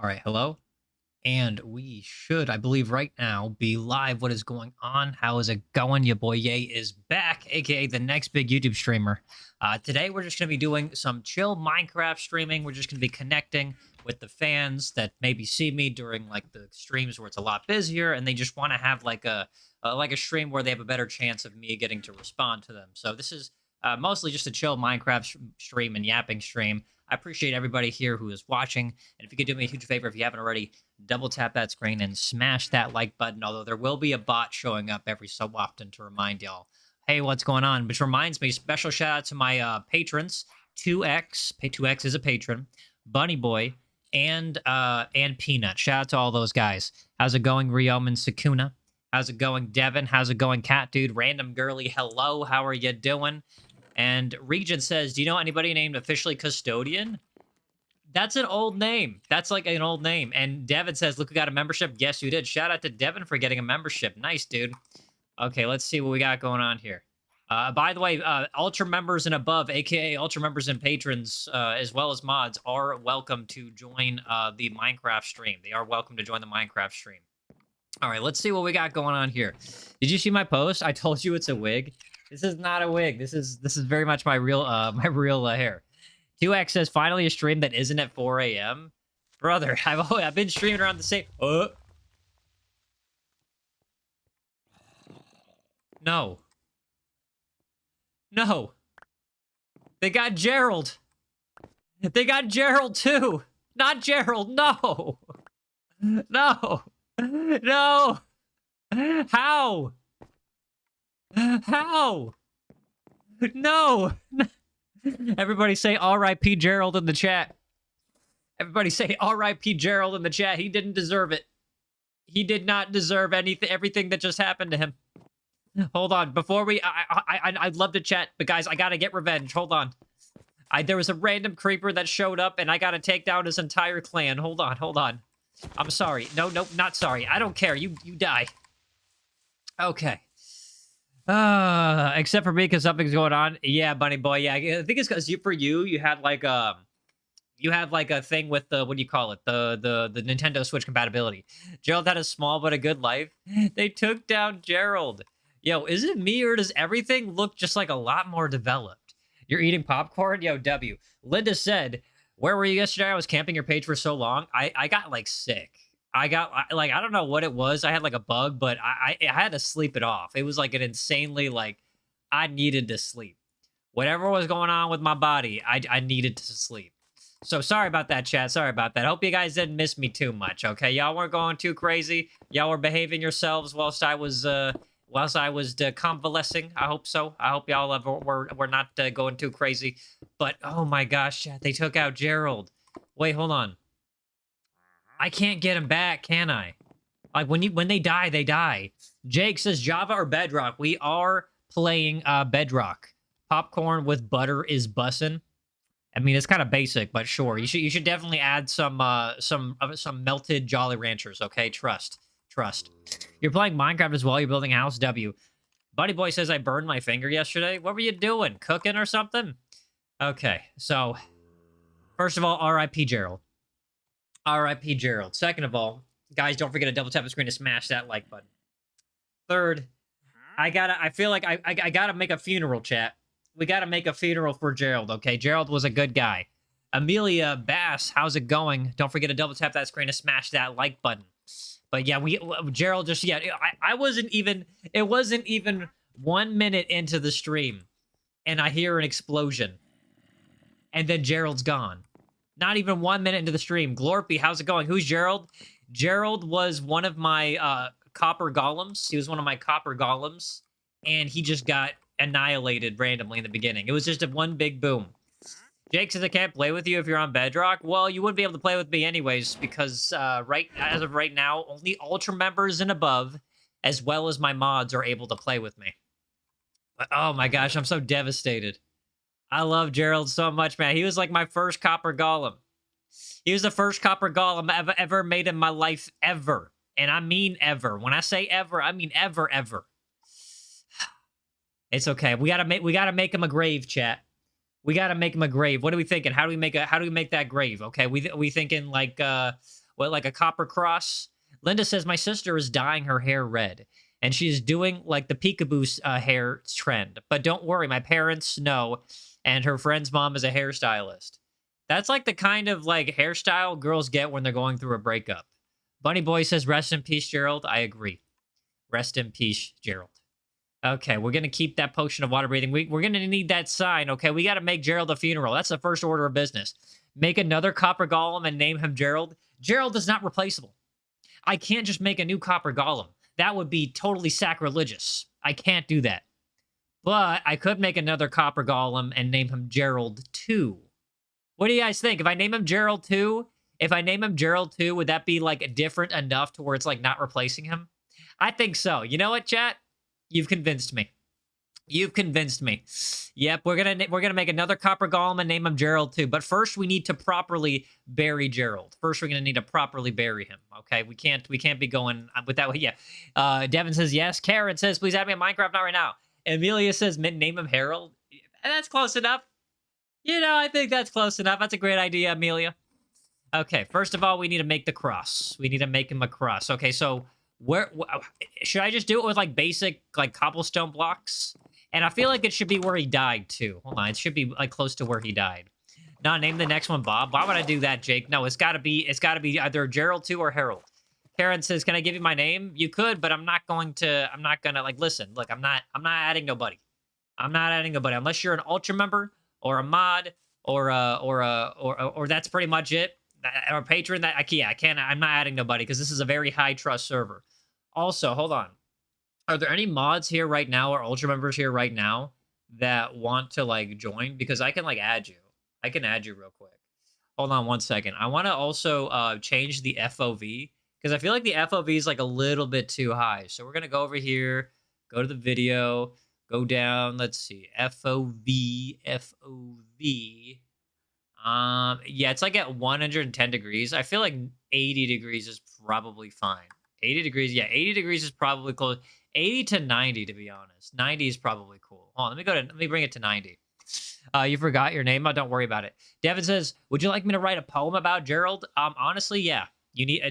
All right, hello. And we should, I believe, right now be live. What is going on? How is it going? Your boy Ye is back, aka the next big YouTube streamer. Today, we're just going to be doing some chill Minecraft streaming. We're just going to be connecting with the fans that maybe see me during like the streams where it's a lot busier, and they just want to have like a stream where they have a better chance of me getting to respond to them. So this is mostly just a chill Minecraft stream and yapping stream. I appreciate everybody here who is watching. And if you could do me a huge favor, if you haven't already, double tap that screen and smash that like button, although there will be a bot showing up every so often to remind y'all, hey, what's going on? Which reminds me, special shout out to my patrons, 2X, 2X is a patron, Bunny Boy, and Peanut. Shout out to all those guys. How's it going, Rioman and Sakuna? How's it going, Devin? How's it going, Cat Dude? Random Girly, hello, how are you doing? And Regent says, do you know anybody named Officially Custodian? That's an old name. That's like an old name. And Devin says, look, we got a membership. Yes, you did. Shout out to Devin for getting a membership. Nice, dude. Okay, let's see what we got going on here. By the way, Ultra members and above, aka Ultra members and patrons, as well as mods, are welcome to join the Minecraft stream. They are welcome to join the Minecraft stream. All right, let's see what we got going on here. Did you see my post? I told you it's a wig. This is not a wig. This is very much my real hair. 2X says, finally a stream that isn't at 4 a.m. Brother, I've been streaming around the same... No. No. They got Gerald. They got Gerald, too. Not Gerald, no. No. No. How? How? No. Everybody say R.I.P. Gerald in the chat. Everybody say R.I.P. Gerald in the chat. He didn't deserve it. He did not deserve everything that just happened to him. Hold on. Before we... I'd love to chat, but guys, I gotta get revenge. Hold on. There was a random creeper that showed up, and I gotta take down his entire clan. Hold on, hold on. I'm sorry. No, not sorry. I don't care. You die. Okay. Except for me, because something's going on. Yeah, Bunny Boy. Yeah, I think it's because you had like a thing with the, what do you call it? The Nintendo Switch compatibility. Gerald had a small but a good life. They took down Gerald. Yo, is it me or does everything look just like a lot more developed? You're eating popcorn? Yo, W. Linda said, where were you yesterday? I was camping your page for so long. I got like sick. I don't know what it was. I had like a bug, but I had to sleep it off. It was like an insanely, like, I needed to sleep. Whatever was going on with my body, I needed to sleep. So sorry about that, chat. Sorry about that. Hope you guys didn't miss me too much, okay? Y'all weren't going too crazy. Y'all were behaving yourselves whilst I was convalescing. I hope so. I hope y'all were not going too crazy. But, oh my gosh, chat, they took out Gerald. Wait, hold on. I can't get him back, can I? Like, when they die, they die. Jake says, Java or Bedrock? We are playing Bedrock. Popcorn with butter is bussin'. I mean, it's kind of basic, but sure. You should definitely add some melted Jolly Ranchers, okay? Trust. You're playing Minecraft as well. You're building a house, W. Buddy Boy says, I burned my finger yesterday. What were you doing? Cooking or something? Okay, so... First of all, R.I.P. Gerald. R.I.P. Gerald. Second of all, guys, don't forget to double tap the screen to smash that like button. Third, I feel like I gotta make a funeral, chat. We gotta make a funeral for Gerald, okay? Gerald was a good guy. Amelia Bass, how's it going? Don't forget to double tap that screen to smash that like button. But yeah, Gerald just, yeah, it wasn't even 1 minute into the stream, and I hear an explosion. And then Gerald's gone. Not even 1 minute into the stream. Glorpy, how's it going? Who's Gerald? Gerald was one of my copper golems. He was one of my copper golems, and he just got annihilated randomly in the beginning. It was just one big boom. Jake says, I can't play with you if you're on Bedrock. Well, you wouldn't be able to play with me anyways, because as of right now, only Ultra members and above, as well as my mods, are able to play with me. But, oh my gosh, I'm so devastated. I love Gerald so much, man. He was like my first copper golem. He was the first copper golem I've ever made in my life, ever. And I mean ever. When I say ever, I mean ever. It's okay. We gotta make him a grave, chat. We gotta make him a grave. What are we thinking? How do we make that grave? Okay, we thinking like What, like a copper cross? Linda says, my sister is dyeing her hair red, and she's doing like the peekaboo hair trend. But don't worry, my parents know, and her friend's mom is a hairstylist. That's like the kind of like hairstyle girls get when they're going through a breakup. Bunny Boy says, rest in peace, Gerald. I agree. Rest in peace, Gerald. Okay, we're going to keep that potion of water breathing. We're going to need that sign, okay? We got to make Gerald a funeral. That's the first order of business. Make another copper golem and name him Gerald. Gerald is not replaceable. I can't just make a new copper golem. That would be totally sacrilegious. I can't do that. But I could make another copper golem and name him Gerald 2. What do you guys think? If I name him Gerald 2, would that be like different enough to where it's like not replacing him? I think so. You know what, chat? You've convinced me. You've convinced me. Yep, we're gonna make another copper golem and name him Gerald 2. But first, we need to properly bury Gerald. First, we're gonna need to properly bury him. Okay, we can't be going with that. Yeah. Devin says yes. Karen says, please add me a Minecraft, not right now. Amelia says, name him Harold. That's close enough. You know, I think that's close enough. That's a great idea, Amelia. Okay, first of all, we need to make the cross. We need to make him a cross. Okay, so where should I just do it with like basic like cobblestone blocks? And I feel like it should be where he died too. Hold on, it should be like close to where he died. No, name the next one Bob. Why would I do that, Jake? No, it's got to be either Gerald 2 or Harold. Karen says, "Can I give you my name?" You could, but I'm not gonna like listen. Look, I'm not adding nobody. I'm not adding nobody unless you're an ultra member or a mod or that's pretty much it. Or a patron that I can't. I'm not adding nobody because this is a very high trust server. Also, hold on. Are there any mods here right now or ultra members here right now that want to like join? Because I can like add you. I can add you real quick. Hold on one second. I want to also change the FOV because I feel like the FOV is like a little bit too high. So we're gonna go over here, go to the video, go down. Let's see, FOV. Yeah, it's like at 110 degrees. I feel like 80 degrees is probably fine. 80 degrees, yeah, 80 degrees is probably close. 80 to 90, to be honest. 90 is probably cool. Hold on, let me bring it to 90. You forgot your name? Oh, don't worry about it. Devin says, would you like me to write a poem about Gerald? Honestly, yeah. You need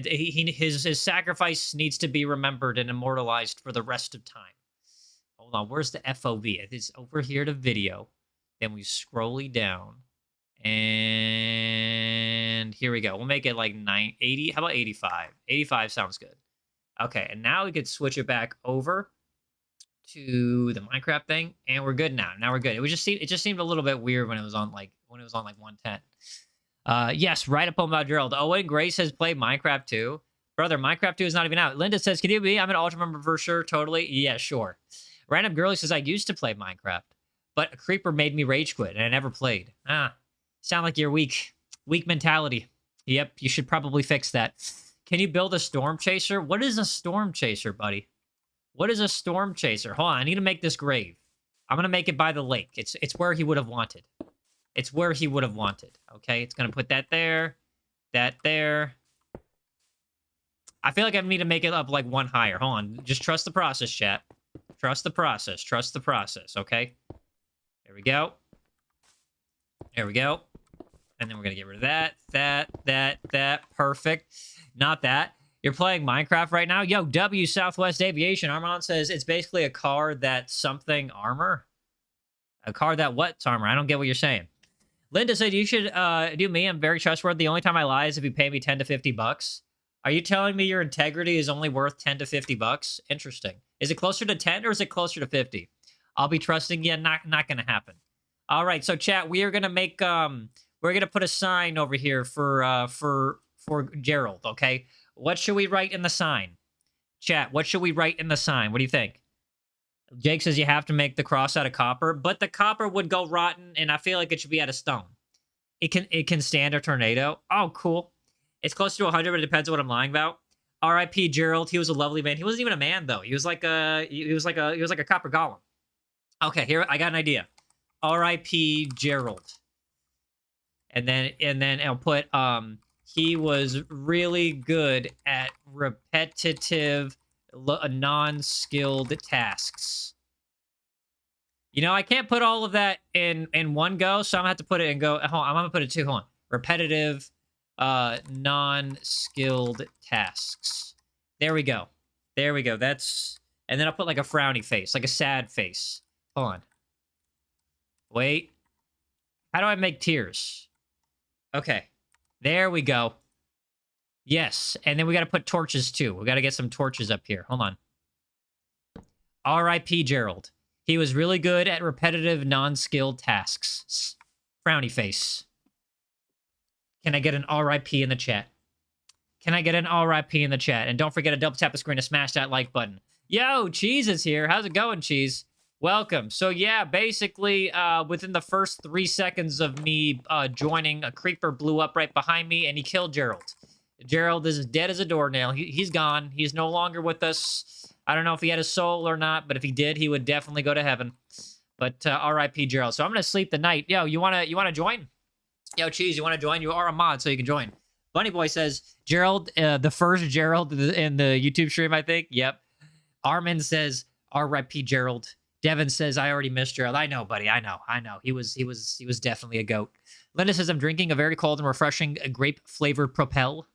his sacrifice needs to be remembered and immortalized for the rest of time. Hold on, where's the FOV? It's over here to video. Then we scroll down. And here we go. We'll make it like 80. How about 85? 85 sounds good. Okay, and now we could switch it back over to the Minecraft thing, and we're good now. Now we're good. It just seemed a little bit weird when it was on like 110. Yes, write a poem about Gerald. Owen Grace has played Minecraft 2. Brother, Minecraft 2 is not even out. Linda says, can you be? I'm an ultra member for sure, totally. Yeah, sure. Random Girlie says, I used to play Minecraft, but a creeper made me rage quit, and I never played. Sound like you're weak. Weak mentality. Yep, you should probably fix that. Can you build a storm chaser? What is a storm chaser, buddy? What is a storm chaser? Hold on, I need to make this grave. I'm going to make it by the lake. It's where he would have wanted. It's where he would have wanted. Okay, it's going to put that there. That there. I feel like I need to make it up like one higher. Hold on. Just trust the process, chat. Trust the process. Trust the process, okay? There we go. There we go. And then we're going to get rid of that. Perfect. Not that. You're playing Minecraft right now? Yo, W Southwest Aviation. Armand says it's basically a car that's something armor. A car that what's armor? I don't get what you're saying. Linda said you should do me. I'm very trustworthy. The only time I lie is if you pay me 10 to 50 bucks. Are you telling me your integrity is only worth 10 to 50 bucks? Interesting. Is it closer to 10 or is it closer to 50? I'll be trusting you. Not going to happen. All right, so chat, we are going to make we're going to put a sign over here for Gerald, okay? What should we write in the sign? Chat, what should we write in the sign? What do you think? Jake says you have to make the cross out of copper, but the copper would go rotten, and I feel like it should be out of stone. It can stand a tornado. Oh, cool. It's close to 100, but it depends on what I'm lying about. R.I.P. Gerald. He was a lovely man. He wasn't even a man though. He was like a copper golem. Okay, here I got an idea. R.I.P. Gerald. And then I'll put he was really good at repetitive, non-skilled tasks. You know, I can't put all of that in one go, so I'm gonna have to put it in go. Hold on, I'm gonna put it two. Hold on. Repetitive non-skilled tasks. There we go. There we go. That's... And then I'll put like a frowny face, like a sad face. Hold on. Wait. How do I make tears? Okay. There we go. Yes. And then we got to put torches too. We got to get some torches up here. Hold on. R.I.P. Gerald. He was really good at repetitive, non-skilled tasks. Frowny face. Can I get an R.I.P. in the chat? Can I get an R.I.P. in the chat? And don't forget to double tap the screen to smash that like button. Yo, Cheese is here. How's it going, Cheese? Welcome. So yeah, basically, within the first 3 seconds of me joining, a creeper blew up right behind me, and he killed Gerald. Gerald is dead as a doornail. He's gone. He's no longer with us. I don't know if he had a soul or not, but if he did, he would definitely go to heaven. But R.I.P. Gerald. So I'm gonna sleep the night. Yo, you wanna join? Yo, Cheese, you wanna join? You are a mod, so you can join. Bunny Boy says Gerald, the first Gerald in the YouTube stream, I think. Yep. Armin says R.I.P. Gerald. Devin says I already missed Gerald. I know, buddy. I know. He was definitely a goat. Linda says I'm drinking a very cold and refreshing grape flavored Propel.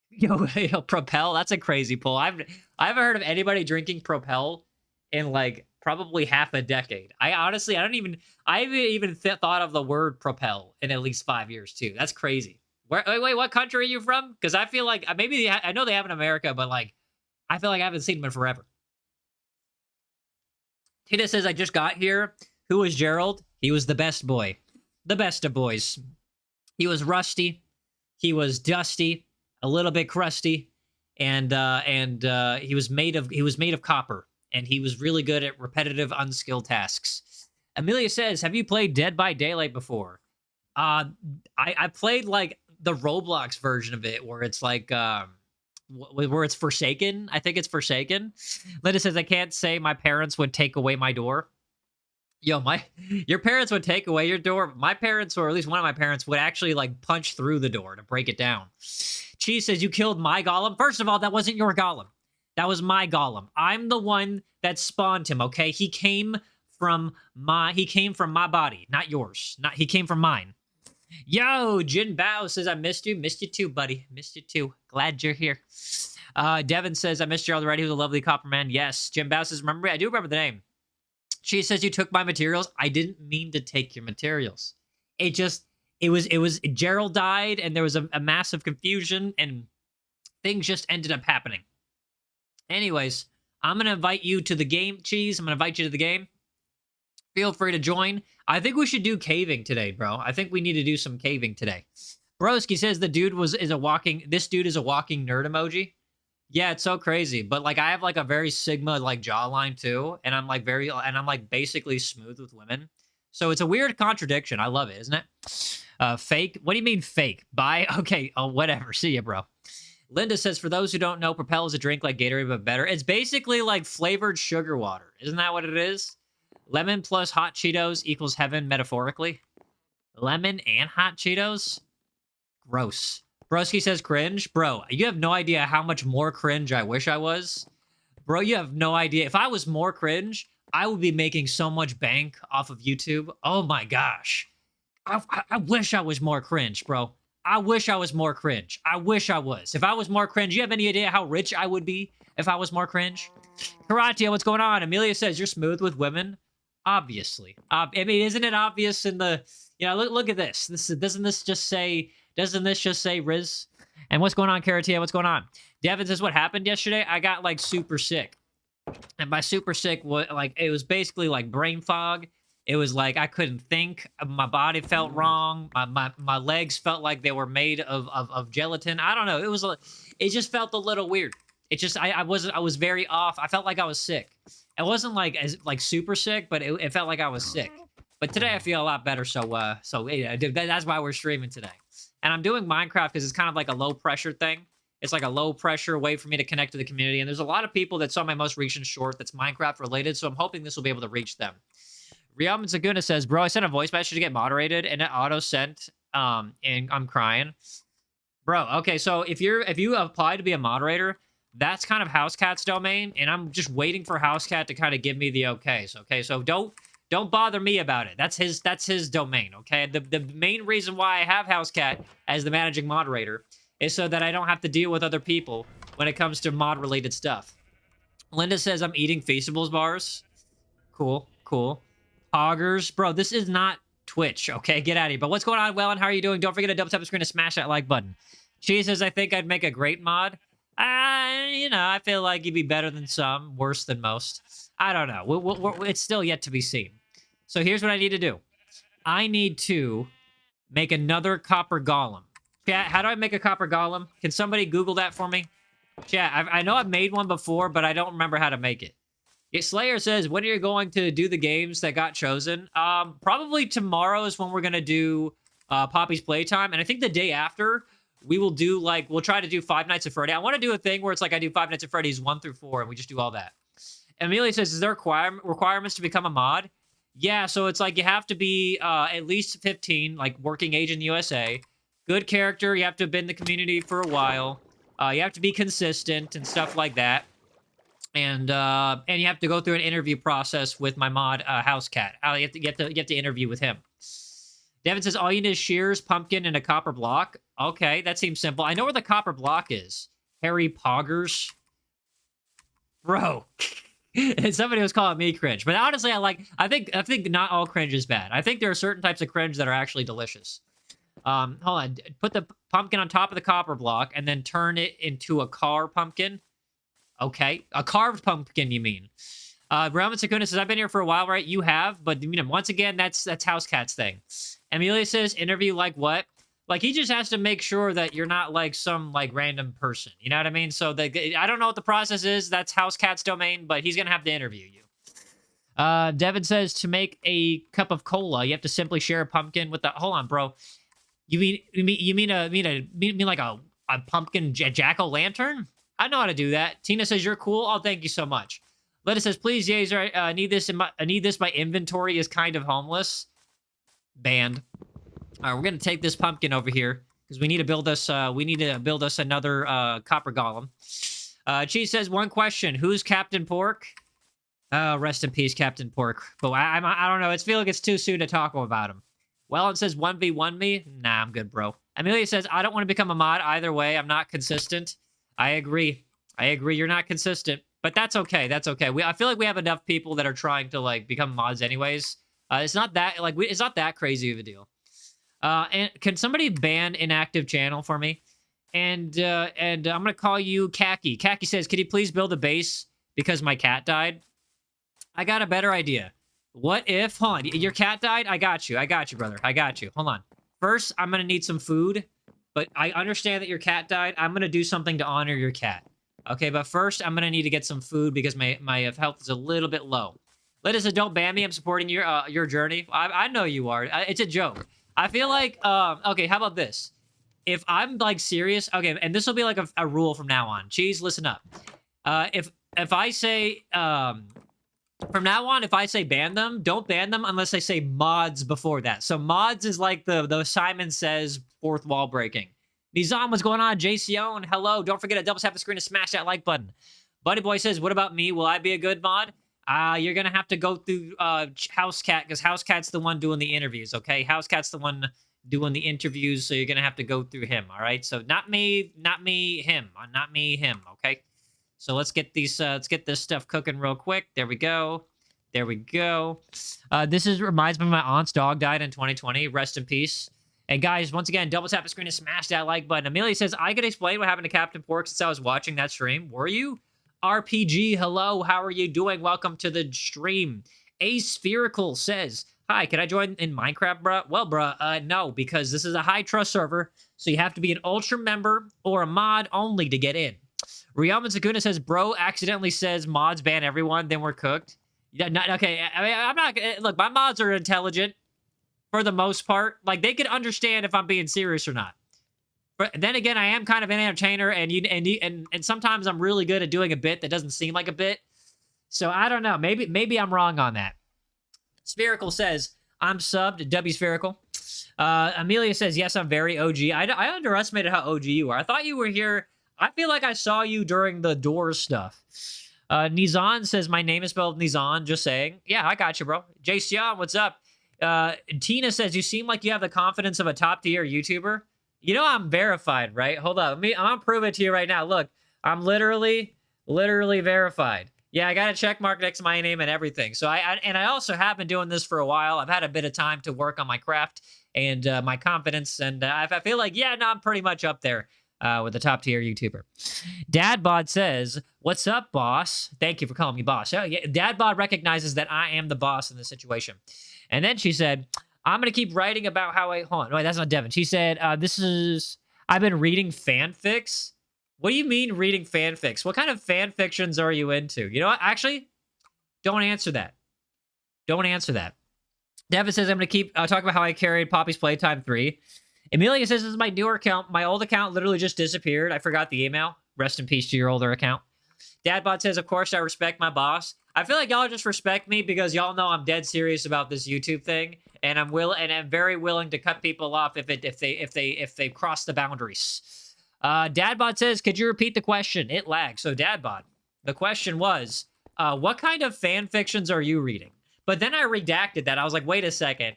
Yo, Propel. That's a crazy pull. I haven't heard of anybody drinking Propel in like probably half a decade. I haven't even thought of the word Propel in at least 5 years too. That's crazy. Wait, what country are you from? Because I feel like maybe I know they have in America, but like I feel like I haven't seen them in forever. Tina says, I just got here. Who was Gerald? He was the best boy. The best of boys. He was rusty. He was dusty. A little bit crusty. And he was made of copper. And he was really good at repetitive, unskilled tasks. Amelia says, have you played Dead by Daylight before? I played like the Roblox version of it where it's like... where it's Forsaken. I think it's Forsaken. Linda says, I can't say my parents would take away my door. Yo, your parents would take away your door. My parents, or at least one of my parents, would actually like punch through the door to break it down. Cheese says, you killed my golem. First of all, that wasn't your golem. That was my golem. I'm the one that spawned him, okay? He came from my body, not yours. He came from mine. Yo, Jin Bao says, I missed you. Missed you too, buddy. Missed you too. Glad you're here. Devin says, I missed Gerald already. He was a lovely copper man. Yes. Jin Bao says, remember, I do remember the name. She says, you took my materials. I didn't mean to take your materials. It was, Gerald died, and there was a massive confusion, and things just ended up happening. Anyways, I'm going to invite you to the game, Cheese. I'm going to invite you to the game. Feel free to join. I think we should do caving today, bro. I think we need to do some caving today. Broski says the dude is a walking nerd emoji. Yeah, it's so crazy. But like I have like a very Sigma like jawline too, and I'm like basically smooth with women. So it's a weird contradiction. I love it, isn't it? Fake? What do you mean fake? Bye? Okay, whatever. See ya, bro. Linda says, for those who don't know, Propel is a drink like Gatorade, but better. It's basically like flavored sugar water. Isn't that what it is? Lemon plus hot Cheetos equals heaven, metaphorically. Lemon and hot Cheetos? Gross. Broski says cringe. Bro, you have no idea how much more cringe I wish I was. Bro, you have no idea. If I was more cringe, I would be making so much bank off of YouTube. Oh my gosh. I wish I was more cringe, bro. I wish I was more cringe. I wish I was. If I was more cringe, you have any idea how rich I would be if I was more cringe? Karate, what's going on? Amelia says you're smooth with women. Obviously. I mean, isn't it obvious in the... You know, look at this. Doesn't this just say Riz? And what's going on, Karatia? What's going on? Devin says, what happened yesterday? I got, like, super sick. And by super sick, it was basically, like, brain fog. It was like I couldn't think. My body felt wrong. My legs felt like they were made of gelatin. I don't know. It just felt a little weird. It just, I was very off. I felt like I was sick. It wasn't like super sick, but it felt like I was sick. But today I feel a lot better, so yeah, that's why we're streaming today. And I'm doing Minecraft because it's kind of like a low pressure thing. It's like a low pressure way for me to connect to the community. And there's a lot of people that saw my most recent short that's Minecraft related, so I'm hoping this will be able to reach them. Riyaman Saguna says, bro, I sent a voice message to get moderated and it auto sent, and I'm crying. Bro, okay, so if you apply to be a moderator, that's kind of HouseCat's domain, and I'm just waiting for HouseCat to kind of give me the okay. So don't Don't bother me about it. That's his domain, okay? The main reason why I have Housecat as the managing moderator is so that I don't have to deal with other people when it comes to mod-related stuff. Linda says I'm eating Feastables bars. Cool, cool. Poggers. Bro, this is not Twitch, okay? Get out of here. But what's going on, Wellen? How are you doing? Don't forget to double tap the screen to smash that like button. She says, I think I'd make a great mod. You know, I feel like you'd be better than some, worse than most. I don't know. It's still yet to be seen. So here's what I need to do. I need to make another copper golem. Chat, how do I make a copper golem? Can somebody Google that for me? Chat, I know I've made one before, but I don't remember how to make it. Slayer says, when are you going to do the games that got chosen? Probably tomorrow is when we're going to do Poppy's Playtime. And I think the day after, we will do, like, we'll try to do Five Nights at Freddy. I want to do a thing where it's like I do Five Nights at Freddy's 1 through 4, and we just do all that. Amelia says, is there requirements to become a mod? Yeah, so it's like you have to be at least 15, like working age in the USA. Good character, you have to have been in the community for a while. You have to be consistent and stuff like that. And you have to go through an interview process with my mod, Housecat. You have to interview with him. Devin says, all you need is shears, pumpkin, and a copper block. Okay, that seems simple. I know where the copper block is. Harry Poggers. Bro. And somebody was calling me cringe. But honestly, I think not all cringe is bad. I think there are certain types of cringe that are actually delicious. Hold on. Put the pumpkin on top of the copper block and then turn it into a car pumpkin. Okay. A carved pumpkin, you mean. Roman Sakuna says, I've been here for a while, right? You have, but, you know, once again, that's Housecat's thing. Amelia says, interview like what? Like, he just has to make sure that you're not, like, some, like, random person. You know what I mean? So, I don't know what the process is. That's Housecat's domain, but he's going to have to interview you. Devin says, to make a cup of cola, you have to simply share a pumpkin with the... Hold on, bro. You mean like a pumpkin jack-o'-lantern? I know how to do that. Tina says, you're cool. Oh, thank you so much. Letta says, please, Yaezer, I need this. My inventory is kind of homeless. Banned. All right, we're gonna take this pumpkin over here because we need to build us. Another copper golem. Cheese says, one question: who's Captain Pork? Rest in peace, Captain Pork. But I don't know. I feel like it's too soon to talk about him. Well, it says 1v1 me. Nah, I'm good, bro. Amelia says, I don't want to become a mod either way. I'm not consistent. I agree. You're not consistent, but that's okay. That's okay. I feel like we have enough people that are trying to like become mods anyways. It's not that it's not that crazy of a deal. And can somebody ban inactive channel for me? And I'm gonna call you Khaki. Khaki says, can you please build a base because my cat died? I got a better idea. What if, hold on, your cat died? I got you, brother. I got you. Hold on. First, I'm gonna need some food, but I understand that your cat died. I'm gonna do something to honor your cat. Okay, but first, I'm gonna need to get some food because my health is a little bit low. Ladies, don't ban me. I'm supporting your journey. I know you are. It's a joke. I feel like, okay, how about this? If I'm, like, serious, okay, and this will be, like, a rule from now on. Cheese, listen up. If I say, from now on, if I say ban them, don't ban them unless I say mods before that. So mods is like the Simon Says fourth wall breaking. Nizam, what's going on? JCO, and hello. Don't forget to double tap the screen to smash that like button. Buddy Boy says, what about me? Will I be a good mod? You're going to have to go through Housecat, because Housecat's the one doing the interviews, okay? Housecat's the one doing the interviews, so you're going to have to go through him, all right? So not me, him. Not me, him, okay? So let's get these, let's get this stuff cooking real quick. There we go. There we go. This reminds me of my aunt's dog died in 2020. Rest in peace. And guys, once again, double tap the screen to smash that like button. Amelia says, I could explain what happened to Captain Pork since I was watching that stream. Were you? RPG, hello, how are you doing? Welcome to the stream. Aspherical says, hi, can I join in Minecraft, bruh? Well, bruh, no, because this is a high trust server, so you have to be an ultra member or a mod only to get in. Riyaman Sakuna says, bro accidentally says mods ban everyone, then we're cooked. Yeah, okay, I mean, I'm not, look, my mods are intelligent for the most part. Like, they could understand if I'm being serious or not. But then again, I am kind of an entertainer, and sometimes I'm really good at doing a bit that doesn't seem like a bit. So I don't know. Maybe I'm wrong on that. Spherical says, I'm subbed. W Spherical. Amelia says, yes, I'm very OG. I underestimated how OG you are. I thought you were here. I feel like I saw you during the Doors stuff. Nizan says, my name is spelled Nizan, just saying. Yeah, I got you, bro. Jason, what's up? Tina says, you seem like you have the confidence of a top-tier YouTuber. You know I'm verified, right? Hold on. I'm gonna prove it to you right now. Look, I'm literally verified. Yeah, I got a check mark next to my name and everything. So I also have been doing this for a while. I've had a bit of time to work on my craft and my confidence, and I feel like, yeah, no, I'm pretty much up there with a top-tier YouTuber. Dadbod says, what's up, boss? Thank you for calling me boss. Oh, yeah, Dadbod recognizes that I am the boss in this situation. And then she said, I'm going to keep writing about how I... Hold on. Wait, that's not Devin. She said, I've been reading fanfics. What do you mean reading fanfics? What kind of fanfictions are you into? You know what? Actually, don't answer that. Don't answer that. Devin says, I'm going to keep talking about how I carried Poppy's Playtime 3. Amelia says, this is my newer account. My old account literally just disappeared. I forgot the email. Rest in peace to your older account. Dadbot says, of course, I respect my boss. I feel like y'all just respect me because y'all know I'm dead serious about this YouTube thing, and I'm very willing to cut people off if they cross the boundaries. Dadbot says, could you repeat the question? It lags. So Dadbot, the question was, what kind of fan fictions are you reading? But then I redacted that. I was like, wait a second.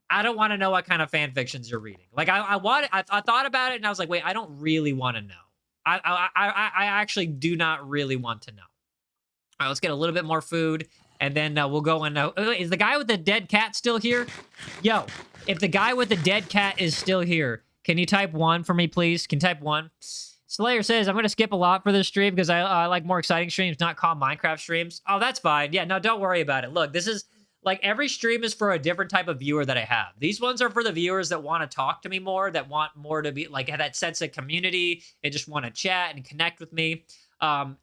I don't want to know what kind of fan fictions you're reading. Like I thought about it and I was like, wait, I don't really want to know. I actually do not really want to know. All right, let's get a little bit more food, and then we'll go and... is the guy with the dead cat still here? Yo, if the guy with the dead cat is still here, can you type 1 for me, please? Can you type 1? Slayer says, I'm going to skip a lot for this stream because I like more exciting streams, not calm Minecraft streams. Oh, that's fine. Yeah, no, don't worry about it. Look, this is... Like, every stream is for a different type of viewer that I have. These ones are for the viewers that want to talk to me more, that want more to be, like, have that sense of community and just want to chat and connect with me. And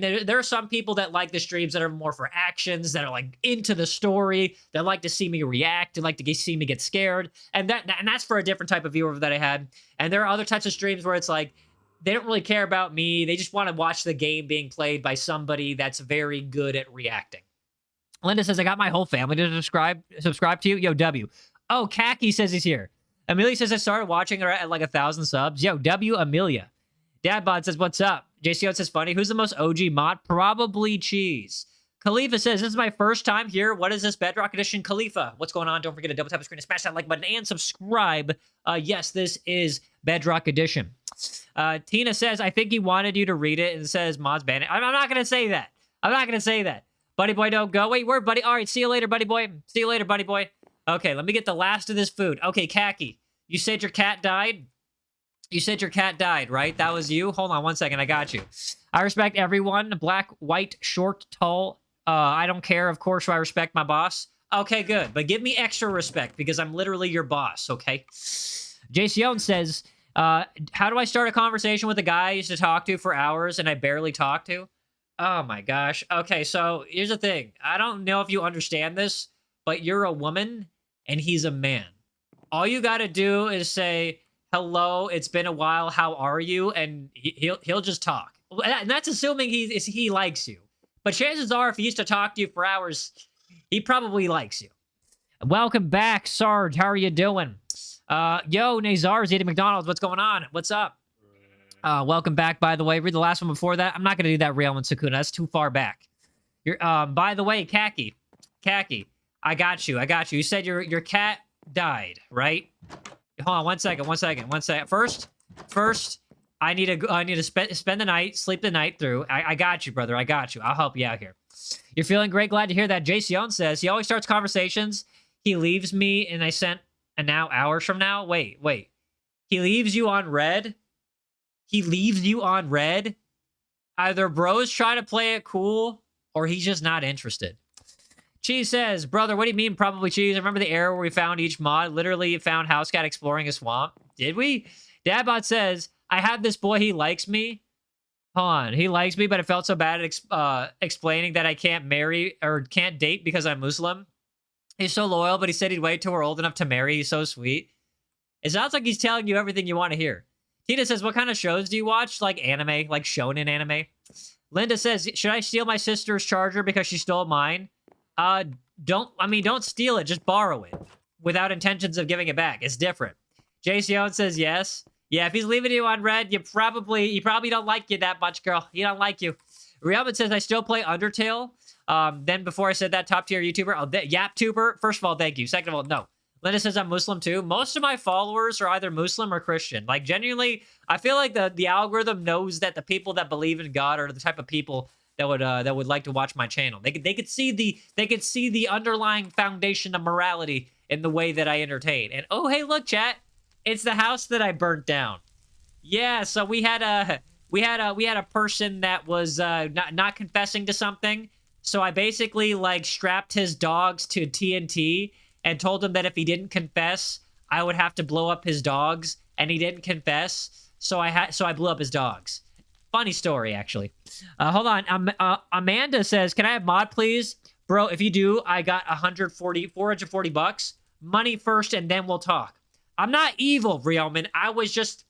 there are some people that like the streams that are more for actions, that are, like, into the story, that like to see me react, and like to see me get scared. And that's for a different type of viewer that I had. And there are other types of streams where it's like, they don't really care about me. They just want to watch the game being played by somebody that's very good at reacting. Linda says, I got my whole family to subscribe to you. Yo, W. Oh, Kaki says he's here. Amelia says, I started watching her at like 1,000 subs. Yo, W, Amelia. Dadbod says, what's up? JCO says, funny. Who's the most OG mod? Probably Cheese. Khalifa says, this is my first time here. What is this Bedrock Edition? Khalifa, what's going on? Don't forget to double tap the screen and smash that like button and subscribe. Yes, this is Bedrock Edition. Tina says, I think he wanted you to read it and says, mods ban it. I'm not going to say that. I'm not going to say that. Buddy boy, don't go. Wait, where, buddy? All right, see you later, buddy boy. See you later, buddy boy. Okay, let me get the last of this food. Okay, Kaki, you said your cat died? You said your cat died, right? That was you? Hold on one second, I got you. I respect everyone. Black, white, short, tall. I don't care, of course, I respect my boss. Okay, good. But give me extra respect because I'm literally your boss, okay? JCO says, how do I start a conversation with a guy I used to talk to for hours and I barely talk to? Oh my gosh. Okay, so here's the thing. I don't know if you understand this, but you're a woman and he's a man. All you gotta do is say, hello, it's been a while, how are you? And he'll just talk. And that's assuming he likes you. But chances are, if he used to talk to you for hours, he probably likes you. Welcome back, Sarge. How are you doing? Yo, Nazar's eating McDonald's. What's going on? What's up? Welcome back, by the way. Read the last one before that. I'm not going to do that Real and Sakuna. That's too far back. By the way, Kaki, I got you. You said your cat died, right? Hold on, one second. First, I need to spend the night, sleep the night through. I got you, brother. I got you. I'll help you out here. You're feeling great. Glad to hear that. Jason says he always starts conversations. He leaves me, and I sent a now hours from now. Wait. He leaves you on red. He leaves you on red. Either bro's trying to play it cool, or he's just not interested. Cheese says, brother, what do you mean probably Cheese? I remember the era where we found each mod. Literally found House Cat exploring a swamp. Did we? Dadbot says, I have this boy, he likes me. Hold on, he likes me, but it felt so bad at explaining that I can't marry or can't date because I'm Muslim. He's so loyal, but he said he'd wait till we're old enough to marry. He's so sweet. It sounds like he's telling you everything you want to hear. Tina says, what kind of shows do you watch? Like anime, like shonen anime. Linda says, should I steal my sister's charger because she stole mine? Don't steal it, just borrow it. Without intentions of giving it back. It's different. JCO says yes. Yeah, if he's leaving you on red, he probably don't like you that much, girl. He don't like you. Rialman says, I still play Undertale. Then before I said that, top tier YouTuber. YapTuber. First of all, thank you. Second of all, no. Linda says I'm Muslim too. Most of my followers are either Muslim or Christian. Like, genuinely, I feel like the algorithm knows that the people that believe in God are the type of people that would like to watch my channel. They could see the underlying foundation of morality in the way that I entertain. And oh, hey, look, chat, it's the house that I burnt down. Yeah, so we had a person that was not confessing to something. So I basically like strapped his dogs to TNT and told him that if he didn't confess, I would have to blow up his dogs, and he didn't confess, so I blew up his dogs. Funny story, actually. Hold on. Amanda says, "Can I have mod, please, bro? If you do, I got 440 bucks. Money first, and then we'll talk." I'm not evil, Rielman. I was just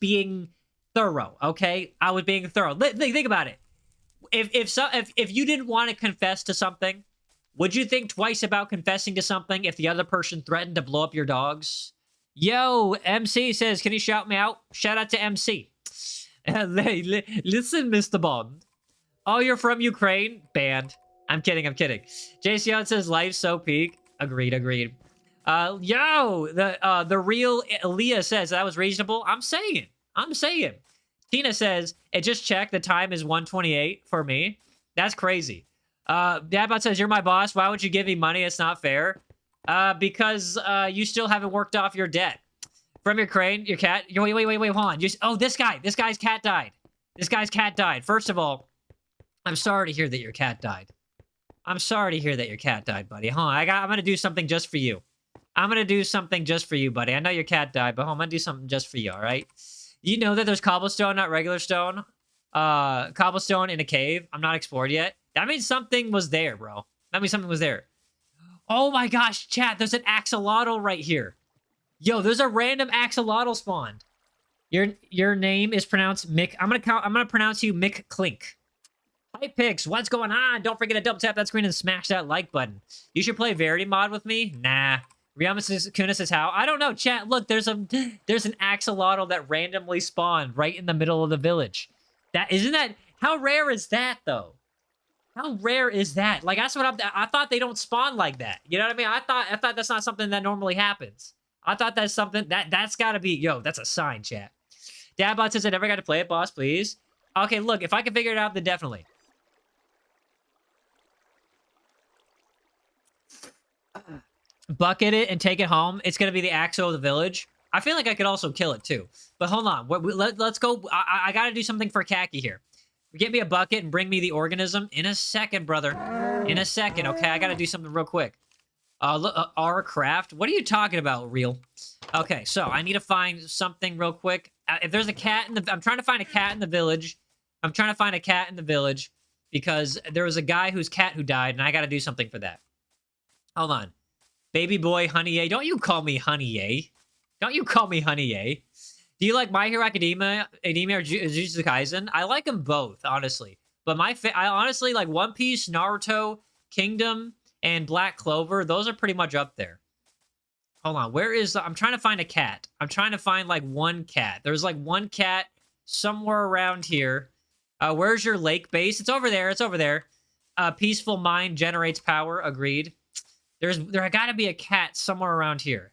being thorough. Okay, I was being thorough. Think about it. If you didn't want to confess to something, would you think twice about confessing to something if the other person threatened to blow up your dogs? Yo, MC says, can you shout me out? Shout out to MC. Listen, Mr. Bond. Oh, you're from Ukraine? Banned. I'm kidding. JCon says, life's so peak. Agreed. Yo, the real Leah says, that was reasonable. I'm saying. Tina says, it just checked. The time is 1:28 for me. That's crazy. Dadbot says, you're my boss. Why would you give me money? It's not fair. Because you still haven't worked off your debt. From your crane, your cat. Wait, hold on. This guy's cat died. First of all, I'm sorry to hear that your cat died. Buddy. Hold on. I'm going to do something just for you. Buddy. I know your cat died, but hold on. I'm going to do something just for you, all right? You know that there's cobblestone, not regular stone? Cobblestone in a cave. I'm not explored yet. That means something was there, bro. Oh my gosh, chat, there's an axolotl right here. Yo, there's a random axolotl spawned. Your name is pronounced Mick. I'm gonna pronounce you Mick Clink. Hi Pix, what's going on? Don't forget to double tap that screen and smash that like button. You should play Verity mod with me. Nah. Riyama says, Kuna says how? I don't know, chat. Look, there's an axolotl that randomly spawned right in the middle of the village. How rare is that though? How rare is that? Like, that's what I thought they don't spawn like that. You know what I mean? I thought that's not something that normally happens. I thought that's something that's gotta be, yo, that's a sign, chat. Dadbot says I never got to play it, boss, please. Okay, look, if I can figure it out, then definitely. Bucket it and take it home. It's gonna be the axle of the village. I feel like I could also kill it too. But hold on, let's go. I gotta do something for Khaki here. Get me a bucket and bring me the organism in a second, brother. In a second, okay? I gotta do something real quick. Look, our craft. What are you talking about, real? Okay, so I need to find something real quick. If there's a cat I'm trying to find a cat in the village. Because there was a guy whose cat who died, and I gotta do something for that. Hold on. Baby boy, Honey A. Don't you call me Honey A. Do you like My Hero Academia or Jujutsu Kaisen? I like them both, honestly. But I honestly like One Piece, Naruto, Kingdom, and Black Clover. Those are pretty much up there. Hold on. I'm trying to find a cat. I'm trying to find like one cat. There's like one cat somewhere around here. Where's your lake base? It's over there. Peaceful mind generates power. Agreed. There gotta be a cat somewhere around here.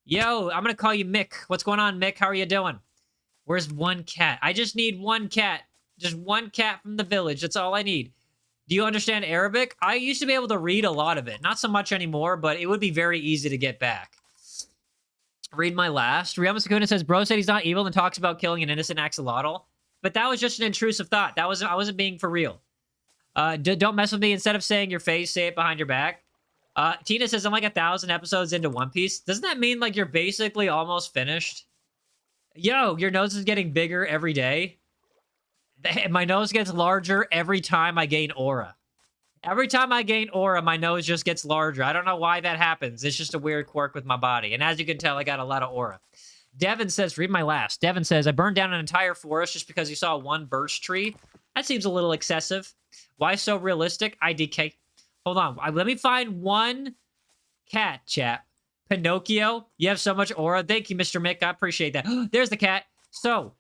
Yo, I'm gonna call you Mick. What's going on, Mick? How are you doing? Where's one cat? I just need one cat. Just one cat from the village. That's all I need. Do you understand Arabic? I used to be able to read a lot of it. Not so much anymore, but it would be very easy to get back. Read my last. Riyama Sakuna says, bro said he's not evil and talks about killing an innocent axolotl. But that was just an intrusive thought. I wasn't being for real. Don't mess with me. Instead of saying your face, say it behind your back. Tina says, I'm like 1,000 episodes into One Piece. Doesn't that mean like you're basically almost finished? Yo, your nose is getting bigger every day. My nose gets larger every time I gain aura. Every time I gain aura, my nose just gets larger. I don't know why that happens. It's just a weird quirk with my body. And as you can tell, I got a lot of aura. Devin says, read my last. Devin says, I burned down an entire forest just because you saw one birch tree. That seems a little excessive. Why so realistic? IDK. Hold on. Let me find one cat, chat. Pinocchio, you have so much aura. Thank you, Mr. Mick. I appreciate that. There's the cat. So,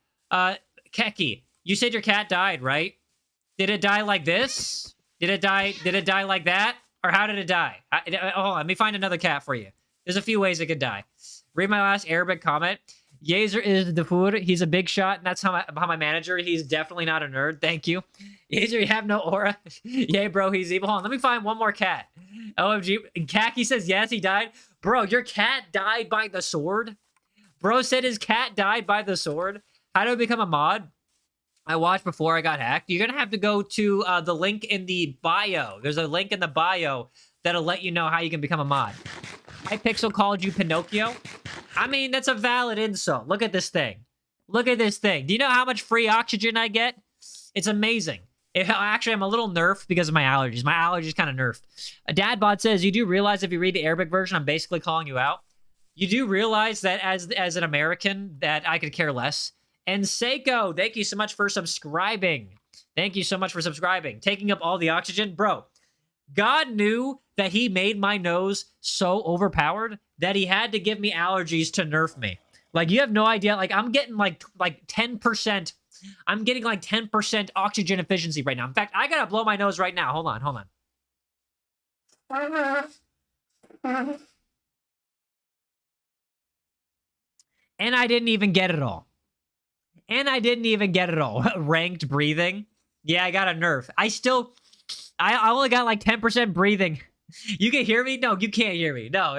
Keki, you said your cat died, right? Did it die like this? Did it die like that? Or how did it die? Hold on, let me find another cat for you. There's a few ways it could die. Read my last Arabic comment. Yaezer is the food. He's a big shot, and that's how my manager. He's definitely not a nerd. Thank you. Yaezer, you have no aura. Yay, bro, he's evil. Hold on, let me find one more cat. OMG. Kaki says, yes, he died. Bro, your cat died by the sword? Bro said his cat died by the sword? How do I become a mod? I watched before I got hacked. You're going to have to go to the link in the bio. There's a link in the bio that'll let you know how you can become a mod. Hypixel called you Pinocchio. I mean, that's a valid insult. Look at this thing. Look at this thing. Do you know how much free oxygen I get? It's amazing. Actually, I'm a little nerfed because of my allergies. My allergies kind of nerfed. A dadbot says, you do realize if you read the Arabic version, I'm basically calling you out. You do realize that as an American that I could care less. And Seiko, thank you so much for subscribing. Thank you so much for subscribing. Taking up all the oxygen. Bro, God knew that he made my nose so overpowered that he had to give me allergies to nerf me. Like, you have no idea. Like, I'm getting like 10%. I'm getting like 10% oxygen efficiency right now. In fact, I gotta blow my nose right now. Hold on. And I didn't even get it all. Ranked breathing. Yeah, I got a nerf. I only got like 10% breathing. You can hear me? No, you can't hear me. No,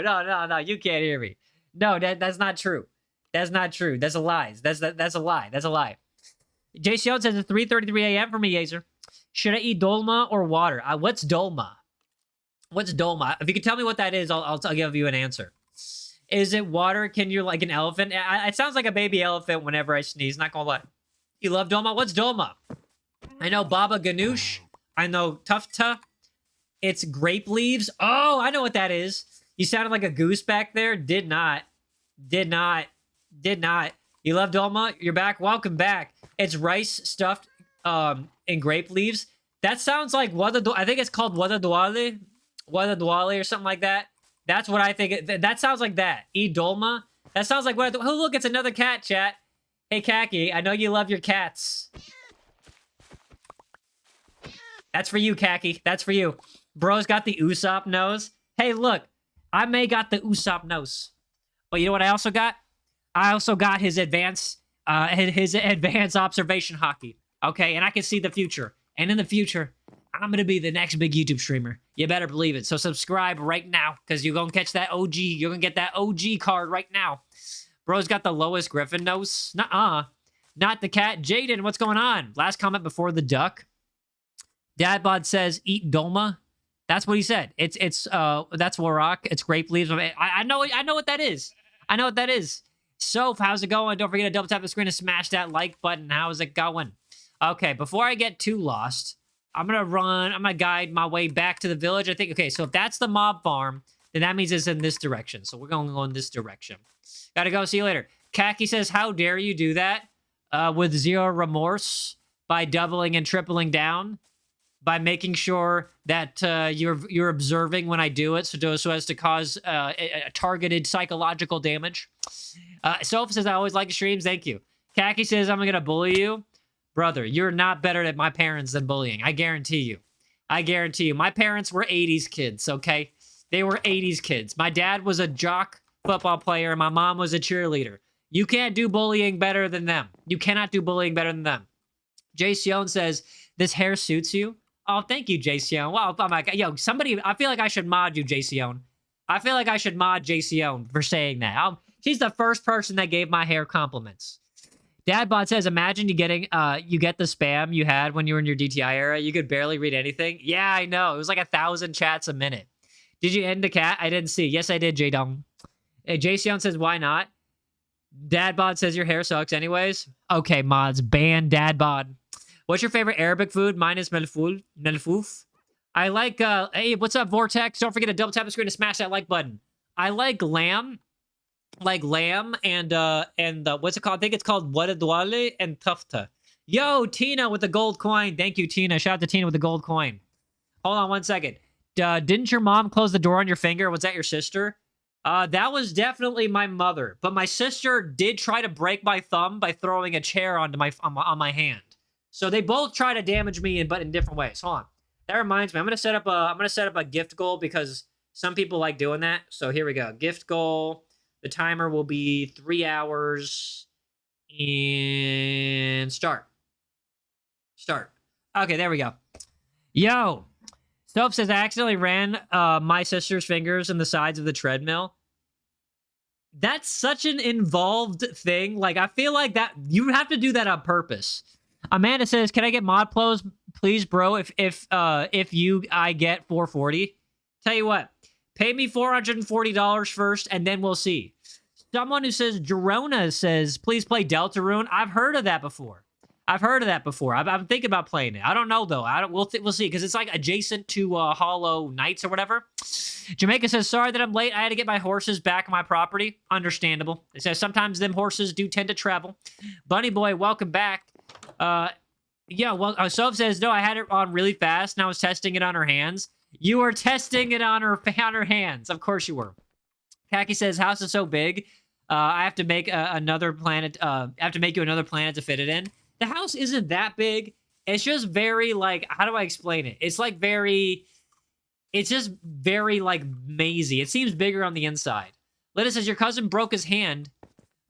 you can't hear me. No, that's not true. That's not true. That's a lie. That's a lie. That's a lie. JCO says it's 3:33 a.m. for me, Yaezer. Should I eat dolma or water? What's dolma? What's dolma? If you can tell me what that is, I'll give you an answer. Is it water? Can you like an elephant? It sounds like a baby elephant whenever I sneeze. Not gonna lie. You love dolma? What's dolma? I know baba ganoush. I know tufta. It's grape leaves. Oh, I know what that is. You sounded like a goose back there. Did not. You love dolma? You're back. Welcome back. It's rice stuffed in grape leaves. That sounds like I think it's called wada duale or something like that. That's what I think. That sounds like that. Eat dolma. That sounds like what. Oh, look, it's another cat, chat. Hey, Kaki, I know you love your cats. That's for you, Kaki. That's for you. Bro's got the Usopp nose. Hey, look, I may got the Usopp nose, but you know what I also got? I also got his advanced observation hockey. Okay, and I can see the future. And in the future, I'm gonna be the next big YouTube streamer. You better believe it. So subscribe right now, because you're gonna catch that OG. You're gonna get that OG card right now. Bro's got the lowest Griffin nose. Nuh-uh. Not the cat. Jaden, what's going on? Last comment before the duck. Dadbod says, eat dolma. That's what he said. That's Warrock. It's grape leaves. I know what that is. I know what that is. Soph, how's it going? Don't forget to double tap the screen and smash that like button. How's it going? Okay, before I get too lost, I'm gonna guide my way back to the village. I think, okay, so if that's the mob farm, then that means it's in this direction. So we're gonna go in this direction. Gotta go, see you later. Kaki says, how dare you do that? With zero remorse, by doubling and tripling down, by making sure that you're observing when I do it, so as to cause a targeted psychological damage. Soph says, I always like streams. Thank you. Kaki says, I'm gonna bully you. Brother, you're not better at my parents than bullying. I guarantee you. I guarantee you. My parents were 80s kids, okay? They were 80s kids. My dad was a jock football player, and my mom was a cheerleader. You can't do bullying better than them. You cannot do bullying better than them. Jay Sion says, this hair suits you. Oh, thank you, Jay Sion. Wow, oh my God. Yo, somebody, I feel like I should mod you, Jay Sion. I feel like I should mod Jay Sion for saying that. She's the first person that gave my hair compliments. Dadbot says, imagine you get the spam you had when you were in your DTI era. You could barely read anything. Yeah, I know. It was like 1,000 chats a minute. Did you end the cat? I didn't see. Yes, I did, J-Dong. Jayseon says, why not? Dadbot says, your hair sucks anyways. Okay, mods, ban Dadbot. What's your favorite Arabic food? Mine is melfouf. I like, hey, what's up, Vortex? Don't forget to double tap the screen and smash that like button. I like lamb. And what's it called? I think it's called Wadadwale and Tufta. Yo, Tina with the gold coin. Thank you, Tina. Shout out to Tina with the gold coin. Hold on one second. Didn't your mom close the door on your finger? Was that your sister? That was definitely my mother, but my sister did try to break my thumb by throwing a chair onto on my hand. So they both try to damage me, but in different ways. Hold on. That reminds me, I'm gonna set up a gift goal because some people like doing that. So here we go. Gift goal. The timer will be 3 hours. And start. Start. Okay, there we go. Yo. Soap says, I accidentally ran my sister's fingers in the sides of the treadmill. That's such an involved thing. Like, I feel like that you have to do that on purpose. Amanda says, can I get mod pros, please, bro? If I get 440. Tell you what, pay me $440 first, and then we'll see. Someone who says, Jerona says, please play Deltarune. I've heard of that before. I'm thinking about playing it. I don't know though. We'll see because it's like adjacent to Hollow Knights or whatever. Jamaica says, sorry that I'm late. I had to get my horses back on my property. Understandable. It says sometimes them horses do tend to travel. Bunny Boy, welcome back. Yeah, well, Soph says, no, I had it on really fast and I was testing it on her hands. You were testing it on her hands. Of course you were. Kaki says, house is so big. I have to make another planet. I have to make you another planet to fit it in. The house isn't that big. It's just very, like, how do I explain it? It's like it's just very, like, mazy. It seems bigger on the inside. Lita says, your cousin broke his hand.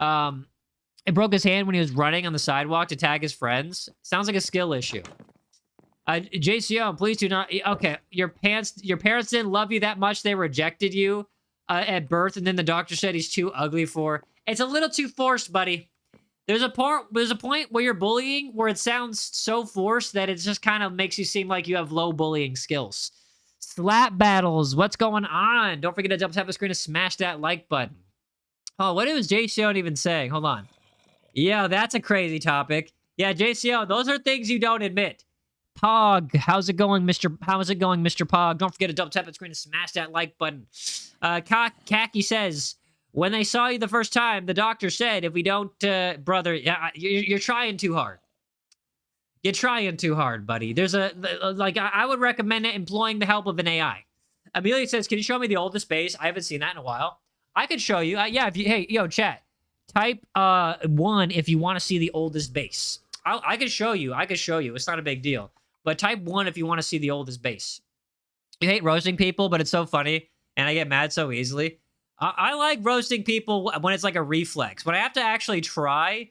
It broke his hand when he was running on the sidewalk to tag his friends. Sounds like a skill issue. JCO, please do not. Okay, your parents didn't love you that much. They rejected you at birth, and then the doctor said he's too ugly for. It's a little too forced, buddy. There's a point where you're bullying where it sounds so forced that it just kind of makes you seem like you have low bullying skills. Slap battles, what's going on? Don't forget to double tap the screen to smash that like button. Oh, what was JCO even saying? Hold on. Yeah, that's a crazy topic. Yeah, JCO, those are things you don't admit. Pog, how's it going, Mr. Pog? Don't forget to double tap the screen to smash that like button. Kaki says, when they saw you the first time, the doctor said, if we don't, brother, yeah, you're trying too hard. You're trying too hard, buddy. There's I would recommend employing the help of an AI. Amelia says, can you show me the oldest base? I haven't seen that in a while. I could show you. Yeah, hey, yo, chat. Type 1 if you want to see the oldest base. I could show you. It's not a big deal. But type 1 if you want to see the oldest base. You hate roasting people, but it's so funny, and I get mad so easily. I like roasting people when it's like a reflex. When I have to actually try,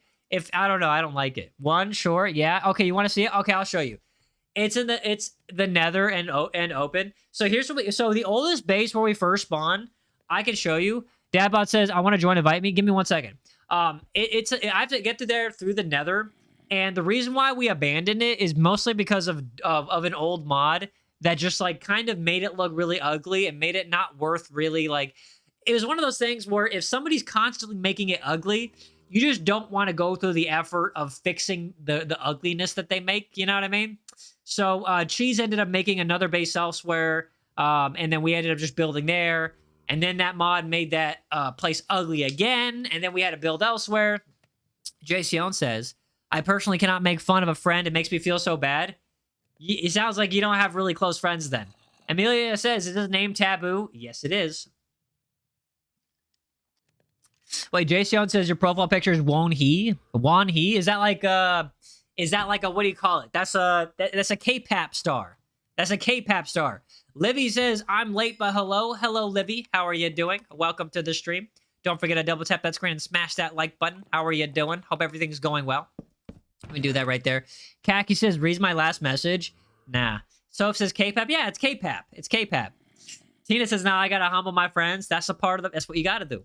I don't know, I don't like it. 1, sure, yeah. Okay, you want to see it? Okay, I'll show you. It's the Nether and open. So here's so the oldest base where we first spawn, I can show you. Dadbot says, I want to join, invite me. Give me 1 second. I have to get to there through the Nether, and the reason why we abandoned it is mostly because of an old mod that just like kind of made it look really ugly and made it not worth really like. It was one of those things where if somebody's constantly making it ugly, you just don't want to go through the effort of fixing the ugliness that they make. You know what I mean? So Cheese ended up making another base elsewhere, and then we ended up just building there. And then that mod made that place ugly again, and then we had to build elsewhere. JCon says, I personally cannot make fun of a friend. It makes me feel so bad. It sounds like you don't have really close friends then. Amelia says, is his name taboo? Yes, it is. Wait, Jason says your profile picture is Won Hee. Is that like a what do you call it? That's a K-pop star. That's a K-pop star. Livy says, I'm late, but hello. Hello, Livy. How are you doing? Welcome to the stream. Don't forget to double tap that screen and smash that like button. How are you doing? Hope everything's going well. Let me do that right there. Kaki says, reads my last message. Nah. Soph says K-pop. Yeah, it's K-pop. It's K-pop. Tina says, now I gotta humble my friends. That's that's what you gotta do.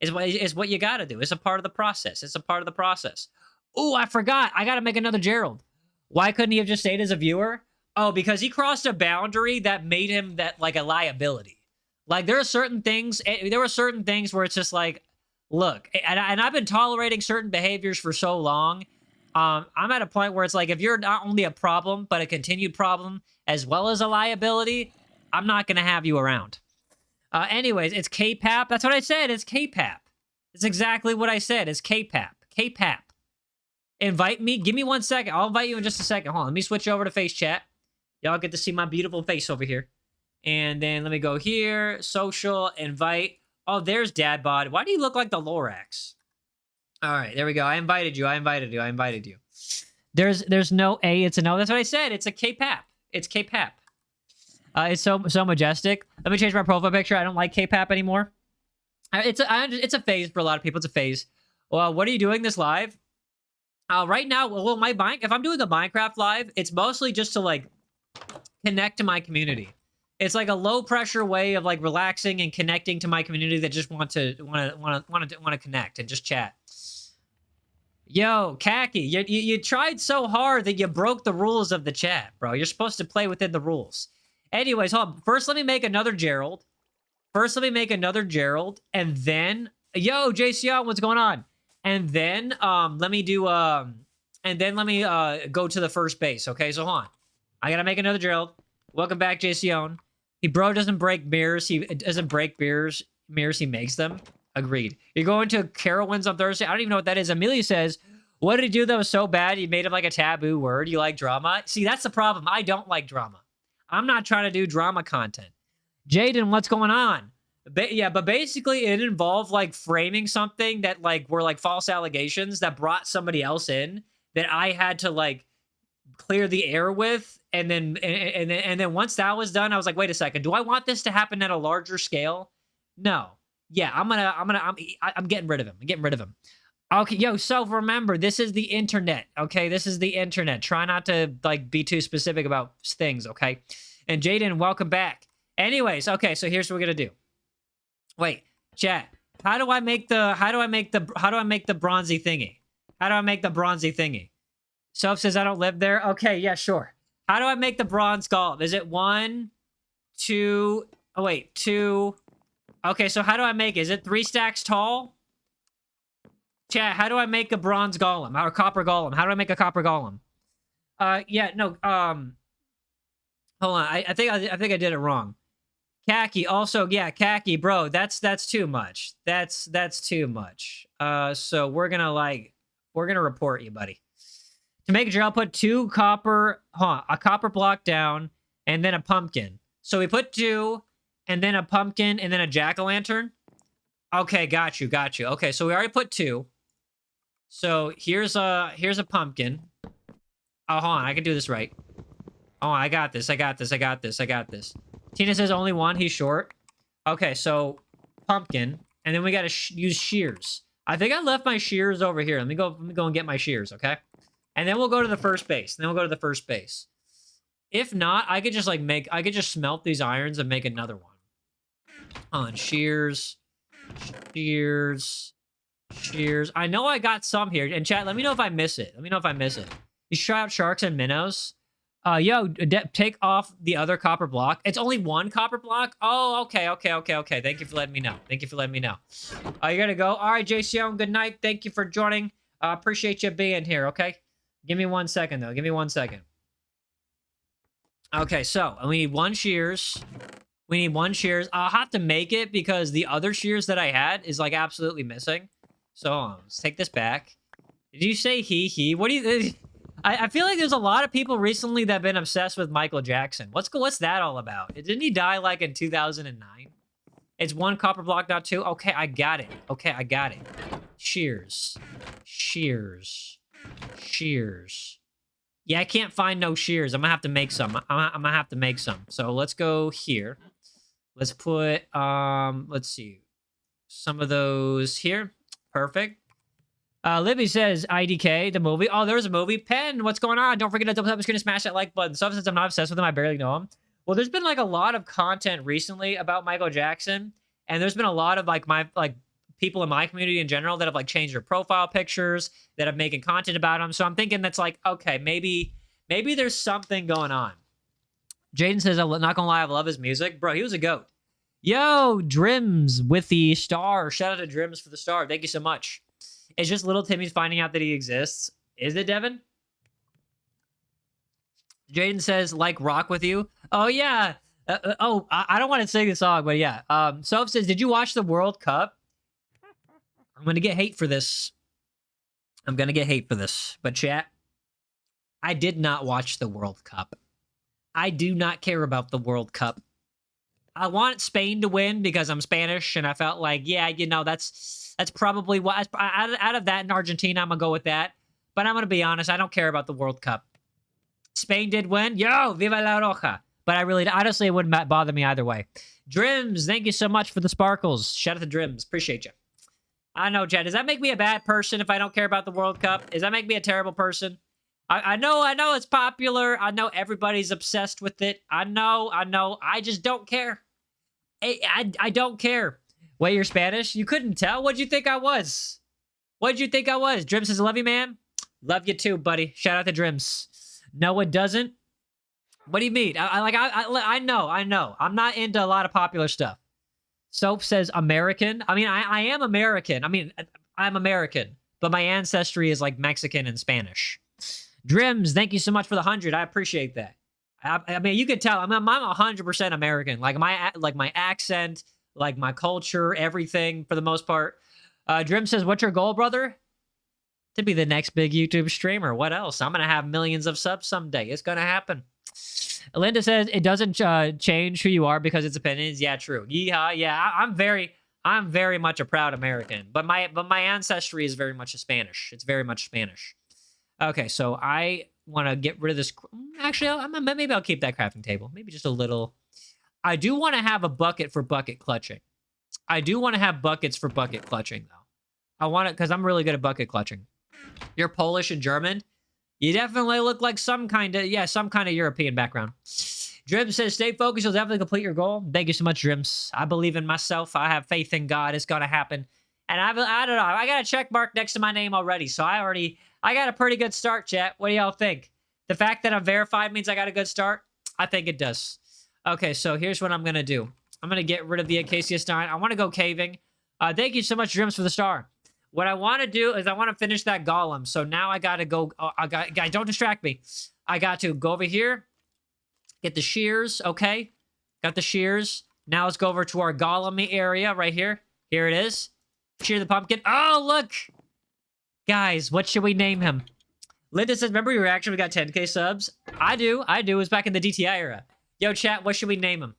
Is what you gotta do. It's a part of the process. It's a part of the process. Oh, I forgot. I gotta make another Gerald. Why couldn't he have just stayed as a viewer? Oh, because he crossed a boundary that made him like a liability. Like there were certain things where it's just like, look, and I've been tolerating certain behaviors for so long. I'm at a point where it's like, if you're not only a problem, but a continued problem, as well as a liability, I'm not gonna have you around. Anyways, it's K-pop. That's what I said. It's K-pop. It's exactly what I said. It's K-pop. K-pop. Invite me. Give me 1 second. I'll invite you in just a second. Hold on. Let me switch over to face chat. Y'all get to see my beautiful face over here. And then let me go here. Social. Invite. Oh, there's Dad Bod. Why do you look like the Lorax? All right, there we go. I invited you. I invited you. I invited you. There's no A. It's a no. That's what I said. It's a K-pap. It's K-pap. It's so majestic. Let me change my profile picture. I don't like K-pap anymore. It's a phase for a lot of people. It's a phase. Well, what are you doing this live? Right now, well, if I'm doing a Minecraft live, it's mostly just to like connect to my community. It's like a low pressure way of like relaxing and connecting to my community that just want to connect and just chat. Yo, Khaki, you tried so hard that you broke the rules of the chat, bro. You're supposed to play within the rules. Anyways, hold on. First, let me make another Gerald. And then, yo, JCO, what's going on? And then, let me go to the first base. Okay, so hold on. I gotta make another Gerald. Welcome back, JCO. Bro doesn't break mirrors. He doesn't break mirrors. He makes them. Agreed. You're going to Carowinds on Thursday? I don't even know what that is. Amelia says, what did he do that was so bad you made him like a taboo word? You like drama? See, that's the problem. I don't like drama. I'm not trying to do drama content. Jaden, what's going on? But basically it involved like framing something that like were like false allegations that brought somebody else in that I had to like clear the air with. And then once that was done, I was like, wait a second. Do I want this to happen at a larger scale? No. Yeah, I'm getting rid of him. Okay, yo, so remember, this is the internet, okay? This is the internet. Try not to, like, be too specific about things, okay? And Jaden, welcome back. Anyways, okay, so here's what we're gonna do. Wait, chat. How do I make the bronzy thingy? Soph says I don't live there. Okay, yeah, sure. How do I make the bronze golem? Is it 1, 2? Oh wait, 2. Okay, so how do I make it? Is it 3 stacks tall? Chat, how do I make a bronze golem? Or a copper golem? How do I make a copper golem? Yeah, no, hold on. I think I did it wrong. Khaki, also, yeah, Khaki, bro, that's too much. That's too much. So we're gonna report you, buddy. To make a drill, I'll put 2 copper, a copper block down, and then a pumpkin. So we put 2, and then a pumpkin, and then a jack-o'-lantern. Okay, got you. Okay, so we already put 2. So here's a pumpkin. Oh, hold on, I can do this right. Oh, I got this. Tina says only 1, he's short. Okay, so pumpkin, and then we gotta use shears. I think I left my shears over here. Let me go and get my shears, okay? And then we'll go to the first base. If not, I could just smelt these irons and make another one. On shears. I know I got some here. And chat, let me know if I miss it. You try out sharks and minnows. Yo, take off the other copper block. It's only 1 copper block? Oh, okay. Thank you for letting me know. You gotta go. All right, JCO, good night. Thank you for joining. Appreciate you being here, okay? Give me 1 second, though. Okay, so we need 1 shears. I'll have to make it because the other shears that I had is like absolutely missing. So let's take this back. Did you say he? What do you... I feel like there's a lot of people recently that have been obsessed with Michael Jackson. What's that all about? Didn't he die like in 2009? It's 1 copper block, not 2. Okay, I got it. Shears. Yeah, I can't find no shears. I'm gonna have to make some. So let's go here. Let's put, let's see, some of those here. Perfect. Libby says IDK, the movie. Oh, there's a movie. Pen, what's going on? Don't forget to double tap the screen and smash that like button. So since I'm not obsessed with him, I barely know him. Well, there's been like a lot of content recently about Michael Jackson, and there's been a lot of like people in my community in general that have like changed their profile pictures, that have making content about him. So I'm thinking that's like, okay, maybe there's something going on. Jaden says, I'm not gonna lie, I love his music. Bro, he was a goat. Yo, Drims with the star. Shout out to Drims for the star. Thank you so much. It's just little Timmy's finding out that he exists. Is it, Devin? Jaden says, like rock with you. Oh, yeah. I don't want to sing the song, but yeah. Soph says, did you watch the World Cup? I'm going to get hate for this. But chat, I did not watch the World Cup. I do not care about the World Cup. I want Spain to win because I'm Spanish, and I felt like, yeah, you know, that's probably what out of that in Argentina, I'm gonna go with that. But I'm gonna be honest, I don't care about the World Cup. Spain did win, yo, viva la roja. But I really, honestly, it wouldn't bother me either way. Drims, thank you so much for the sparkles. Shout out to Drims, appreciate you. I know, Jed. Does that make me a bad person if I don't care about the World Cup? Does that make me a terrible person? I know it's popular. I know everybody's obsessed with it. I know. I just don't care. I don't care. Wait, you're Spanish? You couldn't tell? What'd you think I was? Drims says, love you, man. Love you too, buddy. Shout out to Drims. No, it doesn't. What do you mean? I know. I'm not into a lot of popular stuff. Soap says American. I mean, I am American. I mean, I'm American, but my ancestry is like Mexican and Spanish. Drims, thank you so much for the 100. I appreciate that. I mean, you could tell. I'm 100% American. Like my accent, like my culture, everything for the most part. Drim says, "What's your goal, brother?" To be the next big YouTube streamer. What else? I'm gonna have millions of subs someday. It's gonna happen. Linda says it doesn't change who you are because it's opinions. Yeah, true. Yeehaw. Yeah, I'm very much a proud American, but my ancestry is very much Spanish. It's very much Spanish. Okay, so I want to get rid of this. Actually, maybe I'll keep that crafting table. Maybe just a little. I do want to have a bucket for bucket clutching. I do want to have buckets for bucket clutching, though. I want it because I'm really good at bucket clutching. You're Polish and German. You definitely look like some kind of European background. Drims says, stay focused. You'll definitely complete your goal. Thank you so much, Drims. I believe in myself. I have faith in God. It's going to happen. And I don't know. I got a check mark next to my name already. So I got a pretty good start, chat. What do y'all think? The fact that I'm verified means I got a good start? I think it does. Okay, so here's what I'm going to do. I'm going to get rid of the Acacia Stein. I want to go caving. Thank you so much, Drims, for the star. What I want to do is I want to finish that golem. So now I got to go. Guys, don't distract me. I got to go over here. Get the shears. Okay. Got the shears. Now let's go over to our golem area right here. Here it is. Shear the pumpkin. Oh, look. Guys, what should we name him? Linda says, remember your reaction? We got 10K subs. I do. It was back in the DTI era. Yo, chat, what should we name him?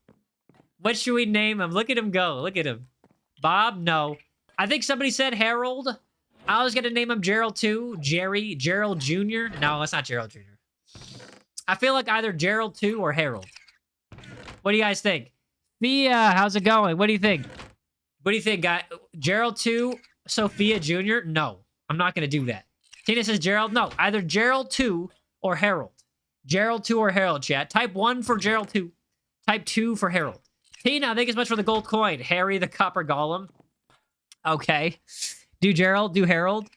What should we name him? Look at him go. Look at him. Bob? No. I think somebody said Harold. I was going to name him Gerald too. Gerald Jr. No, it's not Gerald Jr. I feel like either Gerald 2 or Harold. What do you guys think? Thea, how's it going? What do you think? What do you think, guy? Gerald 2, Sophia Jr.? No, I'm not going to do that. Tina says Gerald. No, either Gerald 2 or Harold. Gerald 2 or Harold, chat. Type 1 for Gerald 2. Type 2 for Harold. Tina, thank you so much for the gold coin. Harry the Copper Golem. Okay. Do Gerald, do Harold.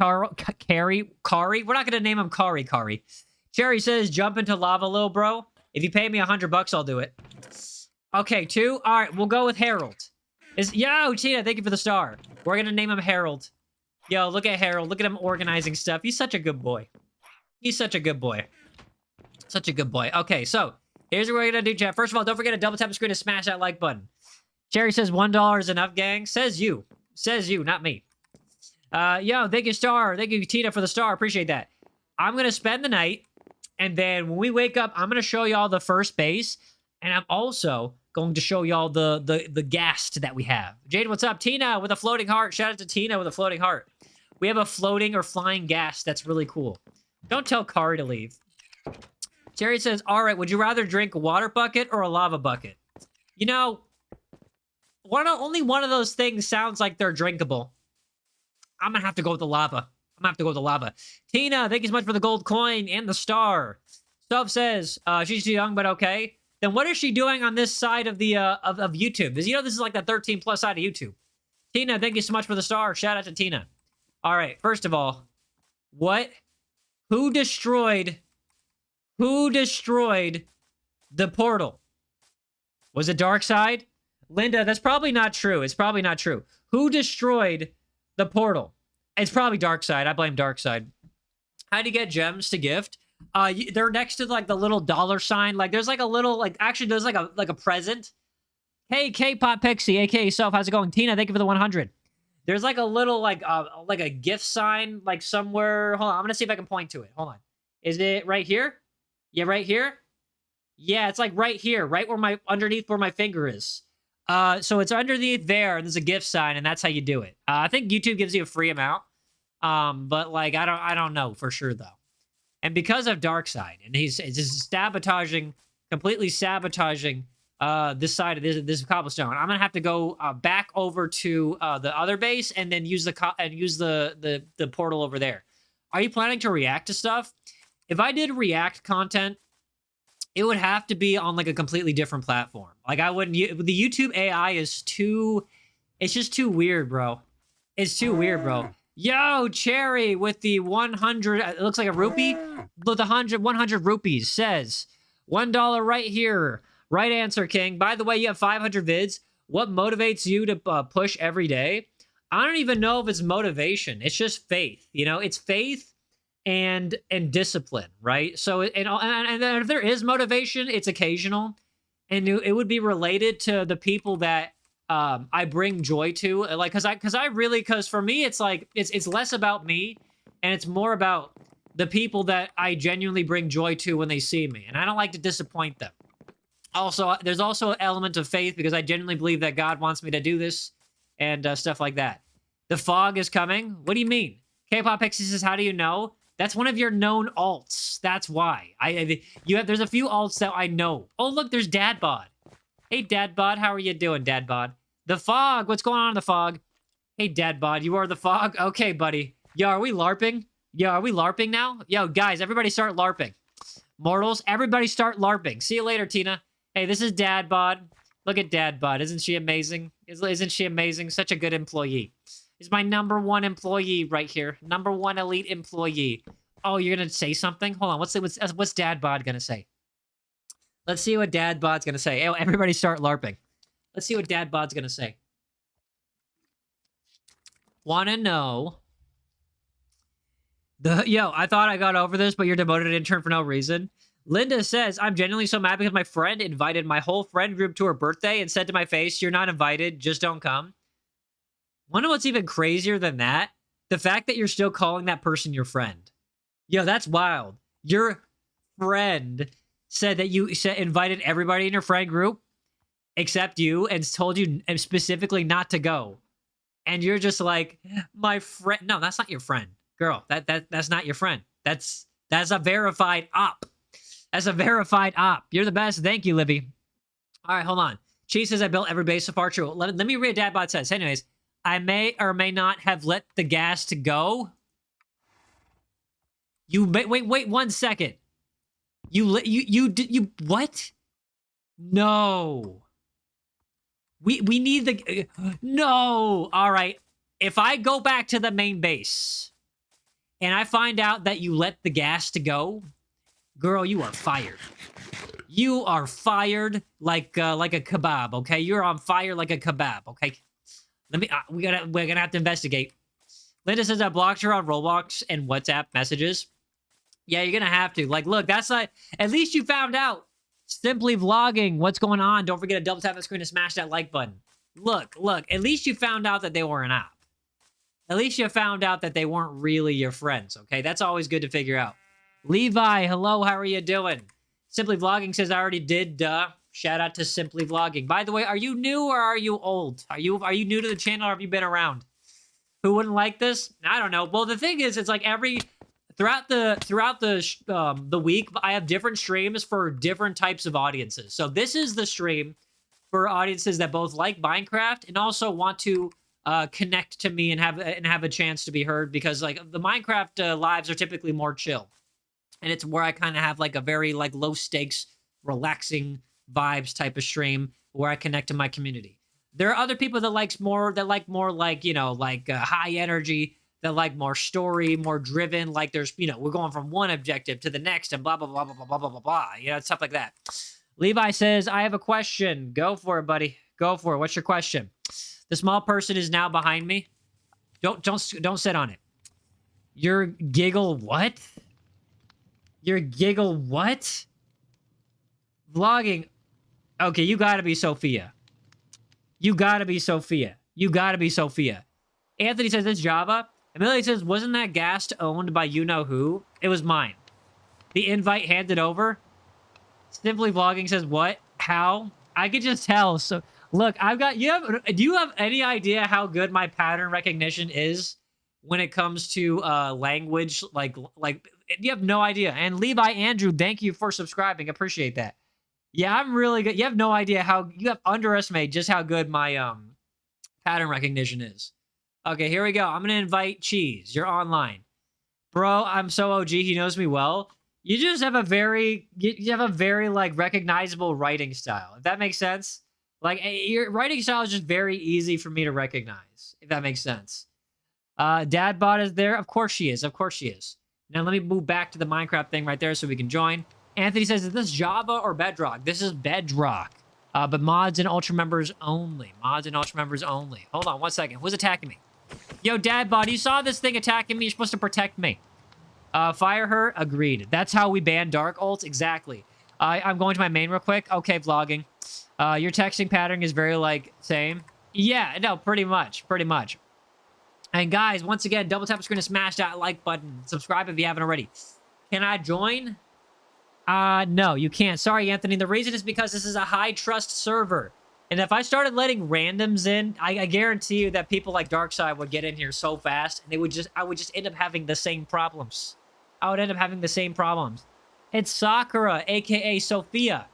Kari. We're not going to name him Kari. Cherry says, jump into lava, little bro. If you pay me $100, I'll do it. Okay, 2. All right, we'll go with Harold. Yo, Tina, thank you for the star. We're going to name him Harold. Yo, look at Harold. Look at him organizing stuff. He's such a good boy. Such a good boy. Okay, so here's what we're going to do, chat. First of all, don't forget to double tap the screen and smash that like button. Cherry says $1 is enough, gang. Says you, not me. Yo, thank you, Star. Thank you, Tina, for the star. Appreciate that. I'm going to spend the night, and then when we wake up, I'm going to show y'all the first base, and I'm also going to show y'all the ghast that we have. Jade, what's up? Tina with a floating heart. Shout out to Tina with a floating heart. We have a floating or flying ghast. That's really cool. Don't tell Kari to leave. Cherry says, all right, would you rather drink a water bucket or a lava bucket? You know, only one of those things sounds like they're drinkable. I'm going to have to go with the lava. Tina, thank you so much for the gold coin and the star. Stuff says, she's too young, but okay. Then what is she doing on this side of the of YouTube? Because, you know, this is like the 13 plus side of YouTube. Tina, thank you so much for the star. Shout out to Tina. All right, first of all, who destroyed the portal? Was it Darkseid? Linda, that's probably not true. It's probably not true. Who destroyed the portal? It's probably Darkseid. I blame Darkseid. How do you get gems to gift? They're next to like the little dollar sign. Like there's like a little actually there's like a present. Hey, K-pop Pixie, aka Self, how's it going? Tina, thank you for the 100. There's like a little like a gift sign like somewhere. Hold on, I'm gonna see if I can point to it. Hold on. Is it right here? Yeah, right here. Yeah, it's like right here, right where underneath where my finger is. So it's underneath there, and there's a gift sign, and that's how you do it. I think YouTube gives you a free amount. But like I don't know for sure though. And because of Darkseid, and he's just sabotaging, completely sabotaging this side of this cobblestone. I'm gonna have to go back over to the other base and then use the portal over there. Are you planning to react to stuff? If I did react content, it would have to be on like a completely different platform. Like I wouldn't. The YouTube AI is too. It's just too weird, bro. It's too weird, bro. Yo, Cherry with the 100. It looks like a rupee. With the 100 rupees says $1 right here. Right answer, King. By the way, you have 500 vids. What motivates you to push every day? I don't even know if it's motivation. It's just faith. You know, it's faith and discipline, right? So and then if there is motivation, it's occasional, and it would be related to the people that I bring joy to, like because for me it's like it's less about me and it's more about the people that I genuinely bring joy to when they see me, and I don't like to disappoint them. Also, there's also an element of faith because I genuinely believe that God wants me to do this and stuff like that. The fog is coming. What do you mean? K-pop Pixie says, how do you know? That's one of your known alts. That's why. There's a few alts that I know. Oh, look, there's Dadbod. Hey, Dadbod, how are you doing, Dadbod? The fog, what's going on in the fog? Hey, Dadbod, you are the fog? Okay, buddy. Yo, are we LARPing? Yo, are we LARPing now? Yo, guys, everybody start LARPing. Mortals, everybody start LARPing. See you later, Tina. Hey, this is Dadbod. Look at Dadbod. Isn't she amazing? Isn't she amazing? Such a good employee. Is my #1 employee right here. #1 elite employee. Oh, you're gonna say something? Hold on. What's Dadbod gonna say? Let's see what Dadbod's gonna say. Oh, everybody start LARPing. Let's see what Dadbod's gonna say. Wanna know? Yo, I thought I got over this, but you're demoted intern for no reason. Linda says, I'm genuinely so mad because my friend invited my whole friend group to her birthday and said to my face, you're not invited, just don't come. Wonder what's even crazier than that? The fact that you're still calling that person your friend. Yo, that's wild. Your friend said that you invited everybody in your friend group except you and told you specifically not to go. And you're just like, my friend. No, that's not your friend. Girl, that's not your friend. That's a verified op. That's a verified op. You're the best. Thank you, Libby. All right, hold on. She says I built every base so far. True. Let me read what Dadbot says. Anyways, I may or may not have let the gas to go. Wait 1 second. You what? No. We need the no. All right. If I go back to the main base and I find out that you let the gas to go, girl, you are fired. You are fired like a kebab, okay? You're on fire like a kebab, okay? We're gonna have to investigate. Linda says I blocked her on Roblox and WhatsApp messages. Yeah, you're gonna have to. Like, look, that's like, at least you found out. Simply vlogging, what's going on? Don't forget to double tap the screen and smash that like button. Look, at least you found out that they were an app. At least you found out that they weren't really your friends, okay? That's always good to figure out. Levi, hello, how are you doing? Simply Vlogging says, I already did, duh. Shout out to Simply Vlogging. By the way, are you new or are you old? Are you new to the channel or have you been around? Who wouldn't like this? I don't know. Well, the thing is, it's like throughout the week, I have different streams for different types of audiences. So this is the stream for audiences that both like Minecraft and also want to connect to me and have a chance to be heard, because like the Minecraft lives are typically more chill. And it's where I kind of have like a very like low stakes, relaxing vibes type of stream where I connect to my community. There are other people that like more like, you know, like high energy, that like more story, more driven. Like there's, you know, we're going from one objective to the next and blah, blah, blah, blah, blah, blah, blah, blah, blah. You know, stuff like that. Levi says, I have a question. Go for it, buddy. Go for it. What's your question? The small person is now behind me. Don't sit on it. Your giggle what? Your giggle what? Vlogging. Okay, you gotta be Sophia. You gotta be Sophia. You gotta be Sophia. Anthony says it's Java. Amelia says, wasn't that ghast owned by you-know-who? It was mine. The invite handed over. Simply Vlogging says, what? How? I could just tell. So, look, I've got... do you have any idea how good my pattern recognition is when it comes to language? Like, you have no idea. And Levi Andrew, thank you for subscribing. Appreciate that. Yeah, I'm really good. You have no idea how... You have underestimated just how good my pattern recognition is. Okay, here we go. I'm going to invite Cheese. You're online. Bro, I'm so OG. He knows me well. You just have a very... You have a very, like, recognizable writing style. If that makes sense. Like, your writing style is just very easy for me to recognize. If that makes sense. Dadbot is there. Of course she is. Of course she is. Now, let me move back to the Minecraft thing right there so we can join. Anthony says, is this Java or Bedrock? This is Bedrock. But mods and Ultra members only. Mods and Ultra members only. Hold on 1 second. Who's attacking me? Yo, Dadbot, you saw this thing attacking me. You're supposed to protect me. Fire her. Agreed. That's how we ban dark ults. Exactly. I'm going to my main real quick. Okay, vlogging. Your texting pattern is very, like, same. Yeah, no, pretty much. Pretty much. And guys, once again, double tap the screen to smash that like button. Subscribe if you haven't already. Can I join? No, you can't. Sorry, Anthony. The reason is because this is a high-trust server. And if I started letting randoms in, I guarantee you that people like Darkside would get in here so fast, and I would just end up having the same problems. I would end up having the same problems. It's Sakura, a.k.a. Sophia.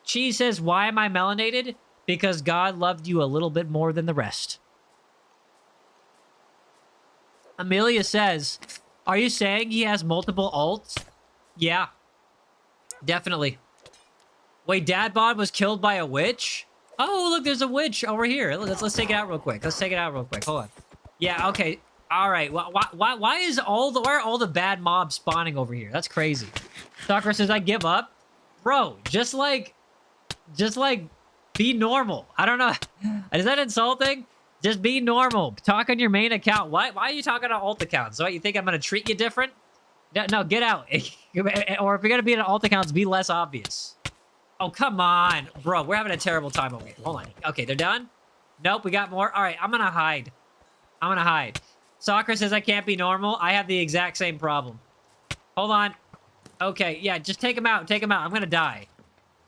She says, why am I melanated? Because God loved you a little bit more than the rest. Amelia says, are you saying he has multiple ults? Yeah. Definitely. Wait, Dadbod was killed by a witch? Oh, look, there's a witch over here. Let's take it out real quick. Let's take it out real quick. Hold on. Yeah, okay. All right. Why is why are all the bad mobs spawning over here? That's crazy. Sakura says, I give up. Bro, just like, be normal. I don't know. Is that insulting? Just be normal. Talk on your main account. Why are you talking on alt accounts? So you think I'm going to treat you different? No, get out. Or if you're going to be in alt accounts, be less obvious. Oh, come on. Bro, we're having a terrible time over here. Hold on. Okay, they're done? Nope, we got more. All right, I'm going to hide. I'm going to hide. Soccer says I can't be normal. I have the exact same problem. Hold on. Okay, yeah, just take him out. Take him out. I'm going to die.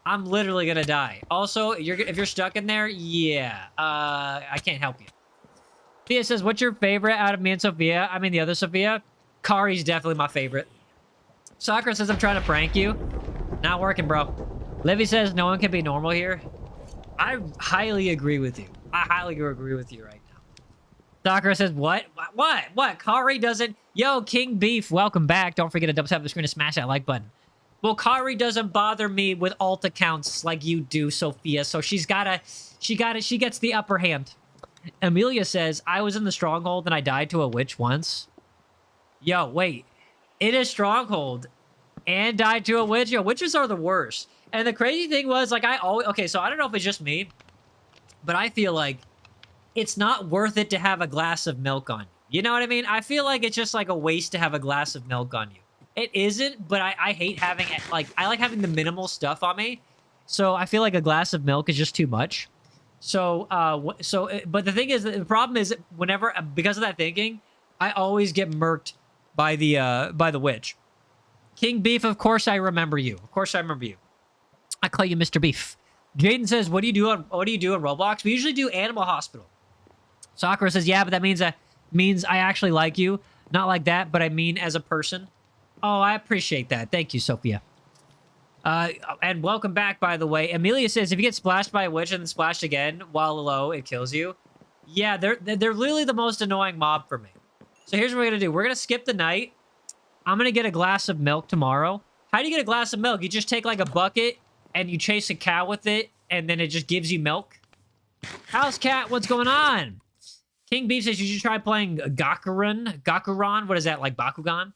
I'm literally going to die. Also, if you're stuck in there, yeah. I can't help you. Thea says, what's your favorite out of me and Sophia? I mean, the other Sophia. Kari's definitely my favorite. Soccer says I'm trying to prank you. Not working, bro. Livy says no one can be normal here. I highly agree with you. I highly agree with you right now. Soccer says, what? What? Kari doesn't... Yo, King Beef, welcome back. Don't forget to double tap the screen to smash that like button. Well, Kari doesn't bother me with alt accounts like you do, Sophia. So she gets the upper hand. Amelia says, I was in the stronghold and I died to a witch once. Yo, wait. It is stronghold and died to a witch? Yo, witches are the worst. And the crazy thing was, like, okay, so I don't know if it's just me, but I feel like it's not worth it to have a glass of milk on you. You know what I mean? I feel like it's just, like, a waste to have a glass of milk on you. It isn't, but I hate having it. Like, I like having the minimal stuff on me. So I feel like a glass of milk is just too much. So, but the thing is, the problem is, whenever, because of that thinking, I always get murked by the witch. King Beef, of course I remember you. Of course I remember you. I call you Mr. Beef. Jaden says, what do you do in Roblox? We usually do Animal Hospital. Sakura says, yeah, but that means I actually like you. Not like that, but I mean as a person. Oh, I appreciate that. Thank you, Sophia. And welcome back, by the way. Amelia says, if you get splashed by a witch and then splashed again while low, it kills you. Yeah, they're literally the most annoying mob for me. So here's what we're going to do. We're going to skip the night. I'm going to get a glass of milk tomorrow. How do you get a glass of milk? You just take, like, a bucket and you chase a cow with it, and then it just gives you milk. House Cat, what's going on? King Beef says you should try playing Gakuran. What is that, like Bakugan?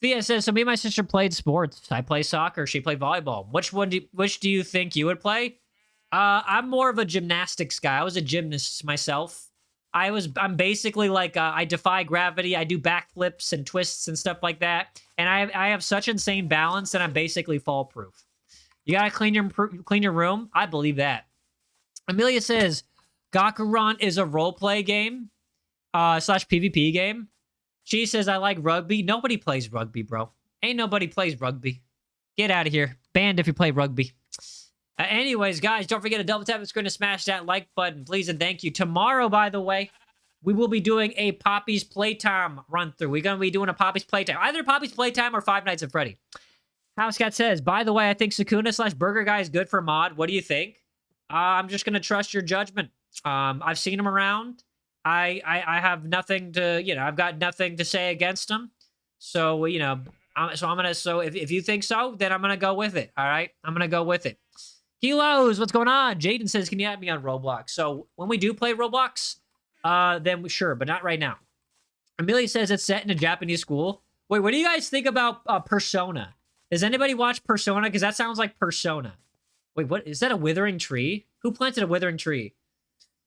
Thea says, so me and my sister played sports. I play soccer. She played volleyball. Which do you think you would play? I'm more of a gymnastics guy. I was a gymnast myself. I'm basically like, I defy gravity. I do backflips and twists and stuff like that. And I have such insane balance that I'm basically fall proof. You gotta clean your room? I believe that. Amelia says, Gakuran is a roleplay game, / PvP game. She says, I like rugby. Nobody plays rugby, bro. Ain't nobody plays rugby. Get out of here. Banned if you play rugby. Anyways, guys, don't forget to double tap the screen to smash that like button, please, and thank you. Tomorrow, by the way, we will be doing a Poppy's Playtime run-through. We're going to be doing a Poppy's Playtime. Either Poppy's Playtime or Five Nights at Freddy. Housecat says, by the way, I think Sakuna/Burger Guy is good for mod. What do you think? I'm just going to trust your judgment. I've seen him around. I have nothing to, I've got nothing to say against him. So, so if you think so, then I'm going to go with it. All right? I'm going to go with it. Kilos, what's going on? Jaden says, can you add me on Roblox? So when we do play Roblox, then sure, but not right now. Amelia says it's set in a Japanese school. Wait, what do you guys think about Persona? Does anybody watch Persona? Because that sounds like Persona. Wait, what? Is that a withering tree? Who planted a withering tree?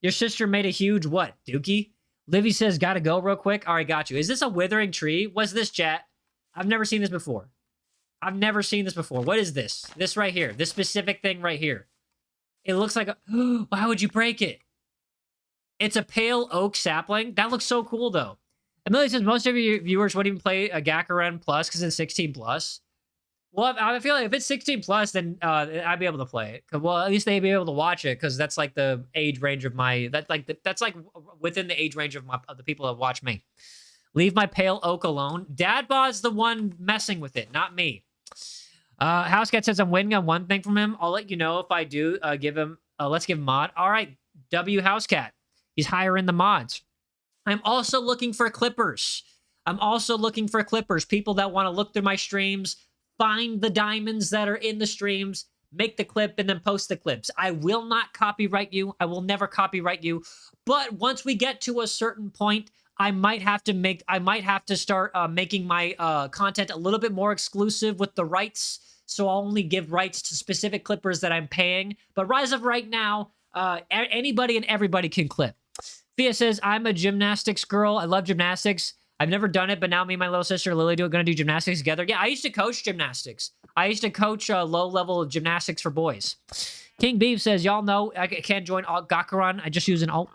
Your sister made a huge what? Dookie? Livy says, gotta go real quick. All right, got you. Is this a withering tree? What's this, chat? I've never seen this before. I've never seen this before. What is this? This right here. This specific thing right here. It looks like a... Why would you break it? It's a pale oak sapling. That looks so cool, though. Amelia says, most of your viewers wouldn't even play a Gakaren Plus because it's 16 plus. Well, I feel like if it's 16 plus, then I'd be able to play it. Well, at least they'd be able to watch it because that's like the age range of my... That's like within the age range of the people that watch me. Leave my pale oak alone. Dadbod's the one messing with it, not me. Housecat says I'm waiting on one thing from him. I'll let you know if I do. Give him. Let's give him mod. All right, W Housecat. He's hiring the mods. I'm also looking for clippers. People that want to look through my streams, find the diamonds that are in the streams, make the clip, and then post the clips. I will not copyright you. I will never copyright you. But once we get to a certain point, I might have to start making my content a little bit more exclusive with the rights. So I'll only give rights to specific clippers that I'm paying. But as of right now, anybody and everybody can clip. Thea says, I'm a gymnastics girl. I love gymnastics. I've never done it, but now me and my little sister Lily are going to do gymnastics together. Yeah, I used to coach gymnastics. I used to coach low-level gymnastics for boys. King Beef says, y'all know I can't join Gakaren. I just use an alt.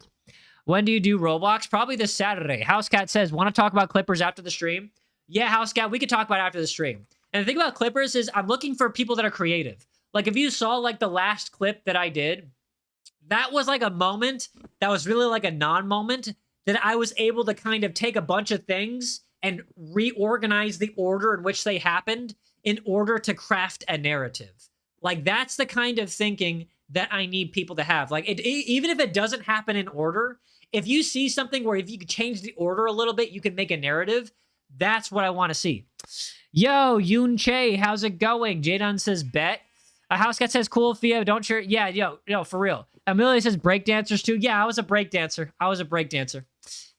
When do you do Roblox? Probably this Saturday. Housecat says, want to talk about Clippers after the stream? Yeah, Housecat, we could talk about it after the stream. And the thing about Clippers is I'm looking for people that are creative. Like, if you saw, like, the last clip that I did, that was, like, a moment that was really, like, a non-moment that I was able to kind of take a bunch of things and reorganize the order in which they happened in order to craft a narrative. Like, that's the kind of thinking that I need people to have. Like, even if it doesn't happen in order, if you see something where if you could change the order a little bit, you can make a narrative, that's what I want to see. Yo, Yoon Che, how's it going? Jadon says, bet. Housecat says, cool, Theo, don't share. Yeah, yo, for real. Amelia says, breakdancers too. Yeah, I was a breakdancer.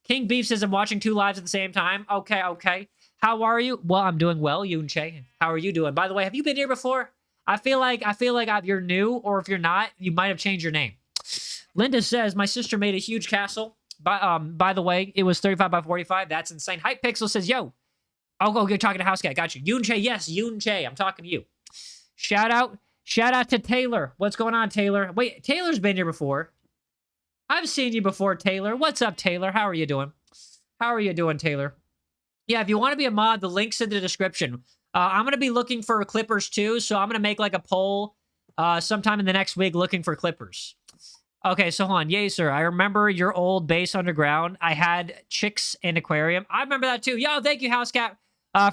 King Beef says, I'm watching 2 lives at the same time. Okay. How are you? Well, I'm doing well, Yoon Che. How are you doing? By the way, have you been here before? I feel like if you're new, or if you're not, you might have changed your name. Linda says, my sister made a huge castle. By the way, it was 35 by 45. That's insane. Hypepixel says, yo. Oh, you're talking to Housecat. Got you. Yoon Che, yes, Yoon Che. I'm talking to you. Shout out to Taylor. What's going on, Taylor? Wait, Taylor's been here before. I've seen you before, Taylor. What's up, Taylor? How are you doing? Taylor? Yeah, if you want to be a mod, the link's in the description. I'm going to be looking for clippers too, so I'm going to make like a poll sometime in the next week looking for clippers. Okay, so hold on. Yaezer, I remember your old base underground. I had chicks and aquarium. I remember that too. Yo, thank you, Housecat,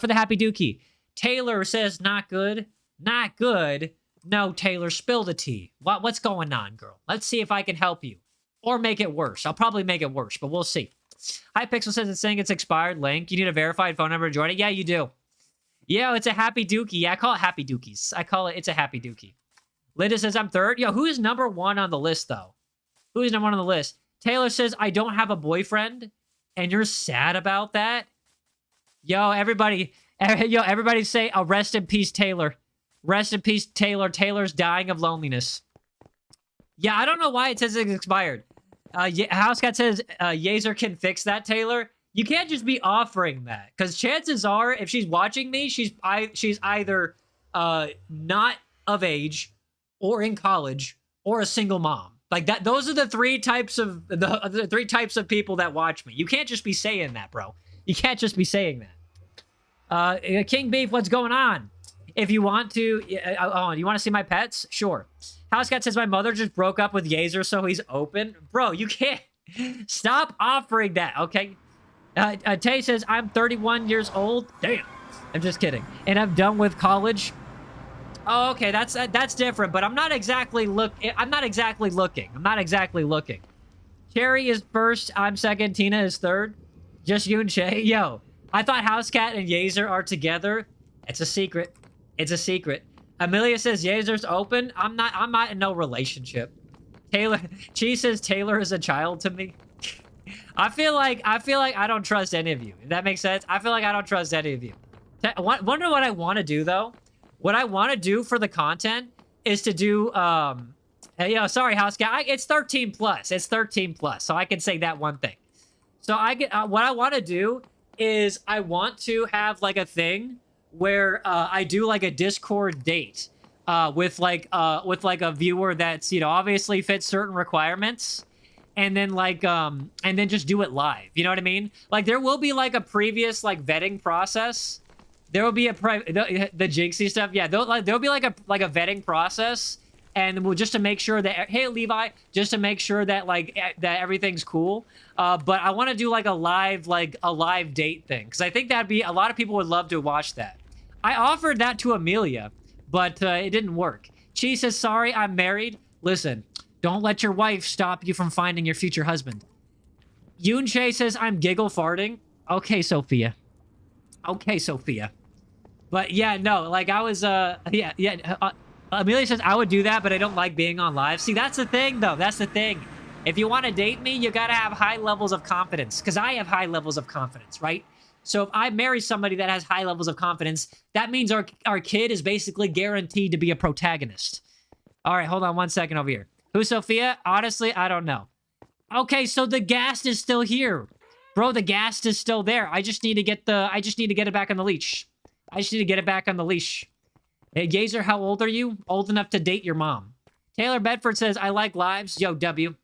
for the happy dookie. Taylor says, not good. Not good. No, Taylor, spill the tea. What's going on, girl? Let's see if I can help you. Or make it worse. I'll probably make it worse, but we'll see. Hypixel says it's saying it's expired. Link, you need a verified phone number to join it? Yeah, you do. Yeah, it's a happy dookie. Yeah, I call it happy dookies. It's a happy dookie. Linda says I'm third. Yo, who is number 1 on the list, though? Who is number 1 on the list? Taylor says I don't have a boyfriend, and you're sad about that? Yo, everybody say, rest in peace, Taylor. Rest in peace, Taylor. Taylor's dying of loneliness. Yeah, I don't know why it says it's expired. Housecat says Yaezer can fix that, Taylor. You can't just be offering that, because chances are, if she's watching me, she's either not of age, or in college, or a single mom. Like that. Those are the 3 types of the 3 types of people that watch me. You can't just be saying that, bro. You can't just be saying that. King Beef, what's going on? If you want to, you want to see my pets? Sure. Housecat says my mother just broke up with Yaezer, so he's open. Bro, you can't stop offering that. Okay. Tay says I'm 31 years old. Damn. I'm just kidding. And I'm done with college. Oh, okay. That's different. But I'm not exactly looking. Cherry is first. I'm second. Tina is third. Just you and Shay. Yo, I thought Housecat and Yaezer are together. It's a secret. It's a secret. Amelia says Yazer's open. I'm not in no relationship. She says Taylor is a child to me. I feel like I don't trust any of you. If that makes sense. I feel like I don't trust any of you. Wonder what I want to do though. What I want to do for the content is to do hey, yo, sorry, Housecat. It's 13 plus. It's 13 plus. So I can say that one thing. So what I want to do is I want to have like a thing where I do like a Discord date with like a viewer that's, you know, obviously fits certain requirements, and then like and then just do it live. You know what I mean? Like there will be like a previous like vetting process. There will be the Jinxie stuff. Yeah, there'll be like a vetting process, and we'll just to make sure that, hey Levi, just to make sure that like that everything's cool. But I want to do like a live date thing, because I think that'd be, a lot of people would love to watch that. I offered that to Amelia, but it didn't work. She says, sorry, I'm married. Listen, don't let your wife stop you from finding your future husband. Yoon Che says, I'm giggle farting. Okay, Sophia. Okay, Sophia. But yeah, no, like I was, Amelia says, I would do that, but I don't like being on live. See, that's the thing, though. That's the thing. If you want to date me, you got to have high levels of confidence, because I have high levels of confidence, right? So if I marry somebody that has high levels of confidence, that means our kid is basically guaranteed to be a protagonist. All right, hold on 1 second over here. Who's Sophia? Honestly, I don't know. Okay, so the ghast is still here. Bro, the ghast is still there. I just need to get it back on the leash. Hey, Yaezer, how old are you? Old enough to date your mom. Taylor Bedford says, I like lives. Yo, W.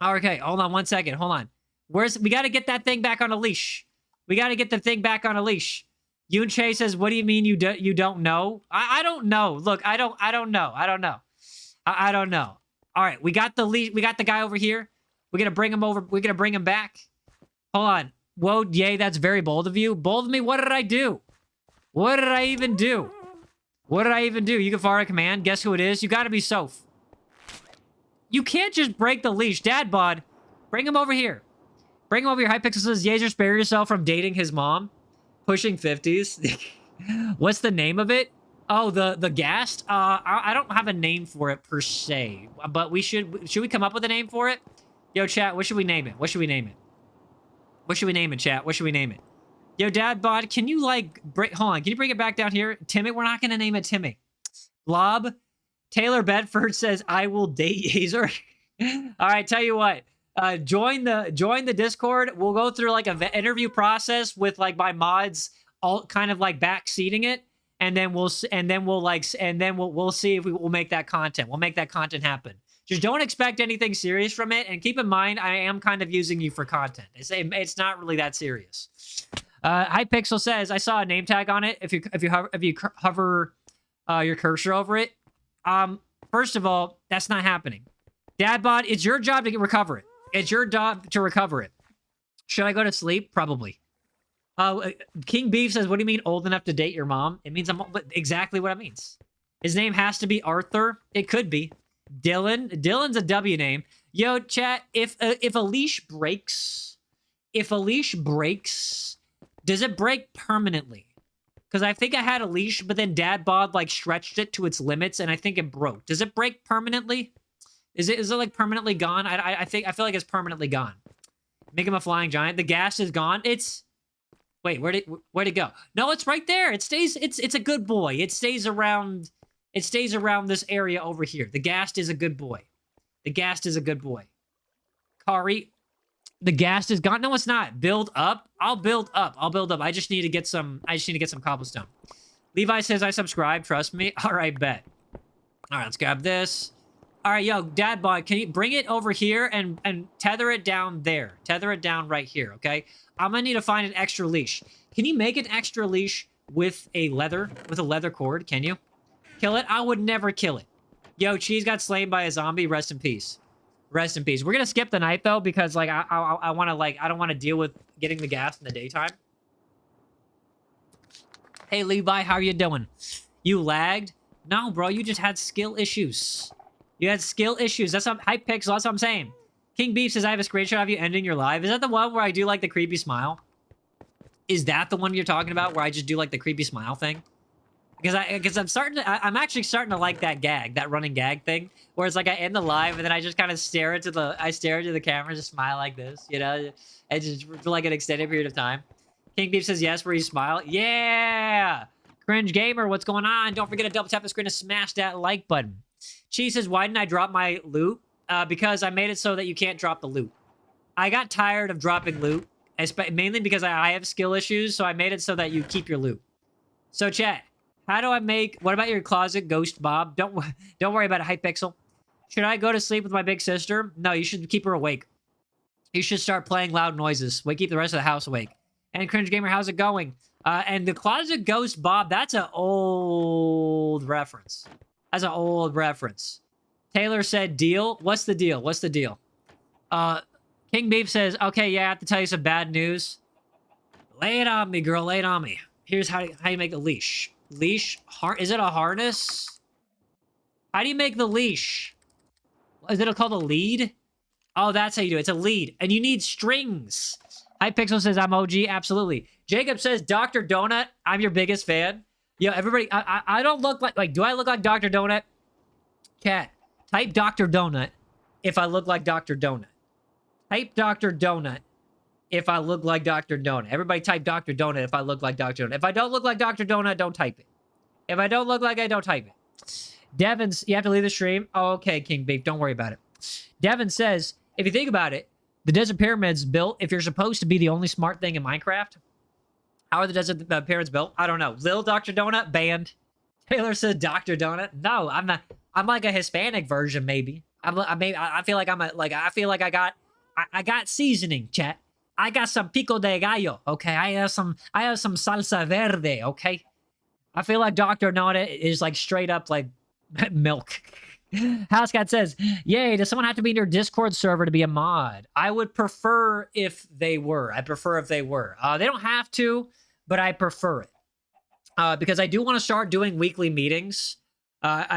Okay, hold on 1 second. Hold on. We got to get that thing back on a leash. We got to get the thing back on a leash. Yoon Che says, what do you mean you don't know? I don't know. Look, I don't know. I don't know. All right, we got the leash. We got the guy over here. We're going to bring him over. We're going to bring him back. Hold on. Whoa, yay, that's very bold of you. Bold of me? What did I do? What did I even do? What did I even do? You can fire a command. Guess who it is? You got to be Soph. You can't just break the leash. Dad bod, bring him over here. Bring him over here. Hypixel says, Yaezer, spare yourself from dating his mom. Pushing 50s. What's the name of it? Oh, the ghast? I don't have a name for it per se, but should we come up with a name for it? Yo, chat, what should we name it? What should we name it? What should we name it, chat? What should we name it? Yo, Dad bod, can you like hold on, can you bring it back down here? Timmy, we're not gonna name it Timmy. Blob. Taylor Bedford says, I will date Yaezer. All right, tell you what. Join the Discord. We'll go through like a interview process with like my mods all kind of like backseating it, and then we'll see if we'll make that content. We'll make that content happen. Just don't expect anything serious from it, and keep in mind I am kind of using you for content. It's not really that serious. Hypixel says, I saw a name tag on it. If you hover your cursor over it, first of all, that's not happening. Dadbot, it's your job to recover it. It's your job to recover it. Should I go to sleep? Probably. King Beef says, what do you mean old enough to date your mom? It means I'm exactly what it means. His name has to be Arthur. It could be. Dylan's a W name. Yo, chat, if a leash breaks, does it break permanently? Because I think I had a leash, but then Dad Bod like stretched it to its limits, and I think it broke. Does it break permanently? Is it like permanently gone? I feel like it's permanently gone. Make him a flying giant. The gas is gone. Wait, where'd it go? No, it's right there. It stays. It's a good boy. It stays around this area over here. The ghast is a good boy. The ghast is a good boy. Kari, the ghast is gone. No, it's not. Build up. I'll build up. I just need to get some cobblestone. Levi says I subscribe. Trust me. All right, bet. All right, let's grab this. All right, yo, Dadbot, can you bring it over here and tether it down there? Tether it down right here, okay? I'm gonna need to find an extra leash. Can you make an extra leash with a leather cord. Can you kill it? I would never kill it. Yo, Cheese got slain by a zombie. Rest in peace. Rest in peace. We're gonna skip the night though because like I want to like I don't want to deal with getting the gas in the daytime. Hey Levi, how are you doing? You lagged? No, bro. You just had skill issues. You had skill issues. That's what Hype Pixel. That's what I'm saying. King Beef says I have a screenshot of you ending your live. Is that the one where I do like the creepy smile? Is that the one you're talking about where I just do like the creepy smile thing? Because I'm actually starting to like that gag, that running gag thing, where it's like I end the live and then I just kind of stare into the camera and just smile like this, you know, and just for like an extended period of time. King Beef says yes, where you smile. Yeah, Cringe Gamer, what's going on? Don't forget to double tap the screen to smash that like button. Cheese says, why didn't I drop my loot? Because I made it so that you can't drop the loot. I got tired of dropping loot, mainly because I have skill issues, so I made it so that you keep your loot. So chat. How do I make... What about your closet, Ghost Bob? Don't worry about it, Hypixel. Should I go to sleep with my big sister? No, you should keep her awake. You should start playing loud noises. Keep the rest of the house awake. And Cringe Gamer, how's it going? And the closet, Ghost Bob, that's an old reference. That's an old reference. Taylor said, deal? What's the deal? What's the deal? King Beef says, okay, yeah, I have to tell you some bad news. Lay it on me, girl. Lay it on me. Here's how you make a leash. Leash? Is it a harness? How do you make the leash? Is it called a lead? Oh, that's how you do it. It's a lead. And you need strings. Hypixel says, I'm OG. Absolutely. Jacob says, Dr. Donut. I'm your biggest fan. Yo, everybody, I don't look like, do I look like Dr. Donut? Cat, type Dr. Donut if I look like Dr. Donut. Type Dr. Donut if I look like Dr. Donut. Everybody type Dr. Donut if I look like Dr. Donut. If I don't look like Dr. Donut, don't type it. If I don't look like it, don't type it. Devin, you have to leave the stream? Oh, okay, King Beef, don't worry about it. Devin says, if you think about it, the Desert Pyramid's built if you're supposed to be the only smart thing in Minecraft. How are the Desert Pyramids built? I don't know. Lil Dr. Donut, banned. Taylor said Dr. Donut. No, I'm not. I'm like a Hispanic version, maybe. I feel like I got seasoning, chat. I got some pico de gallo, okay? I have some salsa verde, okay? I feel like Dr. Donut is like straight up like milk. Housecat says, yay, does someone have to be in your Discord server to be a mod? I would prefer if they were. They don't have to, but I prefer it. Because I do want to start doing weekly meetings. And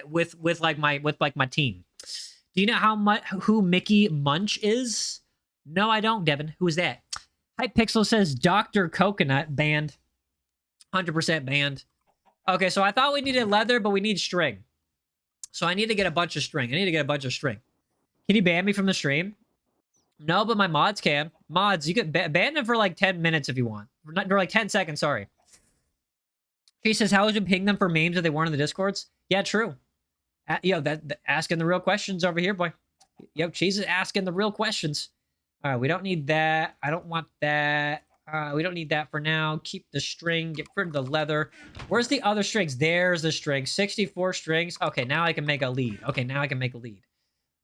with my team. Do you know who Mickey Munch is? No, I don't, Devin. Who is that? Hypixel says Dr. Coconut banned. 100% banned. Okay, so I thought we needed leather, but we need string. So I need to get a bunch of string. Can you ban me from the stream? No, but my mods can. Mods, you can ban them for like 10 minutes if you want. For like 10 seconds, sorry. She says, how would you ping them for memes if they weren't in the Discords? Yeah, true. Yo, asking the real questions over here, boy. Yo, Cheese is asking the real questions. All right, we don't need that. I don't want that. We don't need that for now. Keep the string. Get rid of the leather. Where's the other strings? There's the string. 64 strings. Okay, now I can make a lead.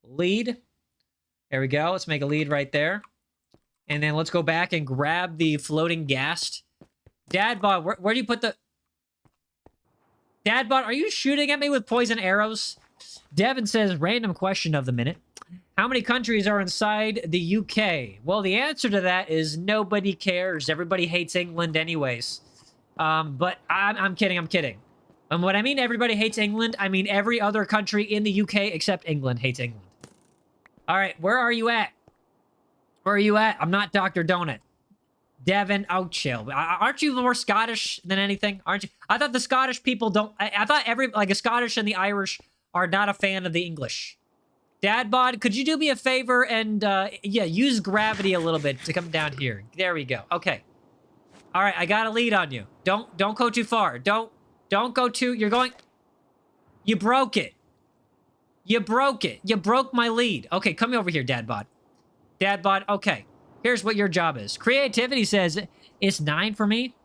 Lead. There we go. Let's make a lead right there. And then let's go back and grab the floating ghast. Dadbot, where do you put the... Dadbot, are you shooting at me with poison arrows? Devin says, random question of the minute. How many countries are inside the UK? Well, the answer to that is nobody cares. Everybody hates England anyways. But I'm kidding. And when I mean everybody hates England, I mean every other country in the UK except England hates England. All right, where are you at? I'm not Dr. Donut. Devin, oh, chill. Aren't you more Scottish than anything? Aren't you? I thought the Scottish people don't... I thought the Scottish and the Irish are not a fan of the English. Dadbod, could you do me a favor and, yeah, use gravity a little bit to come down here. There we go. Okay. All right, I got a lead on you. Don't go too far. Don't go too... You're going... You broke it. You broke my lead. Okay, come over here, Dadbod. Okay. Here's what your job is. Creativity says it's 9 for me.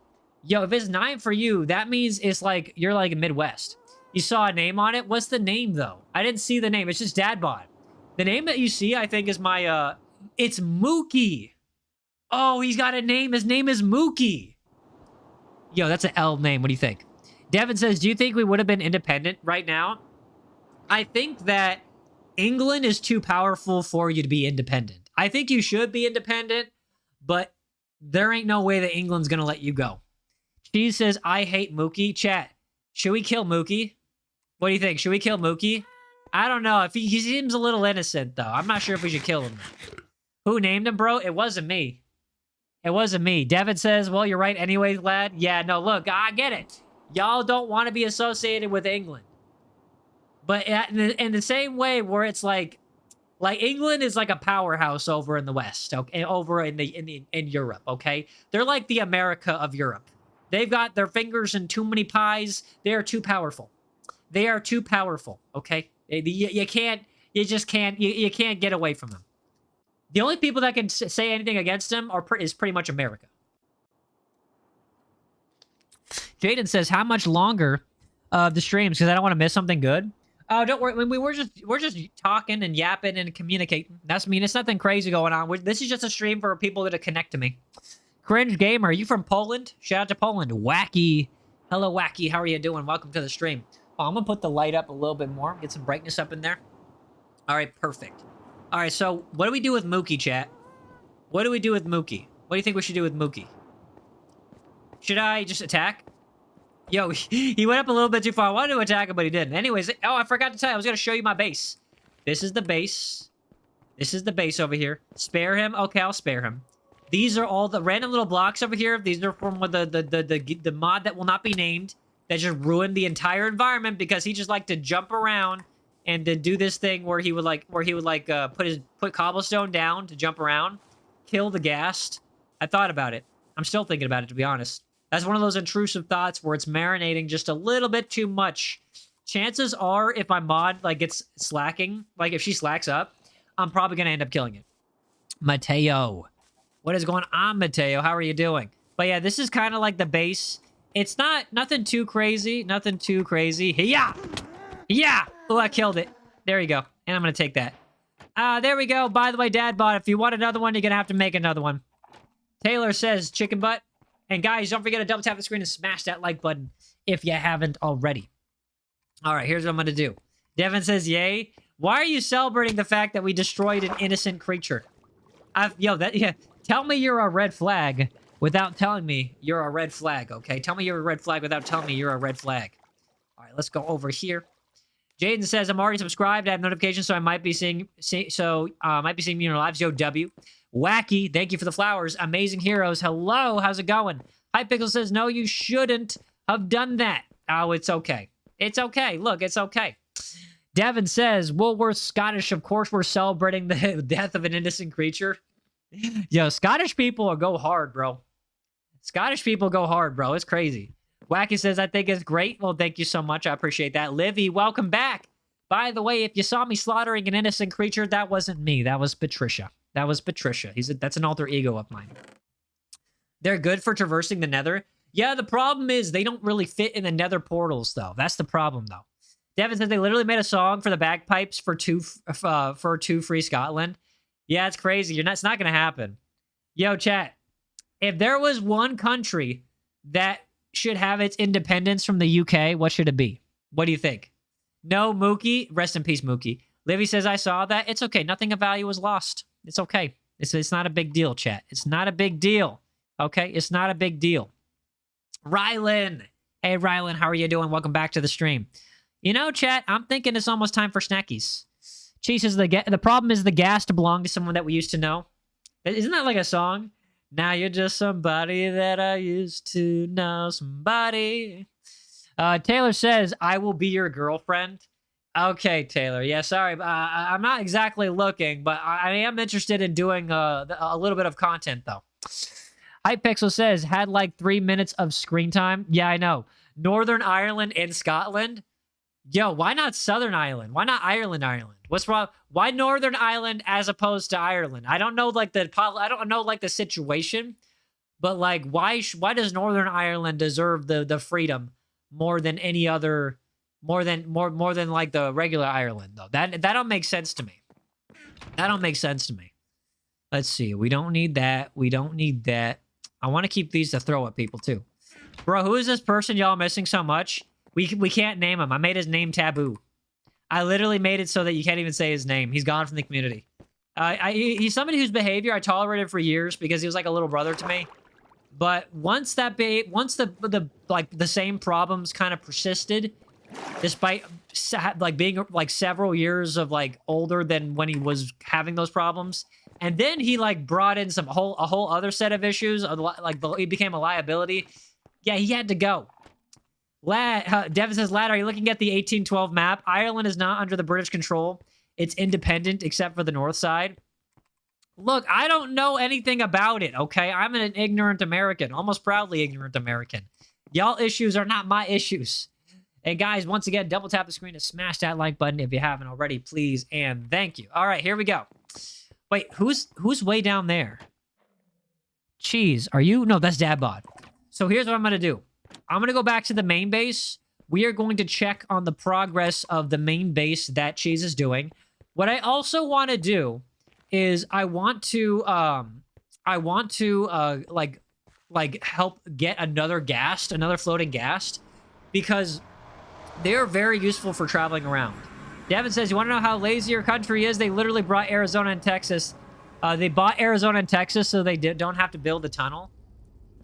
Yo, if it's 9 for you, that means it's like you're like Midwest. You saw a name on it. What's the name though? I didn't see the name. It's just Dadbot. The name that you see, I think, is my it's Mookie. Oh, he's got a name. His name is Mookie. Yo, that's an L name. What do you think? Devin says, do you think we would have been independent right now? I think that England is too powerful for you to be independent. I think you should be independent, but there ain't no way that England's going to let you go. Cheese says, I hate Mookie. Chat, should we kill Mookie? What do you think? Should we kill Mookie? I don't know. If he seems a little innocent, though. I'm not sure if we should kill him. Who named him, bro? It wasn't me. It wasn't me. Devin says, well, you're right anyways, lad. Yeah, no, look, I get it. Y'all don't want to be associated with England. But in the same way where it's like England is like a powerhouse over in the West, okay, over in Europe, okay? They're like the America of Europe. They've got their fingers in too many pies. They are too powerful. They are too powerful, okay? You can't get away from them. The only people that can say anything against them is pretty much America. Jaden says, how much longer the streams? Because I don't want to miss something good. Oh, don't worry. We're just talking and yapping and communicating. It's nothing crazy going on. This is just a stream for people that connect to me. Cringe Gamer, are you from Poland? Shout out to Poland. Wacky. Hello, Wacky. How are you doing? Welcome to the stream. Oh, I'm going to put the light up a little bit more. Get some brightness up in there. All right, perfect. All right, so what do we do with Mookie, chat? What do we do with Mookie? What do you think we should do with Mookie? Should I just attack? Yo, he went up a little bit too far. I wanted to attack him, but he didn't. Anyways, oh, I forgot to tell you. I was going to show you my base. This is the base. This is the base over here. Spare him. Okay, I'll spare him. These are all the random little blocks over here. These are from the mod that will not be named. That just ruined the entire environment because he just liked to jump around and then do this thing where he would put cobblestone down to jump around, kill the ghast. I thought about it. I'm still thinking about it, to be honest. That's one of those intrusive thoughts where it's marinating just a little bit too much. Chances are, if my mod gets slacking, if she slacks up, I'm probably gonna end up killing it. Mateo, what is going on, Mateo? How are you doing? But yeah, this is kind of like the base. It's nothing too crazy. Nothing too crazy. Yeah, yeah. Oh, I killed it. There you go. And I'm gonna take that. There we go. By the way, Dad bought. If you want another one, you're gonna have to make another one. Taylor says chicken butt. And guys, don't forget to double tap the screen and smash that like button if you haven't already. All right, here's what I'm going to do. Devin says, yay. Why are you celebrating the fact that we destroyed an innocent creature? Tell me you're a red flag without telling me you're a red flag, okay? Tell me you're a red flag without telling me you're a red flag. All right, let's go over here. Jaden says, I'm already subscribed. I have notifications, so I might be seeing you in your lives. Yo, W. Wacky, thank you for the flowers. Amazing Heroes, hello, how's it going? Hypixel says, no, you shouldn't have done that. Oh, it's okay. It's okay. Look, it's okay. Devin says, well, we're Scottish. Of course, we're celebrating the death of an innocent creature. Yo, Scottish people go hard, bro. Scottish people go hard, bro. It's crazy. Wacky says, I think it's great. Well, thank you so much. I appreciate that. Livy, welcome back. By the way, if you saw me slaughtering an innocent creature, that wasn't me. That was Patricia. That was Patricia. That's an alter ego of mine. They're good for traversing the nether. Yeah, the problem is they don't really fit in the nether portals, though. That's the problem, though. Devin says they literally made a song for the bagpipes for two free Scotland. Yeah, it's crazy. It's not going to happen. Yo, chat. If there was one country that should have its independence from the UK, what should it be? What do you think? No, Mookie. Rest in peace, Mookie. Livy says, I saw that. It's okay. Nothing of value was lost. It's okay. It's not a big deal, chat. It's not a big deal. Okay? It's not a big deal. Rylan. Hey, Rylan. How are you doing? Welcome back to the stream. You know, chat, I'm thinking it's almost time for snackies. She says the problem is the gas to belong to someone that we used to know. Isn't that like a song? Now you're just somebody that I used to know. Somebody. Taylor says, I will be your girlfriend. Okay, Taylor. Yeah, sorry. I'm not exactly looking, but I am interested in doing a little bit of content, though. Hypixel says, had like 3 minutes of screen time. Yeah, I know. Northern Ireland and Scotland? Yo, why not Southern Ireland? Why not Ireland? What's wrong? Why Northern Ireland as opposed to Ireland? I don't know, the situation, but like, why does Northern Ireland deserve the freedom more than any other? More than like the regular Ireland, though. That don't make sense to me. That don't make sense to me. Let's see. We don't need that. We don't need that. I want to keep these to throw at people too. Bro, who is this person y'all missing so much? We can't name him. I made his name taboo. I literally made it so that you can't even say his name. He's gone from the community. He's somebody whose behavior I tolerated for years because he was like a little brother to me. But once the same problems kind of persisted, despite like being like several years of like older than when he was having those problems, and then he like brought in a whole other set of issues, like he became a liability. Yeah, he had to go. Devin says, Lad, are you looking at the 1812 map? Ireland is not under the British control. It's independent except for the north side. Look, I don't know anything about it, okay? I'm an ignorant American, almost proudly ignorant American. Y'all issues are not my issues. And guys, once again, double tap the screen to smash that like button if you haven't already, please, and thank you. All right, here we go. Wait, who's way down there? Cheese, are you? No, that's Dadbod. So here's what I'm going to do. I'm going to go back to the main base. We are going to check on the progress of the main base that Cheese is doing. What I also want to do is I want to like help get another floating ghast, because they're very useful for traveling around. Devin says, you want to know how lazy your country is? They literally brought Arizona and Texas. They bought Arizona and Texas so they don't have to build a tunnel.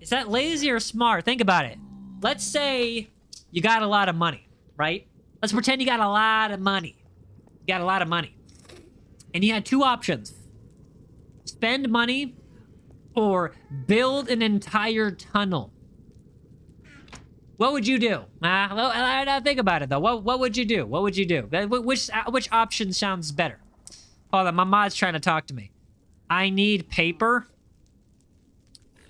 Is that lazy or smart? Think about it. Let's say you got a lot of money, right? Let's pretend you got a lot of money. You got a lot of money. And you had two options. Spend money or build an entire tunnel. What would you do? Think about it, though. What would you do? What would you do? Which option sounds better? Hold on, my mod's trying to talk to me. I need paper.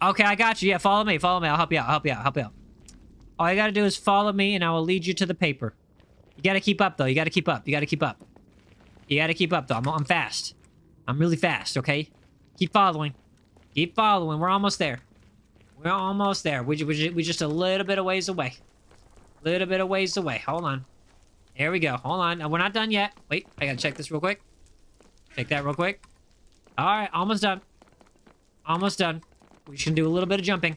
Okay, I got you. Yeah, follow me. Follow me. I'll help you out. All you gotta do is follow me, and I will lead you to the paper. You gotta keep up, though. You gotta keep up, though. I'm fast. I'm really fast, okay? Keep following. We're almost there. We're just a little bit of ways away. Hold on. There we go. Hold on. We're not done yet. Wait, I gotta check this real quick. Check that real quick. All right, almost done. We should do a little bit of jumping.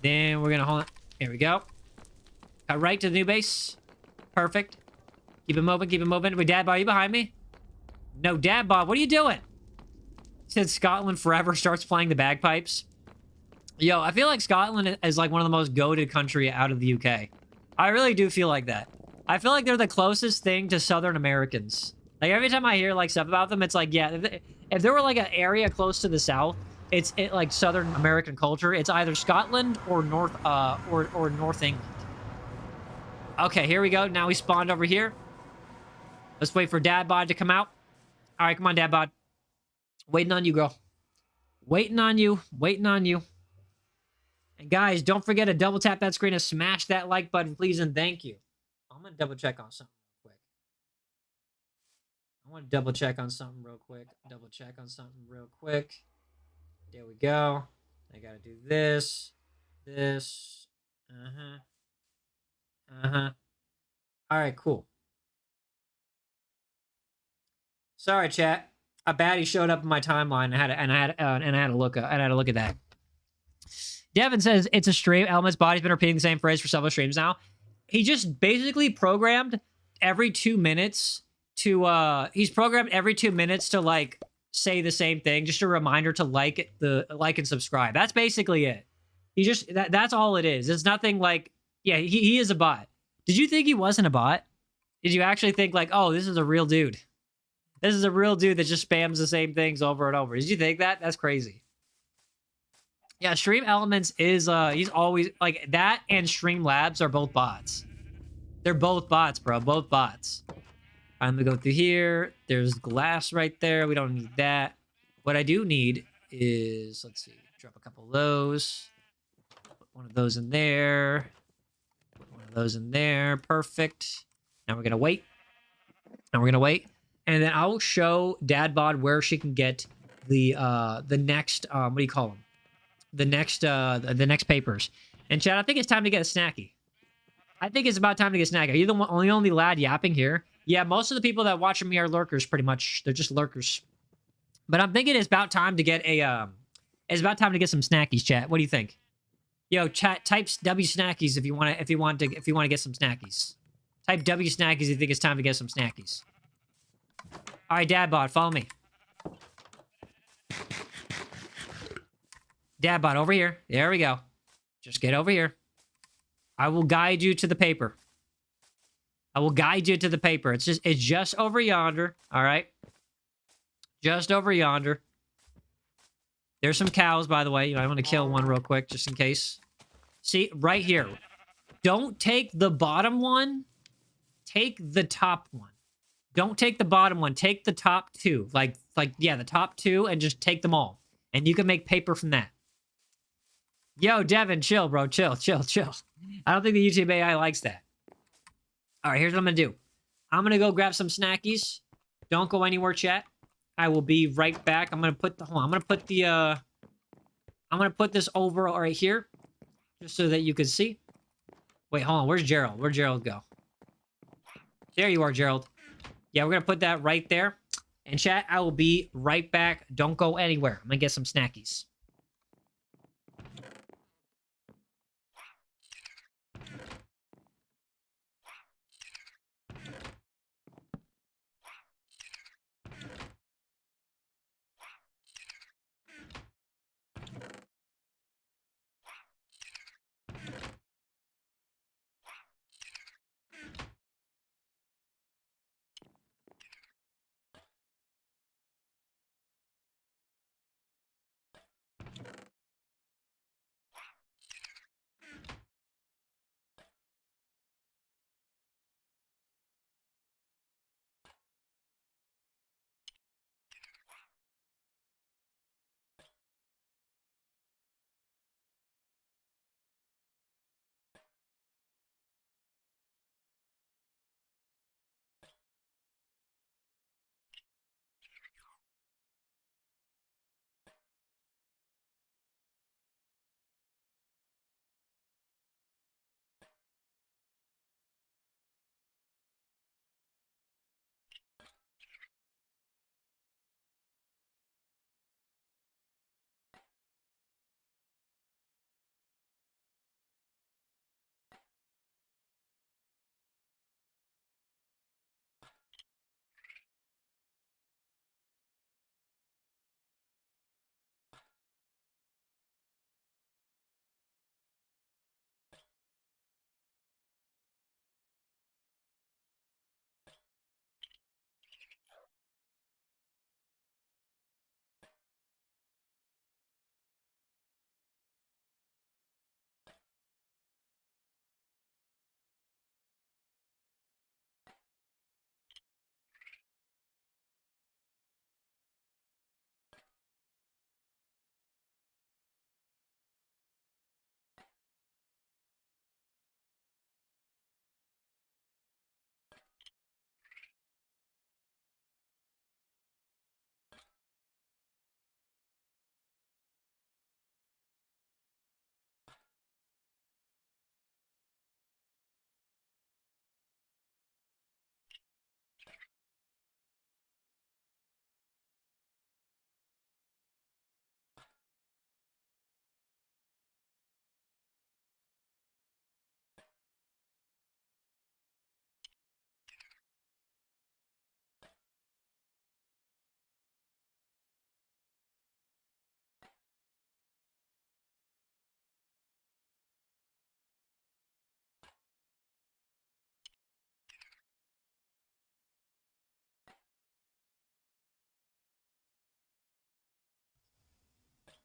Then we're gonna hold on. Here we go. Cut right to the new base. Perfect. Keep it moving. Wait, Dadbod, are you behind me? No, Dadbod, what are you doing? Since Scotland forever starts playing the bagpipes. Yo, I feel like Scotland is like one of the most goated country out of the UK. I really do feel like that. I feel like they're the closest thing to Southern Americans. Like every time I hear like stuff about them, it's like, yeah, if there were like an area close to the south, it's like Southern American culture. It's either Scotland or North England. Okay, here we go. Now we spawned over here. Let's wait for Dadbod to come out. All right, come on, Dadbod. Waiting on you, girl. Waiting on you. And guys, don't forget to double tap that screen and smash that like button, please, and thank you. I'm gonna double check on something real quick. There we go. I gotta do this. All right, cool. Sorry, chat. A baddie showed up in my timeline, and I had to look at that. Devin says it's a stream. Element's body's been repeating the same phrase for several streams now. He just basically programmed every 2 minutes to like say the same thing, just a reminder to like and subscribe. That's basically it. He just that's all it is. It's nothing like, yeah, he is a bot. Did you think he wasn't a bot? Did you actually think like, oh, this is a real dude? This is a real dude that just spams the same things over and over. Did you think that? That's crazy. Yeah, Stream Elements is he's always like that, and Stream Labs are both bots. They're both bots, bro. Both bots. I'm gonna go through here. There's glass right there. We don't need that. What I do need is, let's see, drop a couple of those. Put one of those in there. Put one of those in there. Perfect. Now we're gonna wait. And then I will show Dadbod where she can get the next what do you call them? The next papers. And Chad, I think it's time to get a snacky. I think it's about time to get a snacky. Are you the only lad yapping here? Yeah, most of the people that watch me are lurkers, pretty much. They're just lurkers. But I'm thinking it's about time to get a it's about time to get some snackies, chat. What do you think? Yo, chat, type W snackies if you want to get some snackies. Type W snackies if you think it's time to get some snackies. All right, Dadbot, follow me. Dadbot, over here. There we go. Just get over here. I will guide you to the paper. I will guide you to the paper. It's just over yonder. All right. Just over yonder. There's some cows, by the way. I want to kill one real quick, just in case. See, right here. Don't take the bottom one. Take the top one. Don't take the bottom one. Take the top two. Yeah, the top two, and just take them all. And you can make paper from that. Yo, Devin, chill, bro. Chill. I don't think the YouTube AI likes that. All right, here's what I'm going to do. I'm going to go grab some snackies. Don't go anywhere, chat. I will be right back. I'm going to put the... Hold on. I'm going to put the... I'm going to put this over right here. Just so that you can see. Wait, hold on. Where's Gerald? Where'd Gerald go? There you are, Gerald. Yeah, we're going to put that right there. And chat, I will be right back. Don't go anywhere. I'm going to get some snackies.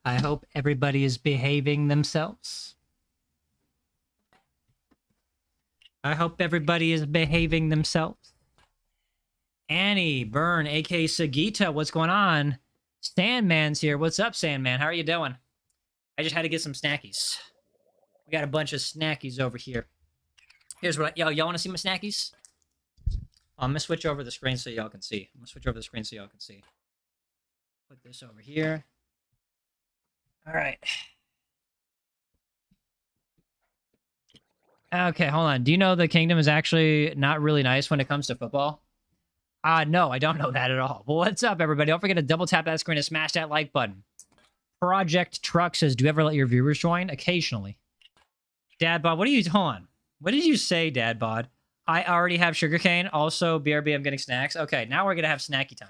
I hope everybody is behaving themselves. I hope everybody is behaving themselves. Annie, Burn, aka Sagita, what's going on? Sandman's here. What's up, Sandman? How are you doing? I just had to get some snackies. We got a bunch of snackies over here. Here's what y'all want to see my snackies? I'm gonna switch over the screen so y'all can see. Put this over here. All right. Okay, hold on. Do you know the kingdom is actually not really nice when it comes to football? No, I don't know that at all. Well, what's up, everybody? Don't forget to double tap that screen and smash that like button. Project Truck says, do you ever let your viewers join? Occasionally. Dad Bod, what are you on? What did you say, Dad Bod? I already have sugarcane. Also, BRB, I'm getting snacks. Okay, now we're going to have snacky time.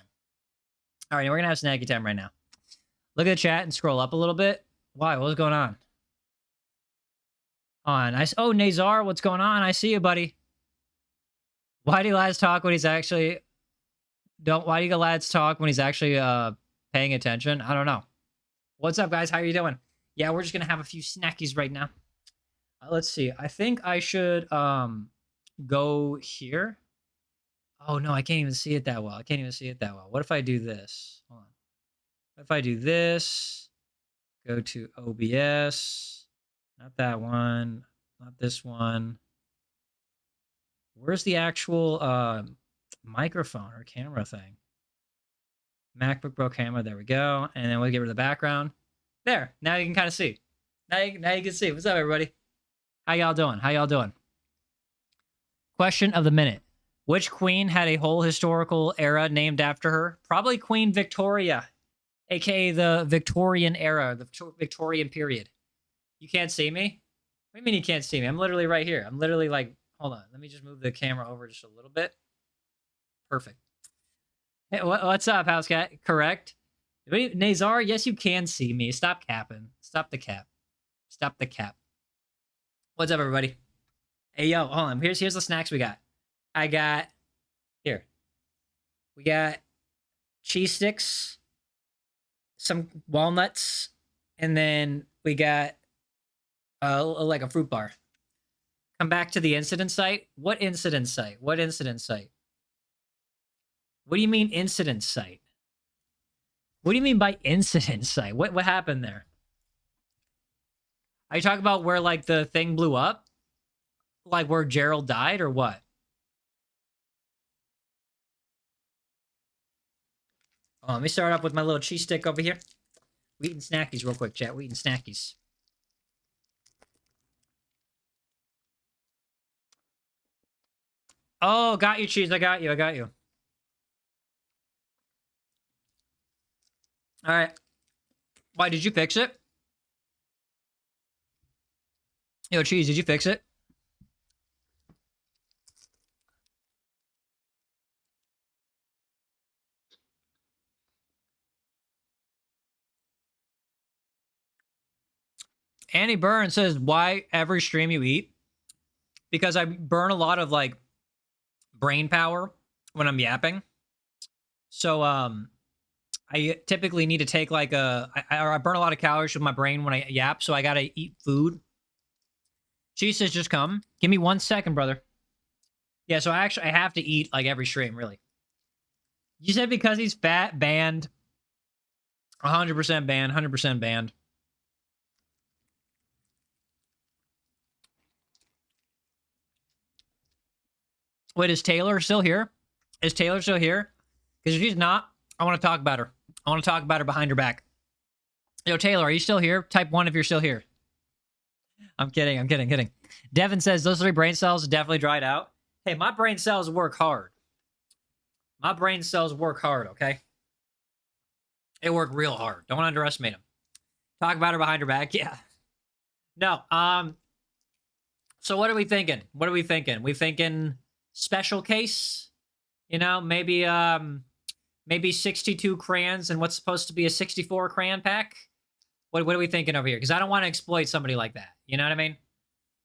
All right, we're going to have snacky time right now. Look at the chat and scroll up a little bit. Why? What's going on? Oh, Nazar, what's going on? I see you, buddy. Why do lads talk when he's actually... Why do you lads talk when he's actually paying attention? I don't know. What's up, guys? How are you doing? Yeah, we're just going to have a few snackies right now. Let's see. I think I should go here. Oh, no, I can't even see it that well. What if I do this? Hold on. What if I do this? Go to OBS. Not that one. Not this one. Where's the actual microphone or camera thing? MacBook Pro camera. There we go. And then we'll get rid of the background. There. Now you can kind of see. Now you can see. What's up, everybody? How y'all doing? Question of the minute. Which queen had a whole historical era named after her? Probably Queen Victoria, aka the Victorian era, the Victorian period. You can't see me? What do you mean you can't see me? I'm literally right here. I'm literally like, hold on. Let me just move the camera over just a little bit. Perfect. Hey, what's up, House Cat? Correct. Nazar, yes, you can see me. Stop capping. Stop the cap. What's up, everybody? Hey, yo, hold on. Here's the snacks we got. We got cheese sticks, some walnuts, and then we got like a fruit bar. Come back to the incident site. What incident site? What do you mean incident site? What do you mean by incident site? What happened there? Are you talking about where like the thing blew up? Like where Gerald died or what? Oh, let me start off with my little cheese stick over here. We're eating snackies real quick, chat. We're eating snackies. Oh, got you, cheese. I got you. All right. Why, did you fix it? Yo, cheese, did you fix it? Annie Byrne says, why every stream you eat? Because I burn a lot of like brain power when I'm yapping. So I typically need to take like I burn a lot of calories with my brain when I yap, so I gotta eat food. She says, just come. Give me 1 second, brother. Yeah, so I have to eat like every stream, really. You said because he's fat, banned. 100% banned, 100% banned. Wait, is Taylor still here? Because if she's not, I want to talk about her. I want to talk about her behind her back. Yo, Taylor, are you still here? Type 1 if you're still here. I'm kidding. Devin says, those 3 brain cells definitely dried out. Hey, my brain cells work hard. Okay? They work real hard. Don't underestimate them. Talk about her behind her back. Yeah. No. So what are we thinking? We thinking special case? You know, maybe 62 crayons and what's supposed to be a 64 crayon pack? What are we thinking over here? Because I don't want to exploit somebody like that. You know what I mean?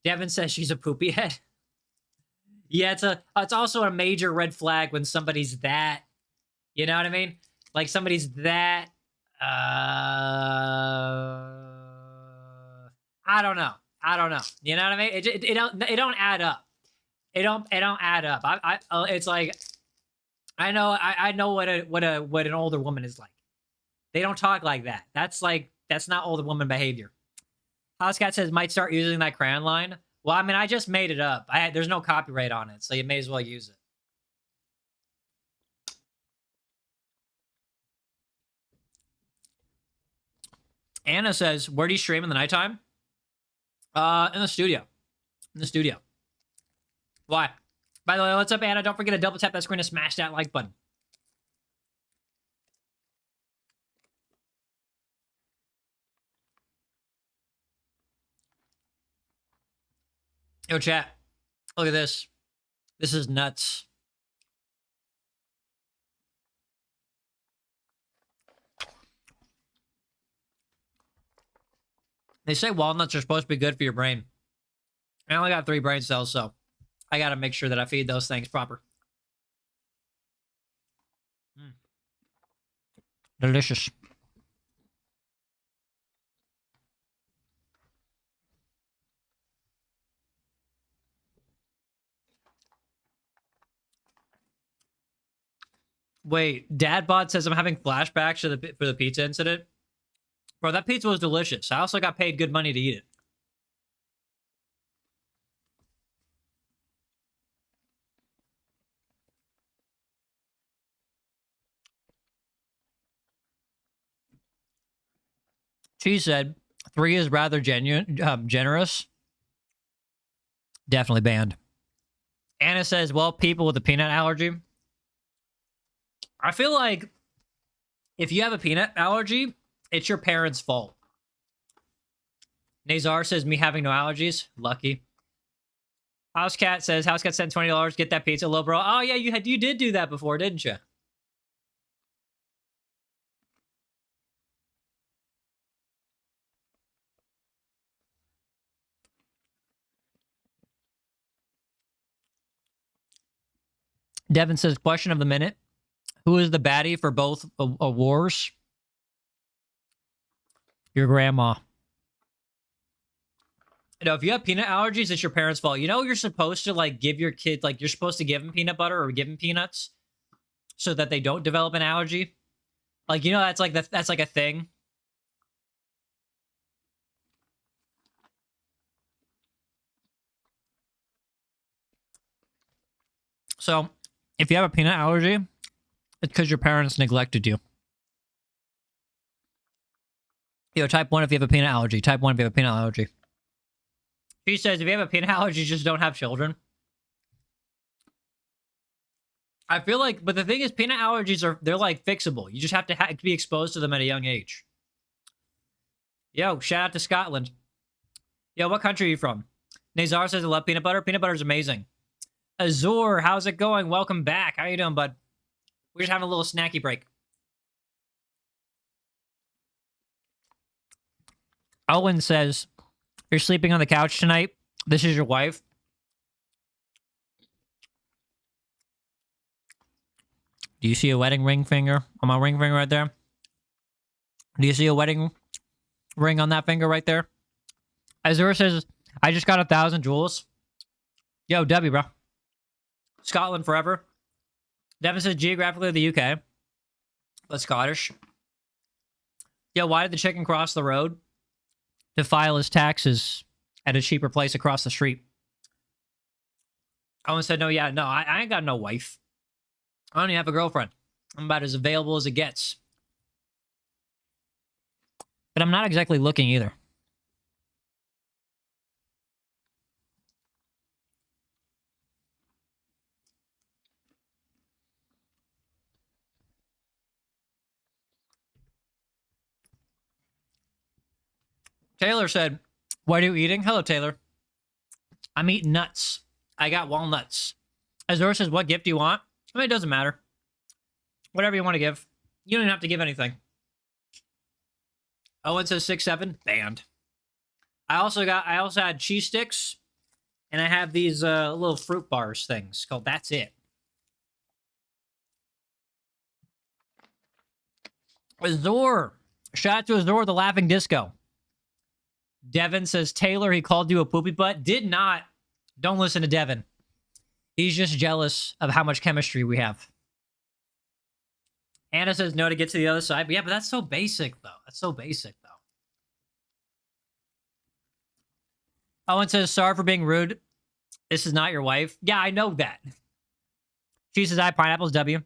Devin says she's a poopy head. Yeah, it's also a major red flag when somebody's that. You know what I mean? Like somebody's that. I don't know. You know what I mean? It don't add up. It don't add up. It's like I know what an older woman is like. They don't talk like that. That's not older woman behavior. Housecat says might start using that crayon line. Well, I mean, I just made it up. There's no copyright on it, so you may as well use it. Anna says, where do you stream in the nighttime? In the studio. Why? By the way, what's up, Anna? Don't forget to double tap that screen and smash that like button. Yo, chat. Look at this. This is nuts. They say walnuts are supposed to be good for your brain. I only got 3 brain cells, so I got to make sure that I feed those things proper. Delicious. Wait, Dadbot says I'm having flashbacks to for the pizza incident. Bro, that pizza was delicious. I also got paid good money to eat it. She said 3 is rather generous. Definitely banned. Anna says, well, people with a peanut allergy. I feel like if you have a peanut allergy, it's your parents' fault. Nazar says, me having no allergies. Lucky. Housecat says, Housecat sent $20. Get that pizza, low bro. Oh, yeah, you did do that before, didn't you? Devin says, question of the minute. Who is the baddie for both wars? Your grandma. You know, if you have peanut allergies, it's your parents' fault. You know, you're supposed to like give your kid, like you're supposed to give them peanut butter or give them peanuts so that they don't develop an allergy. Like, you know, that's like a thing. So if you have a peanut allergy, it's because your parents neglected you. You know, type 1 if you have a peanut allergy. Type 1 if you have a peanut allergy. She says, if you have a peanut allergy, just don't have children. I feel like, but the thing is, peanut allergies they're like fixable. You just have to be exposed to them at a young age. Yo, shout out to Scotland. Yo, what country are you from? Nazar says, I love peanut butter. Peanut butter is amazing. Azor, how's it going? Welcome back. How you doing, bud? We're just having a little snacky break. Owen says, you're sleeping on the couch tonight. This is your wife. Do you see a wedding ring finger on my ring finger right there? Do you see a wedding ring on that finger right there? Azura says, I just got 1,000 jewels. Yo, W, bro. Scotland forever. Devin says, geographically, the UK. But Scottish. Yo, why did the chicken cross the road to file his taxes at a cheaper place across the street? Owen said, no, I ain't got no wife. I don't even have a girlfriend. I'm about as available as it gets. But I'm not exactly looking either. Taylor said, what are you eating? Hello, Taylor. I'm eating nuts. I got walnuts. Azor says, what gift do you want? I mean, it doesn't matter. Whatever you want to give. You don't even have to give anything. Owen says 6-7. Banned. I also had cheese sticks. And I have these little fruit bars things called That's It. Azor. Shout out to Azor, the laughing disco. Devin says, Taylor, he called you a poopy butt. Did not. Don't listen to Devin. He's just jealous of how much chemistry we have. Anna says no to get to the other side. But yeah, but that's so basic, though. That's so basic, though. Owen says, sorry for being rude. This is not your wife. Yeah, I know that. She says, I pineapples, W.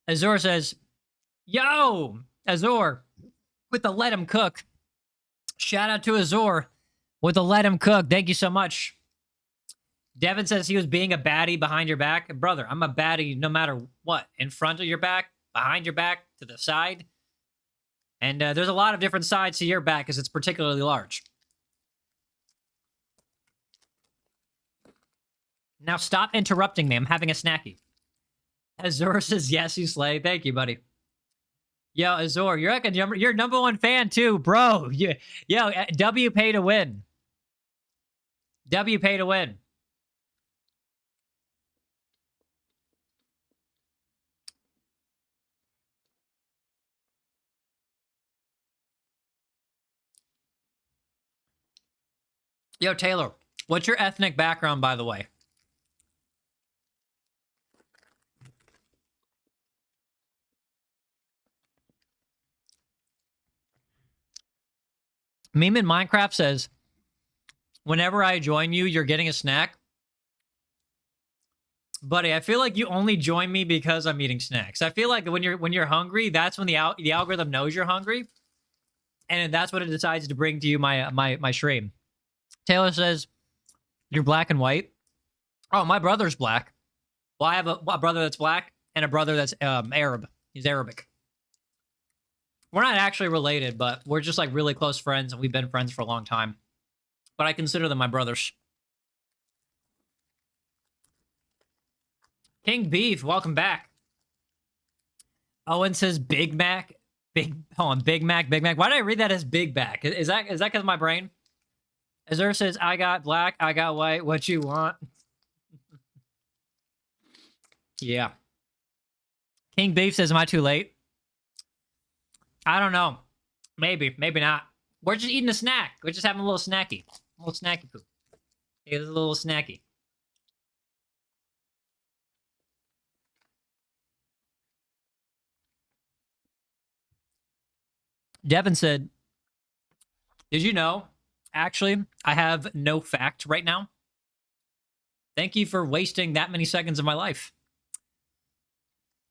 Azor says, yo, Azor, with the let him cook. Shout out to Azor with the let him cook. Thank you so much. Devin says he was being a baddie behind your back. Brother, I'm a baddie no matter what. In front of your back, behind your back, to the side. And there's a lot of different sides to your back because it's particularly large. Now stop interrupting me. I'm having a snacky. Azor says, yes, you slay. Thank you, buddy. Yo, Azor, you're like you're number one fan too, bro. Yo, W pay to win. W pay to win. Yo, Taylor, what's your ethnic background, by the way? Meme in Minecraft says, whenever I join you, you're getting a snack. Buddy, I feel like you only join me because I'm eating snacks. I feel like when you're hungry, that's when the algorithm knows you're hungry, and that's what it decides to bring to you my stream. Taylor says, you're black and white. Oh, my brother's black. Well, I have a brother that's black and a brother that's Arab. He's Arabic. We're not actually related, but we're just like really close friends, and we've been friends for a long time. But I consider them my brothers. King Beef, welcome back. Owen says Big Mac. Big Mac. Why did I read that as Big Mac? Is that because of my brain? Azur says, I got black, I got white, what you want? Yeah. King Beef says, am I too late? I don't know. Maybe not. We're just eating a snack. We're just having a little snacky. A little snacky poop. It's a little snacky. Devin said, did you know? Actually, I have no fact right now. Thank you for wasting that many seconds of my life.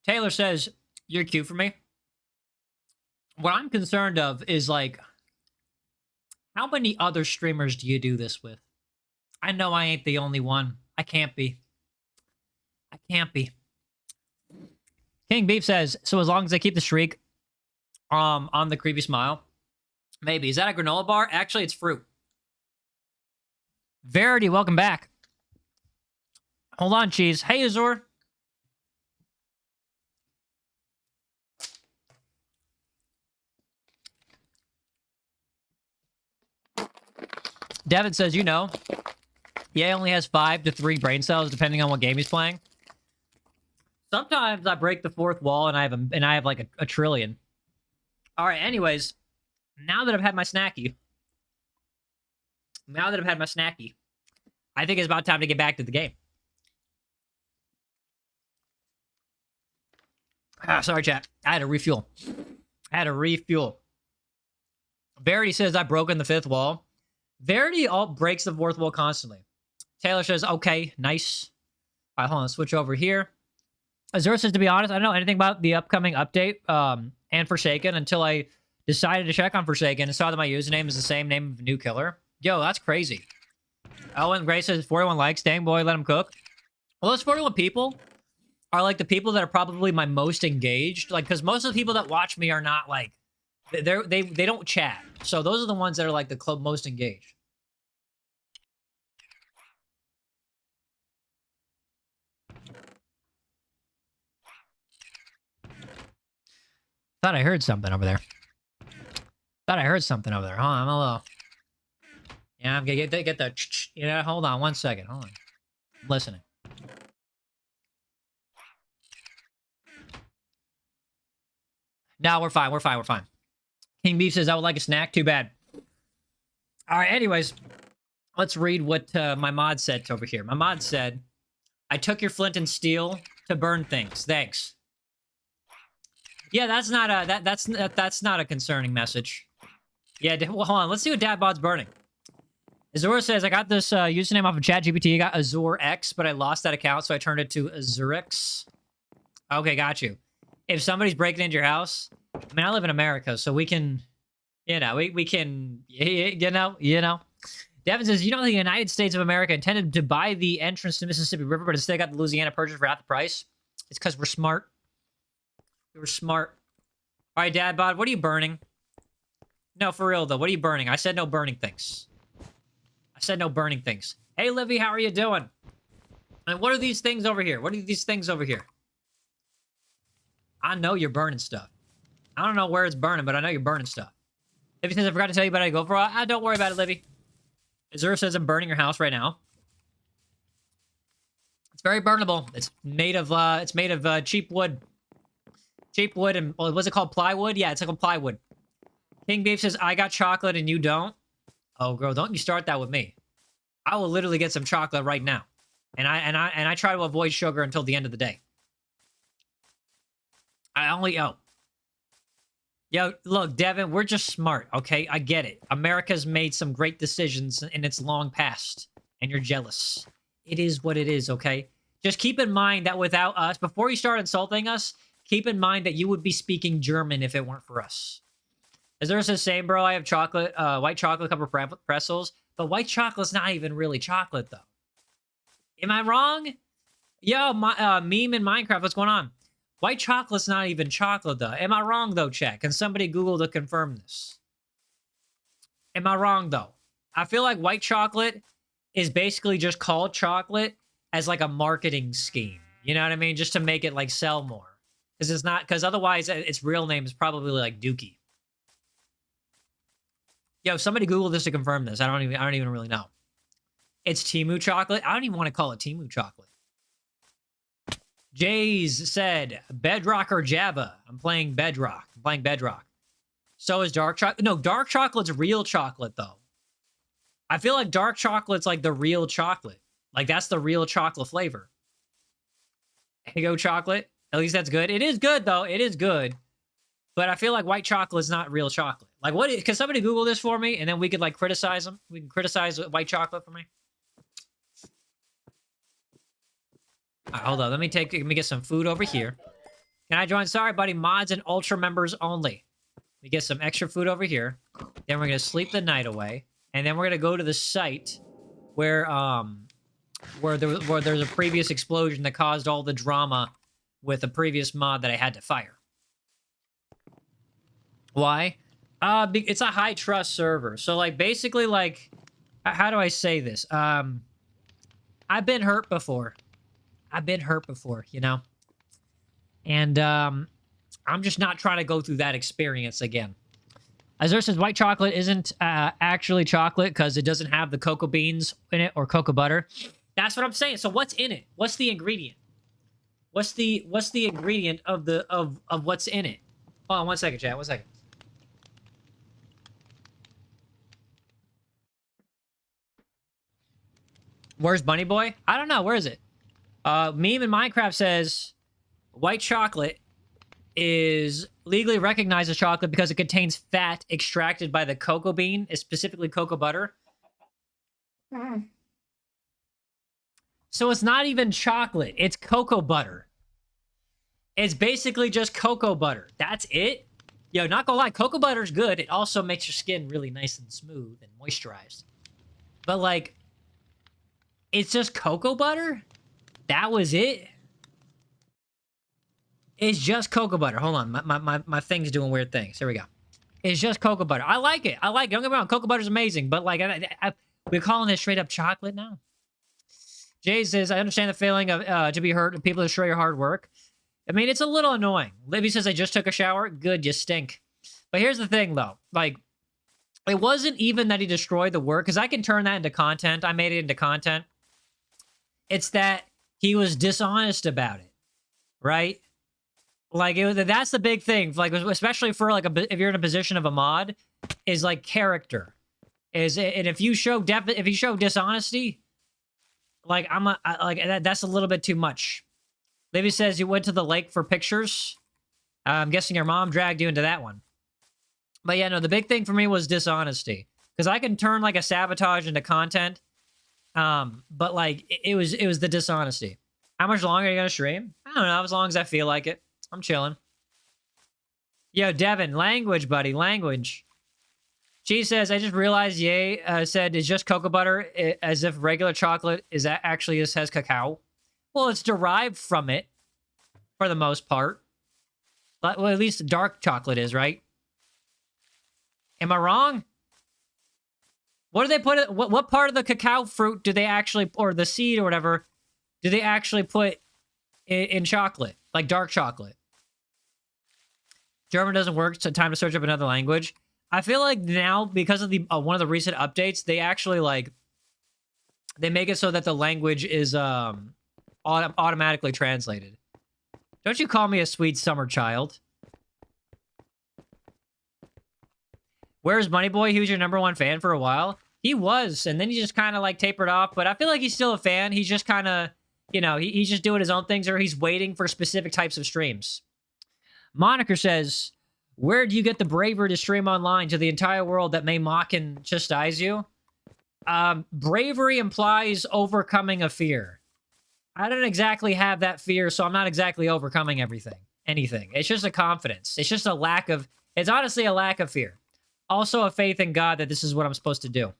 Taylor says, you're cute for me. What I'm concerned of is, like, how many other streamers do you do this with? I know I ain't the only one. I can't be. I can't be. King Beef says, so as long as I keep the streak on the creepy smile, maybe. Is that a granola bar? Actually, it's fruit. Verity, welcome back. Hold on, cheese. Hey, Azor. Devin says, you know, Ye only has 5 to 3 brain cells depending on what game he's playing. Sometimes I break the fourth wall and I have like a trillion. All right, anyways, now that I've had my snacky, I think it's about time to get back to the game. Sorry, chat. I had to refuel. Verity says I've broken the 5th wall. Verity breaks the 4th wall constantly. Taylor says, okay, nice. All right, hold on, let's switch over here. Azure says, to be honest, I don't know anything about the upcoming update and Forsaken until I decided to check on Forsaken and saw that my username is the same name of a new killer. Yo, that's crazy. Owen Gray says, 41 likes. Dang, boy, let him cook. Well, those 41 people are, like, the people that are probably my most engaged. Like, because most of the people that watch me are not, like, they don't chat. So those are the ones that are, like, the most engaged. Thought I heard something over there. Hold on, I'm a little... Yeah, I'm gonna get the... Yeah, hold on 1 second. Hold on. I'm listening. No, we're fine. King Beef says, I would like a snack. Too bad. All right, anyways. Let's read what my mod said over here. My mod said, I took your flint and steel to burn things. Thanks. Yeah, that's not a that's not a concerning message. Yeah, well, hold on. Let's see what Dadbod's burning. Azor says, I got this username off of ChatGPT. I got Azor X, but I lost that account, so I turned it to Azurix. Okay, got you. If somebody's breaking into your house, I mean, I live in America, so we can, you know, we can, you know. Devin says, you know, the United States of America intended to buy the entrance to Mississippi River, but instead got the Louisiana Purchase for half the price. It's because we're smart. We're smart. All right, Dadbod, what are you burning? No, for real, though. What are you burning? I said no burning things. Hey, Livy, how are you doing? And what are these things over here? What are these things over here? I know you're burning stuff. I don't know where it's burning, but I know you're burning stuff. Livy says, I forgot to tell you about it. Go for it. Don't worry about it, Livy. Azura says, I'm burning your house right now. It's very burnable. It's made of cheap wood. Cheap wood and, well, what's it called? Plywood? Yeah, it's like a plywood. King Beef says, I got chocolate and you don't. Oh, girl, don't you start that with me. I will literally get some chocolate right now. And I try to avoid sugar until the end of the day. Yo, look, Devin, we're just smart, okay? I get it. America's made some great decisions in its long past, and you're jealous. It is what it is, okay? Just keep in mind that without us, before you start insulting us, keep in mind that you would be speaking German if it weren't for us. As there's the same, bro, I have chocolate, white chocolate covered pretzels, but white chocolate's not even really chocolate, though. Am I wrong? Yo, meme in Minecraft, what's going on? White chocolate's not even chocolate, though. Am I wrong, though, chat? Can somebody Google to confirm this? Am I wrong, though? I feel like white chocolate is basically just called chocolate as, like, a marketing scheme. You know what I mean? Just to make it, like, sell more. Because it's not... Because otherwise, its real name is probably, like, Dookie. Yo, somebody Google this to confirm this. I don't even really know. It's Temu chocolate? I don't even want to call it Temu chocolate. Jays said, Bedrock or Java? I'm playing Bedrock. So is dark chocolate. No, dark chocolate's real chocolate, though. I feel like dark chocolate's like the real chocolate. Like, that's the real chocolate flavor. Eggo chocolate. At least that's good. It is good, though. It is good. But I feel like white chocolate is not real chocolate. Like, what? Can somebody Google this for me? And then we could, like, criticize them? We can criticize white chocolate for me? All right, hold on. Let me get some food over here. Can I join? Sorry, buddy. Mods and Ultra members only. We get some extra food over here. Then we're going to sleep the night away. And then we're going to go to the site where there's a previous explosion that caused all the drama with a previous mod that I had to fire. Why? It's a high trust server. So, like, basically, like, how do I say this? I've been hurt before. You know? And, I'm just not trying to go through that experience again. Azure says white chocolate isn't actually chocolate because it doesn't have the cocoa beans in it or cocoa butter. That's what I'm saying. So what's in it? What's the ingredient? What's the ingredient of what's in it? Hold on 1 second, chat. 1 second. Where's Bunny Boy? I don't know. Where is it? Meme in Minecraft says white chocolate is legally recognized as chocolate because it contains fat extracted by the cocoa bean, specifically cocoa butter. So it's not even chocolate. It's cocoa butter. It's basically just cocoa butter. That's it? Yo, not gonna lie, cocoa butter's good. It also makes your skin really nice and smooth and moisturized. But, like, it's just cocoa butter? That was it? It's just cocoa butter. Hold on. My thing's doing weird things. Here we go. It's just cocoa butter. I like it. Don't get me wrong. Cocoa butter's amazing. But, like, we're calling it straight up chocolate now. Jay says, I understand the feeling of to be hurt and people destroy your hard work. I mean, it's a little annoying. Libby says, I just took a shower. Good, you stink. But here's the thing, though. Like, it wasn't even that he destroyed the work, because I can turn that into content. I made it into content. It's that he was dishonest about it, right? Like, that's the big thing. Like, especially for, like, if you're in a position of a mod, is, like, character. And if you show dishonesty, like, that's a little bit too much. Libby says you went to the lake for pictures. I'm guessing your mom dragged you into that one. But yeah, no, the big thing for me was dishonesty. Because I can turn, like, a sabotage into content. But, like, it was the dishonesty. How much longer are you going to stream? I don't know, as long as I feel like it. I'm chilling. Yo, Devin, language, buddy, language. She says, I just realized Ye said it's just cocoa butter, as if regular chocolate actually has cacao. Well, it's derived from it, for the most part. But, well, at least dark chocolate is, right? Am I wrong? What do they put? What part of the cacao fruit do they actually, or the seed or whatever, do they actually put in chocolate, like dark chocolate? German doesn't work, so time to search up another language. I feel like now, because of the one of the recent updates, they actually like they make it so that the language is automatically translated. Don't you call me a sweet summer child? Where's Money Boy? He was your #1 fan for a while. He was, and then he just kind of like tapered off. But I feel like he's still a fan. He's just kind of, you know, he's just doing his own things, or he's waiting for specific types of streams. Moniker says, where do you get the bravery to stream online to the entire world that may mock and chastise you? Bravery implies overcoming a fear. I don't exactly have that fear, so I'm not exactly overcoming anything. It's just a confidence. It's just a lack of, it's honestly a lack of fear. Also a faith in God that this is what I'm supposed to do.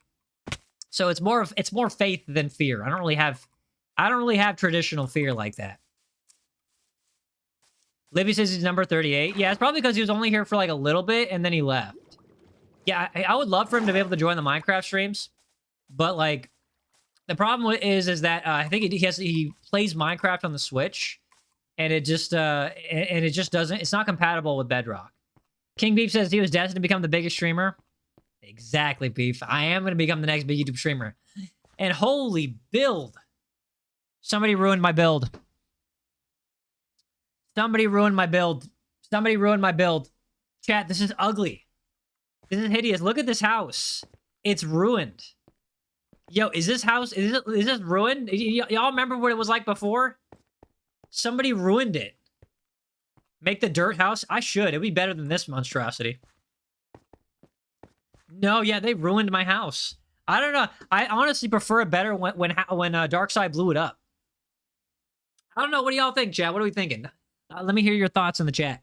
So it's more faith than fear. I don't really have traditional fear like that. Libby says he's number 38. Yeah, it's probably because he was only here for like a little bit and then he left. Yeah, I would love for him to be able to join the Minecraft streams, but like the problem is that I think he plays Minecraft on the Switch, and it just doesn't. It's not compatible with Bedrock. King Beef says he was destined to become the biggest streamer. Exactly, Beef. I am going to become the next big YouTube streamer. And holy build! Somebody ruined my build. Somebody ruined my build. Somebody ruined my build. Chat, this is ugly. This is hideous. Look at this house. It's ruined. Yo, is this house, is this ruined? Y'all remember what it was like before? Somebody ruined it. Make the dirt house? I should. It'd be better than this monstrosity. No, yeah, they ruined my house. I don't know. I honestly prefer it better when Darkseid blew it up. I don't know. What do y'all think, chat? What are we thinking? Let me hear your thoughts in the chat.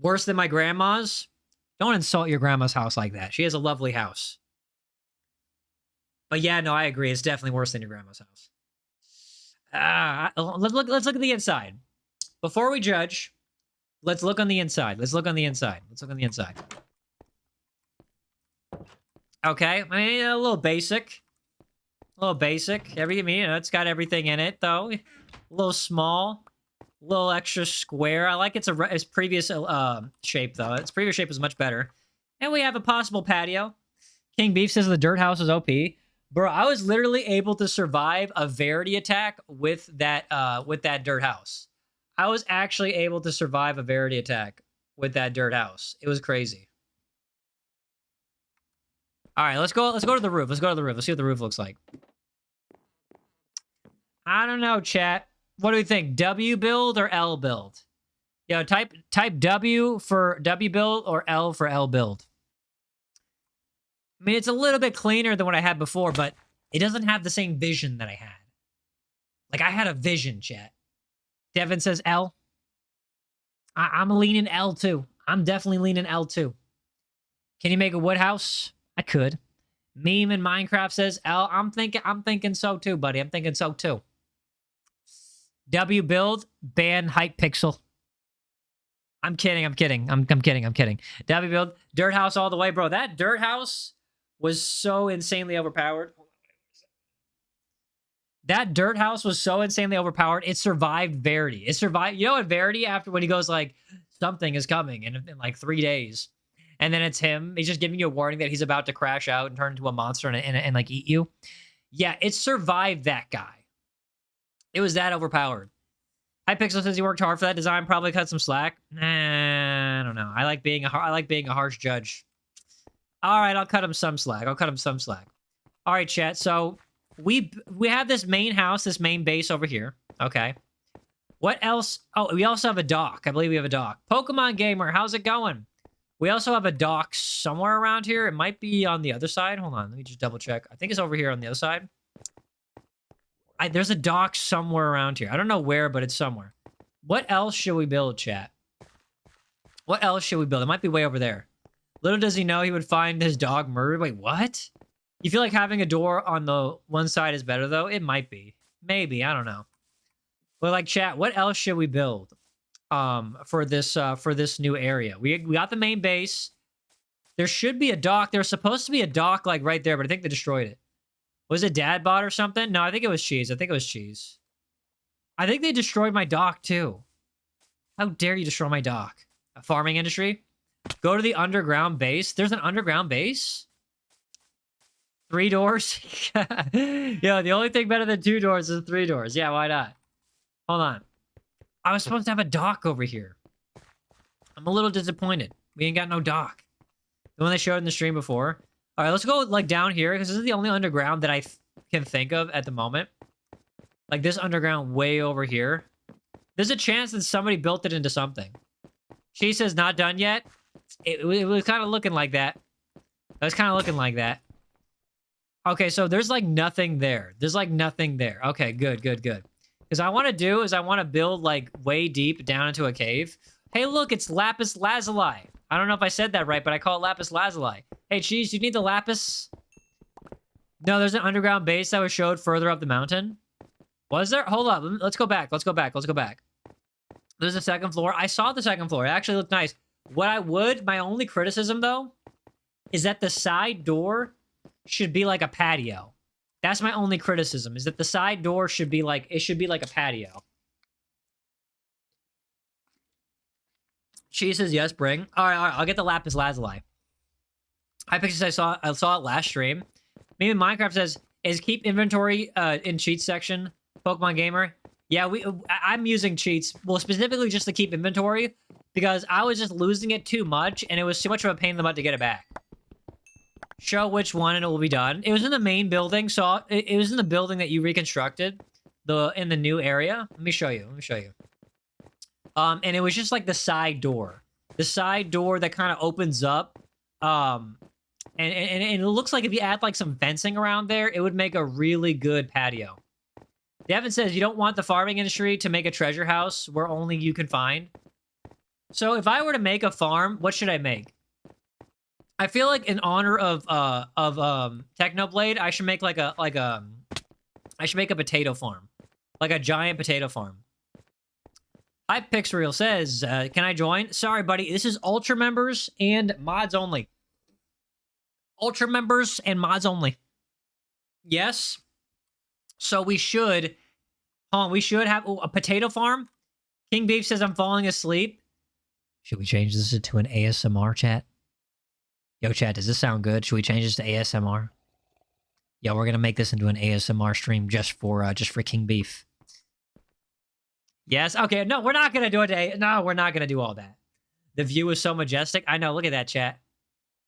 Worse than my grandma's? Don't insult your grandma's house like that. She has a lovely house. But yeah, no, I agree. It's definitely worse than your grandma's house. Let's look at the inside. Before we judge, let's look on the inside. Let's look on the inside. Okay, I mean, a little basic. It's got everything in it, though. A little small. A little extra square. I like its previous shape, though. Its previous shape is much better. And we have a possible patio. King Beef says the dirt house is OP. Bro, I was literally able to survive a Verity attack with that dirt house. I was actually able to survive a Verity attack with that dirt house. It was crazy. All right, let's go to the roof. Let's see what the roof looks like. I don't know, chat. What do we think? W build or L build? Yo, type W for W build or L for L build. I mean, it's a little bit cleaner than what I had before, but it doesn't have the same vision that I had. Like, I had a vision, chat. Devin says L. I'm leaning L too. I'm definitely leaning L too. Can you make a wood house? I could. Meme in Minecraft says L. I'm thinking so too, buddy. I'm thinking so too. W build, ban Hypixel. I'm kidding. I'm kidding. W build, dirt house all the way, bro. That dirt house was so insanely overpowered. That dirt house was so insanely overpowered. It survived Verity. It survived. You know what, Verity, after when he goes like, something is coming in like 3 days. And then it's him. He's just giving you a warning that he's about to crash out and turn into a monster and like eat you. Yeah, it survived that guy. It was that overpowered. Hypixel says he worked hard for that design. Probably cut some slack. Nah, I don't know. I like being a harsh judge. All right, I'll cut him some slack. All right, chat. So we have this main house, this main base over here. Okay. What else? Oh, we also have a dock. I believe we have a dock. Pokemon Gamer, how's it going? We also have a dock somewhere around here. It might be on the other side. Hold on. Let me just double check. I think it's over here on the other side. There's a dock somewhere around here. I don't know where, but it's somewhere. What else should we build, chat? What else should we build? It might be way over there. Little does he know he would find his dog murdered. Wait, what? You feel like having a door on the one side is better, though? It might be. Maybe. I don't know. But, like, chat, what else should we build for this new area? We got the main base. There should be a dock. There's supposed to be a dock, like, right there, but I think they destroyed it. Was it Dad bot or something? No, I think it was Cheese. I think it was Cheese. I think they destroyed my dock too. How dare you destroy my dock? A farming industry? Go to the underground base. There's an underground base? 3 doors? Yeah, the only thing better than 2 doors is 3 doors. Yeah, why not? Hold on. I was supposed to have a dock over here. I'm a little disappointed. We ain't got no dock. The one they showed in the stream before. All right, let's go like down here because this is the only underground that I can think of at the moment. Like this underground way over here. There's a chance that somebody built it into something. She says not done yet. It was kind of looking like that. It was kind of looking like that. Okay, so there's like nothing there. There's like nothing there. Okay, good, good, good. Because I want to do is I want to build like way deep down into a cave. Hey, look, it's lapis lazuli. I don't know if I said that right, but I call it lapis lazuli. Hey, Cheese, you need the lapis? No, there's an underground base that was showed further up the mountain. Was there? Hold up. Let's go back. Let's go back. Let's go back. There's a second floor. I saw the second floor. It actually looked nice. My only criticism, though, is that the side door should be like a patio. That's my only criticism, is that the side door should be like, it should be like a patio. She says, yes, bring. All right, I'll get the lapis lazuli. Hypixel, I saw it last stream. Maybe Minecraft says, is keep inventory in cheats section, Pokemon Gamer. Yeah, I'm using cheats, well, specifically just to keep inventory, because I was just losing it too much, and it was too much of a pain in the butt to get it back. Show which one, and it will be done. It was in the main building, so it was in the building that you reconstructed, in the new area. Let me show you. Let me show you. And it was just like the side door that kind of opens up. And it looks like if you add like some fencing around there, it would make a really good patio. Devin says you don't want the farming industry to make a treasure house where only you can find. So if I were to make a farm, what should I make? I feel like in honor of Technoblade, I should make I should make a potato farm, like a giant potato farm. Hypixel says, can I join? Sorry, buddy. This is Ultra members and mods only. Ultra members and mods only. Yes. So we should have a potato farm. King Beef says I'm falling asleep. Should we change this to an ASMR chat? Yo, chat, does this sound good? Should we change this to ASMR? Yo, we're gonna make this into an ASMR stream just for King Beef. Yes. Okay. No, we're not gonna do it. No, we're not gonna do all that. The view is so majestic. I know. Look at that, chat.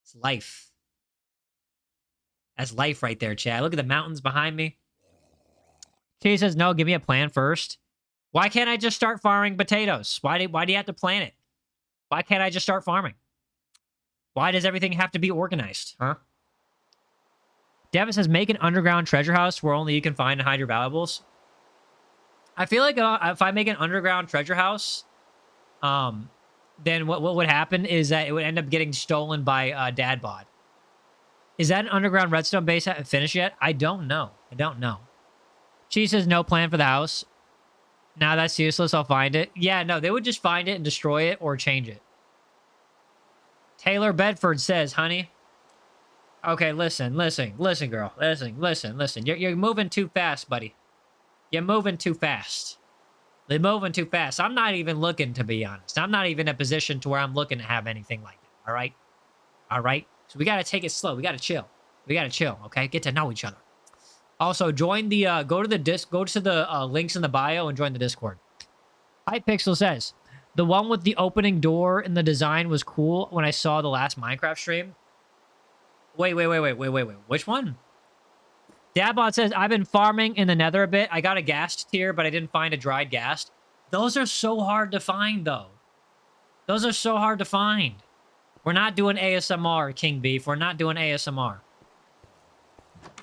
It's life. That's life right there, chat. Look at the mountains behind me. She says, no, give me a plan first. Why can't I just start farming potatoes? Why do you have to plan it? Why can't I just start farming? Why does everything have to be organized, huh? Devin says, make an underground treasure house where only you can find and hide your valuables. I feel like if I make an underground treasure house, then what would happen is that it would end up getting stolen by Dadbot. Is that an underground redstone base finished yet? I don't know. I don't know. She says no plan for the house. Now that's useless. I'll find it. Yeah, no, they would just find it and destroy it or change it. Taylor Bedford says, honey. Okay, listen, girl. Listen. You're moving too fast, buddy. You're moving too fast. They're moving too fast. I'm not even looking, to be honest. I'm not even in a position to where I'm looking to have anything like that, all right? All right? So we got to take it slow. We got to chill. We got to chill, okay? Get to know each other. Also, join the, go to the links in the bio and join the Discord. Hypixel says, the one with the opening door and the design was cool when I saw the last Minecraft stream. Wait. Which one? Dadbot says, I've been farming in the nether a bit. I got a ghast tier, but I didn't find a dried ghast. Those are so hard to find, though. Those are so hard to find. We're not doing ASMR, King Beef. We're not doing ASMR.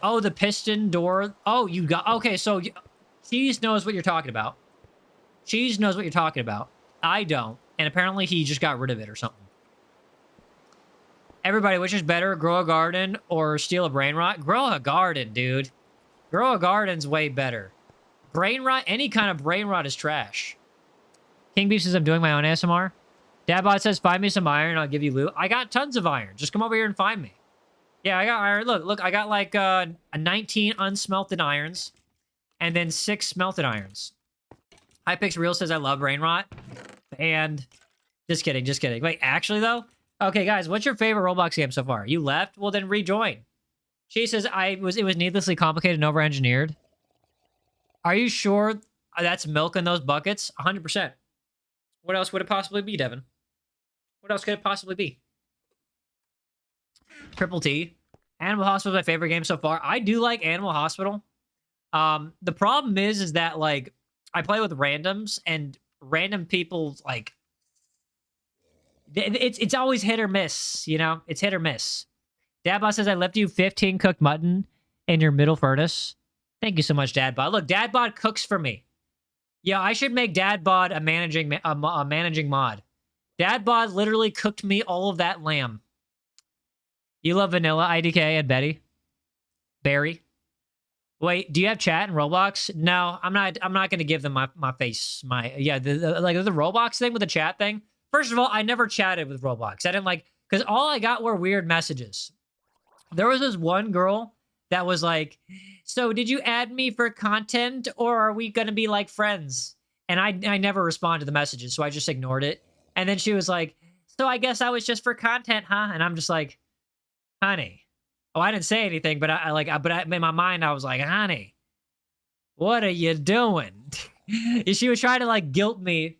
Oh, the piston door. Oh, you got... Okay, so... Cheese knows what you're talking about. Cheese knows what you're talking about. I don't. And apparently he just got rid of it or something. Everybody, which is better? Grow a garden or steal a brain rot? Grow a garden, dude. Grow a garden's way better. Brain rot? Any kind of brain rot is trash. King Beef says I'm doing my own ASMR. Dadbot says, find me some iron, I'll give you loot. I got tons of iron. Just come over here and find me. Yeah, I got iron. Look, I got like a 19 unsmelted irons and then 6 smelted irons. Hypix Real says I love Brain Rot. And just kidding, just kidding. Wait, actually though? Okay, guys, what's your favorite Roblox game so far? You left? Well, then rejoin. She says it was needlessly complicated and over-engineered. Are you sure that's milk in those buckets? 100%. What else would it possibly be, Devin? What else could it possibly be? Triple T. Animal Hospital is my favorite game so far. I do like Animal Hospital. The problem is that like I play with randoms and random people like it's always hit or miss, you know? It's hit or miss. Dadbot says I left you 15 cooked mutton in your middle furnace. Thank you so much, Dadbot. Look, Dadbot cooks for me. Yeah, I should make Dadbot a managing mod. Dadbot literally cooked me all of that lamb. You love vanilla, IDK, and Betty? Barry? Wait, do you have chat in Roblox? No, I'm not going to give them my face. The Roblox thing with the chat thing. First of all, I never chatted with Roblox. I didn't like, because all I got were weird messages. There was this one girl that was like, so did you add me for content or are we going to be like friends? And I never responded to the messages, so I just ignored it. And then she was like, so I guess I was just for content, huh? And I'm just like, honey. Oh, I didn't say anything, but in my mind, I was like, honey, what are you doing? She was trying to like guilt me.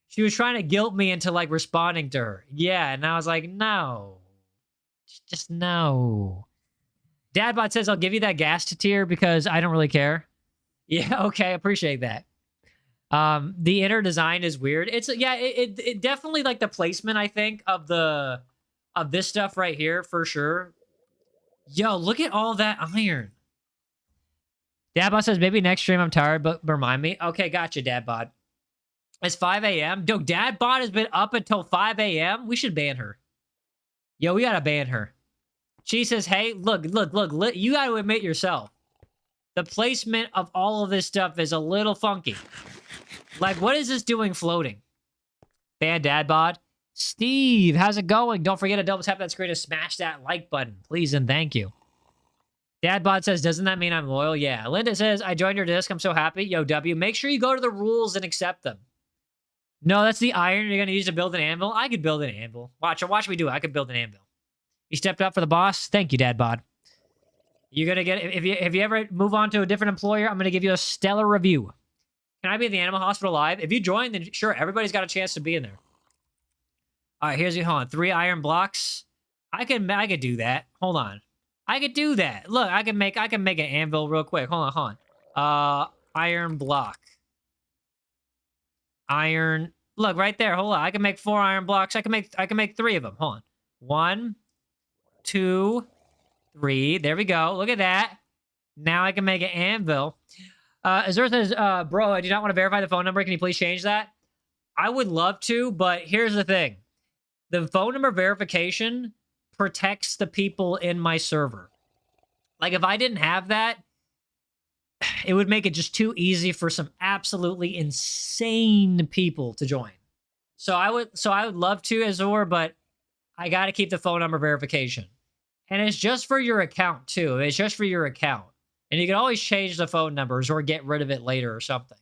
She was trying to guilt me into like responding to her. Yeah, and I was like, no. Just no. Dadbot says I'll give you that gas tier because I don't really care. Yeah, okay, appreciate that. The inner design is weird. It's it definitely like the placement, I think, of this stuff right here for sure. Yo, look at all that iron. Dadbot says maybe next stream I'm tired, but remind me. Okay, gotcha, Dadbot. It's 5 a.m. Dude, Dadbot has been up until 5 a.m. We should ban her. Yo, we gotta ban her. She says, hey, look, you gotta admit yourself. The placement of all of this stuff is a little funky. Like, what is this doing floating? Ban Dadbot. Steve, how's it going? Don't forget to double tap that screen to smash that like button, please and thank you. Dadbot says, doesn't that mean I'm loyal? Yeah. Linda says, I joined your disc. I'm so happy. Yo, W, make sure you go to the rules and accept them. No, that's the iron you're going to use to build an anvil. I could build an anvil. Watch me do it. I could build an anvil. You stepped up for the boss. Thank you, Dadbot. You're going to get, if you ever move on to a different employer, I'm going to give you a stellar review. Can I be in the Animal Hospital live? If you join, then sure, everybody's got a chance to be in there. All right, here's your, hold on. 3 iron blocks. I could do that. Hold on. I could do that. Look, I can make an anvil real quick. Hold on. Iron block. Iron. Look right there. Hold on. I can make 4 iron blocks. I can make 3 of them. Hold on. 1, 2, 3. There we go. Look at that. Now I can make an anvil. Azur says, bro, I do not want to verify the phone number. Can you please change that? I would love to, but here's the thing. The phone number verification protects the people in my server. Like, if I didn't have that, it would make it just too easy for some absolutely insane people to join. So I would love to, Azur, but I got to keep the phone number verification. And it's just for your account, too. It's just for your account. And you can always change the phone numbers or get rid of it later or something.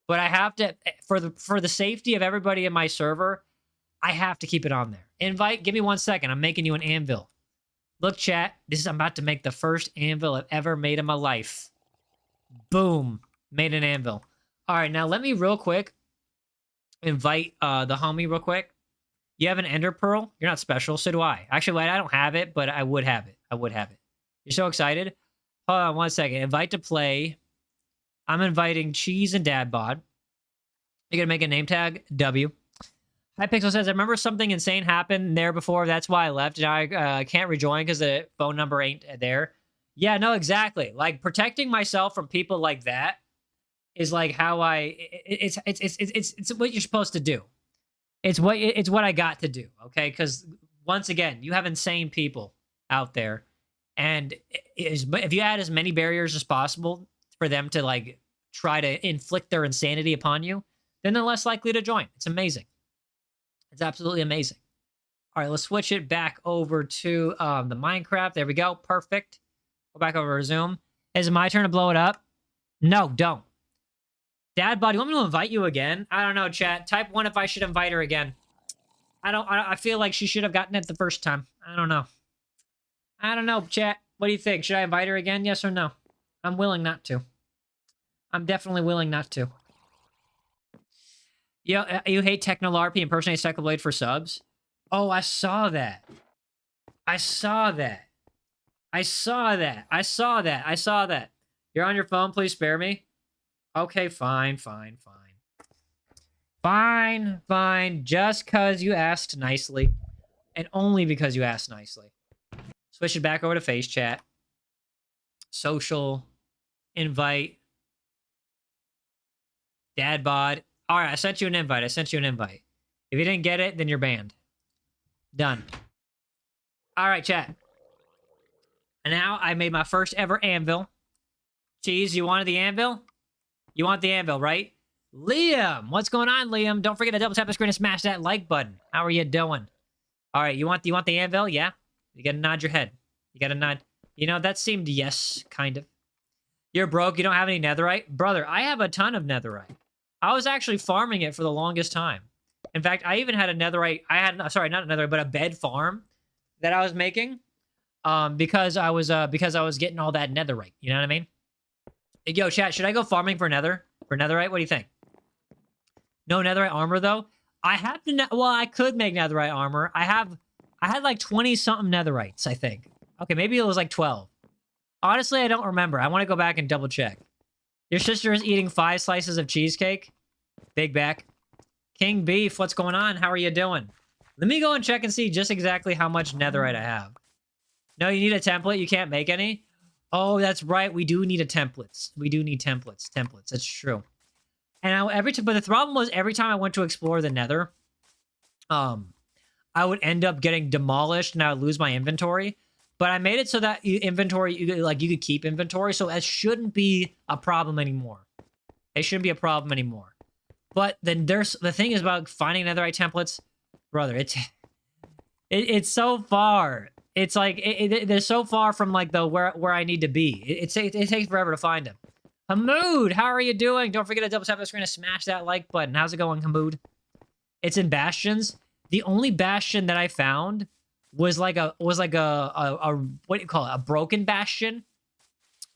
But I have to, for the safety of everybody in my server, I have to keep it on there. Invite, give me 1 second. I'm making you an anvil. Look, chat. I'm about to make the first anvil I've ever made in my life. Boom. Made an anvil. All right, now let me real quick invite the homie real quick. You have an ender pearl? You're not special, so do I. Actually, wait, I don't have it, but I would have it. I would have it. You're so excited? Hold on 1 second. Invite to play. I'm inviting Cheese and Dadbod. You're going to make a name tag, W. Hypixel says, I remember something insane happened there before. That's why I left. And I can't rejoin because the phone number ain't there. Yeah, no, exactly. Like, protecting myself from people like that is like how it's what you're supposed to do. It's what I got to do, okay? Because once again, you have insane people out there. And if you add as many barriers as possible for them to like try to inflict their insanity upon you, then they're less likely to join. It's amazing. It's absolutely amazing. All right, let's switch it back over to the Minecraft. There we go. Perfect. Go back over to Zoom. Is it my turn to blow it up? No, don't. Dad bod, you want me to invite you again? I don't know, chat. Type 1 if I should invite her again. I feel like she should have gotten it the first time. I don't know. I don't know, chat. What do you think? Should I invite her again? Yes or no? I'm willing not to. I'm definitely willing not to. You hate Technolarpy impersonate Cycloblade for subs? Oh, I saw that. I saw that. I saw that. I saw that. I saw that. You're on your phone, please spare me. Okay, fine. Fine. Just because you asked nicely. And only because you asked nicely. Switch it back over to face chat. Social. Invite. Dad bod. All right, I sent you an invite. If you didn't get it, then you're banned. Done. All right, chat. And now I made my first ever anvil. Cheese, you wanted the anvil? You want the anvil, right? Liam! What's going on, Liam? Don't forget to double tap the screen and smash that like button. How are you doing? All right, you want the anvil? Yeah? You gotta nod your head. You gotta nod. You know, that seemed yes, kind of. You're broke. You don't have any netherite? Brother, I have a ton of netherite. I was actually farming it for the longest time. In fact, I even had a netherite. Sorry, not a netherite, but a bed farm that I was making. Because I was getting all that netherite. You know what I mean? Yo, chat, should I go farming for netherite? What do you think? No netherite armor though. I could make netherite armor. I had like 20 something netherites, I think. Okay, maybe it was like 12. Honestly, I don't remember. I want to go back and double check. Your sister is eating 5 slices of cheesecake. Big back. King Beef, what's going on? How are you doing? Let me go and check and see just exactly how much netherite I have. No, you need a template. You can't make any. Oh, that's right. We do need templates. We do need templates. That's true. And but the problem was every time I went to explore the nether, I would end up getting demolished and I would lose my inventory. But I made it so that you could keep inventory, so it shouldn't be a problem anymore. But then the thing is about finding netherite templates, brother. It's so far. It's like they're so far from like where I need to be. It takes forever to find them. Hamoud, how are you doing? Don't forget to double tap the screen and smash that like button. How's it going, Hamoud? It's in bastions. The only bastion that I found was like a what do you call it? A broken bastion.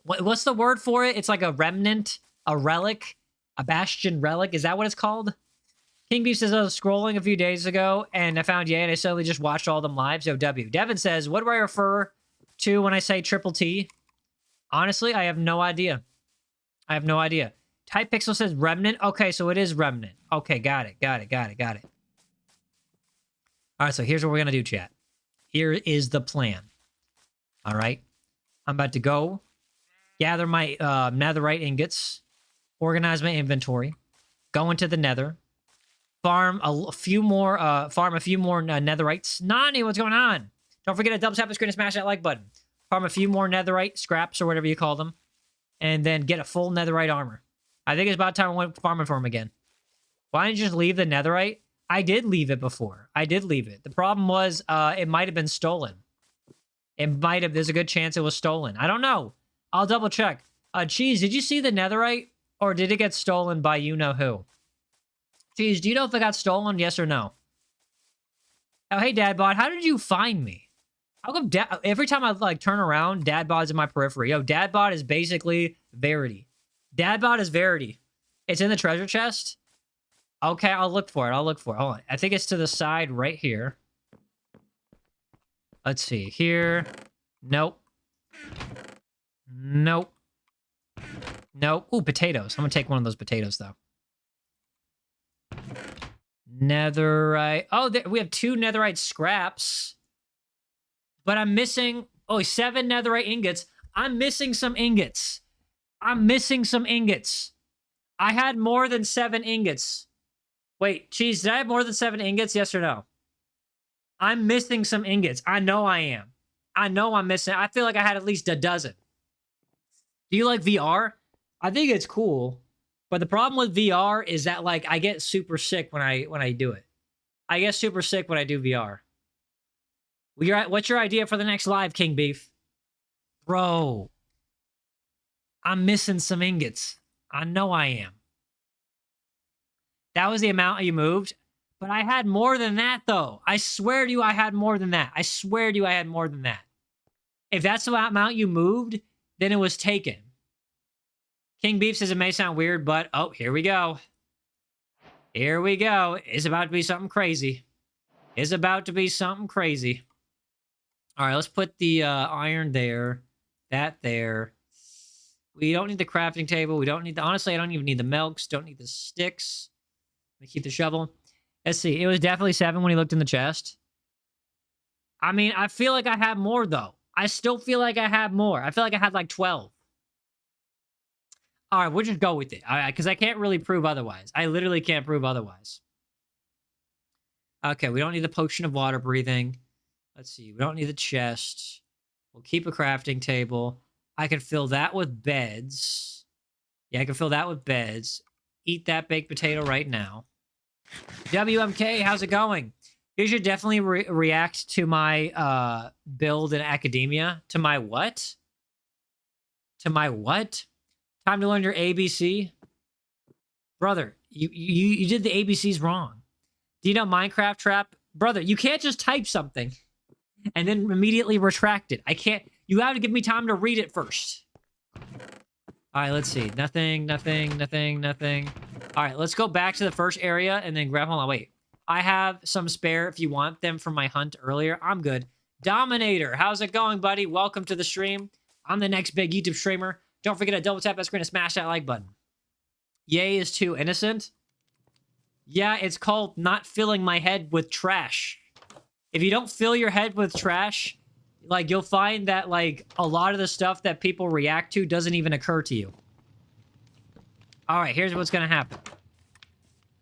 What's the word for it? It's like a remnant, a relic, a bastion relic. Is that what it's called? King Beef says I was scrolling a few days ago and I found Yaezer and I suddenly just watched all them lives. Yo, W. Devin says, what do I refer to when I say triple T? Honestly, I have no idea. Type Pixel says remnant. Okay, so it is remnant. Okay, got it. All right, so here's what we're going to do, chat. Here is the plan. All right. I'm about to go gather my netherite ingots, organize my inventory, go into the nether, farm a few more netherites. Nani, what's going on? Don't forget to double tap the screen and smash that like button. Farm a few more netherite scraps or whatever you call them, and then get a full netherite armor. I think it's about time I went farming for him again. Why didn't you just leave the netherite? I did leave it before. The problem was it might have been stolen. There's a good chance it was stolen. I don't know. I'll double check. Cheese, did you see the netherite? Or did it get stolen by you-know-who? Cheese, do you know if it got stolen? Yes or no? Oh, hey, Dadbot. How did you find me? How come every time I turn around, Dadbot's in my periphery? Yo, Dadbot is basically Verity. Dadbot is Verity. It's in the treasure chest? Okay, I'll look for it. Hold on. I think it's to the side right here. Let's see. Here. Nope. Ooh, potatoes. I'm gonna take one of those potatoes, though. Netherite. Oh, we have 2 netherite scraps. But I'm missing... Oh, 7 netherite ingots. I'm missing some ingots. I had more than 7 ingots. Wait, Cheese, did I have more than 7 ingots? Yes or no? I'm missing some ingots. I know I am. I know I'm missing. I feel like I had at least a dozen. Do you like VR? I think it's cool. But the problem with VR is that, I get super sick when I do it. I get super sick when I do VR. What's your idea for the next live, King Beef? Bro, I'm missing some ingots. I know I am. That was the amount you moved. But I had more than that, though. I swear to you, I had more than that. I swear to you, I had more than that. If that's the amount you moved, then it was taken. King Beef says it may sound weird, but... Oh, here we go. Here we go. It's about to be something crazy. It's about to be something crazy. All right, let's put the iron there. That there. We don't need the crafting table. We don't need the... Honestly, I don't even need the milks. Don't need the sticks. Let me keep the shovel. Let's see. It was definitely 7 when he looked in the chest. I mean, I feel like I had more, though. I still feel like I had more. I feel like I had like 12. All right, we'll just go with it. All right, because I can't really prove otherwise. I literally can't prove otherwise. Okay, we don't need the potion of water breathing. Let's see. We don't need the chest. We'll keep a crafting table. I can fill that with beds. Yeah, I can fill that with beds. Eat that baked potato right now. WMK, how's it going? You should definitely react to my build in academia. To my what? To my what? Time to learn your ABC? Brother, you did the ABCs wrong. Do you know Minecraft Trap? Brother, you can't just type something and then immediately retract it. I can't. You have to give me time to read it first. All right, let's see. Nothing, nothing, nothing, nothing. All right, let's go back to the first area and then grab... Hold on, wait. I have some spare if you want them from my hunt earlier. I'm good. Dominator, how's it going, buddy? Welcome to the stream. I'm the next big YouTube streamer. Don't forget to double tap that screen and smash that like button. Yay is too innocent. Yeah, it's called not filling my head with trash. If you don't fill your head with trash... Like, you'll find that, like, a lot of the stuff that people react to doesn't even occur to you. Alright, here's what's gonna happen.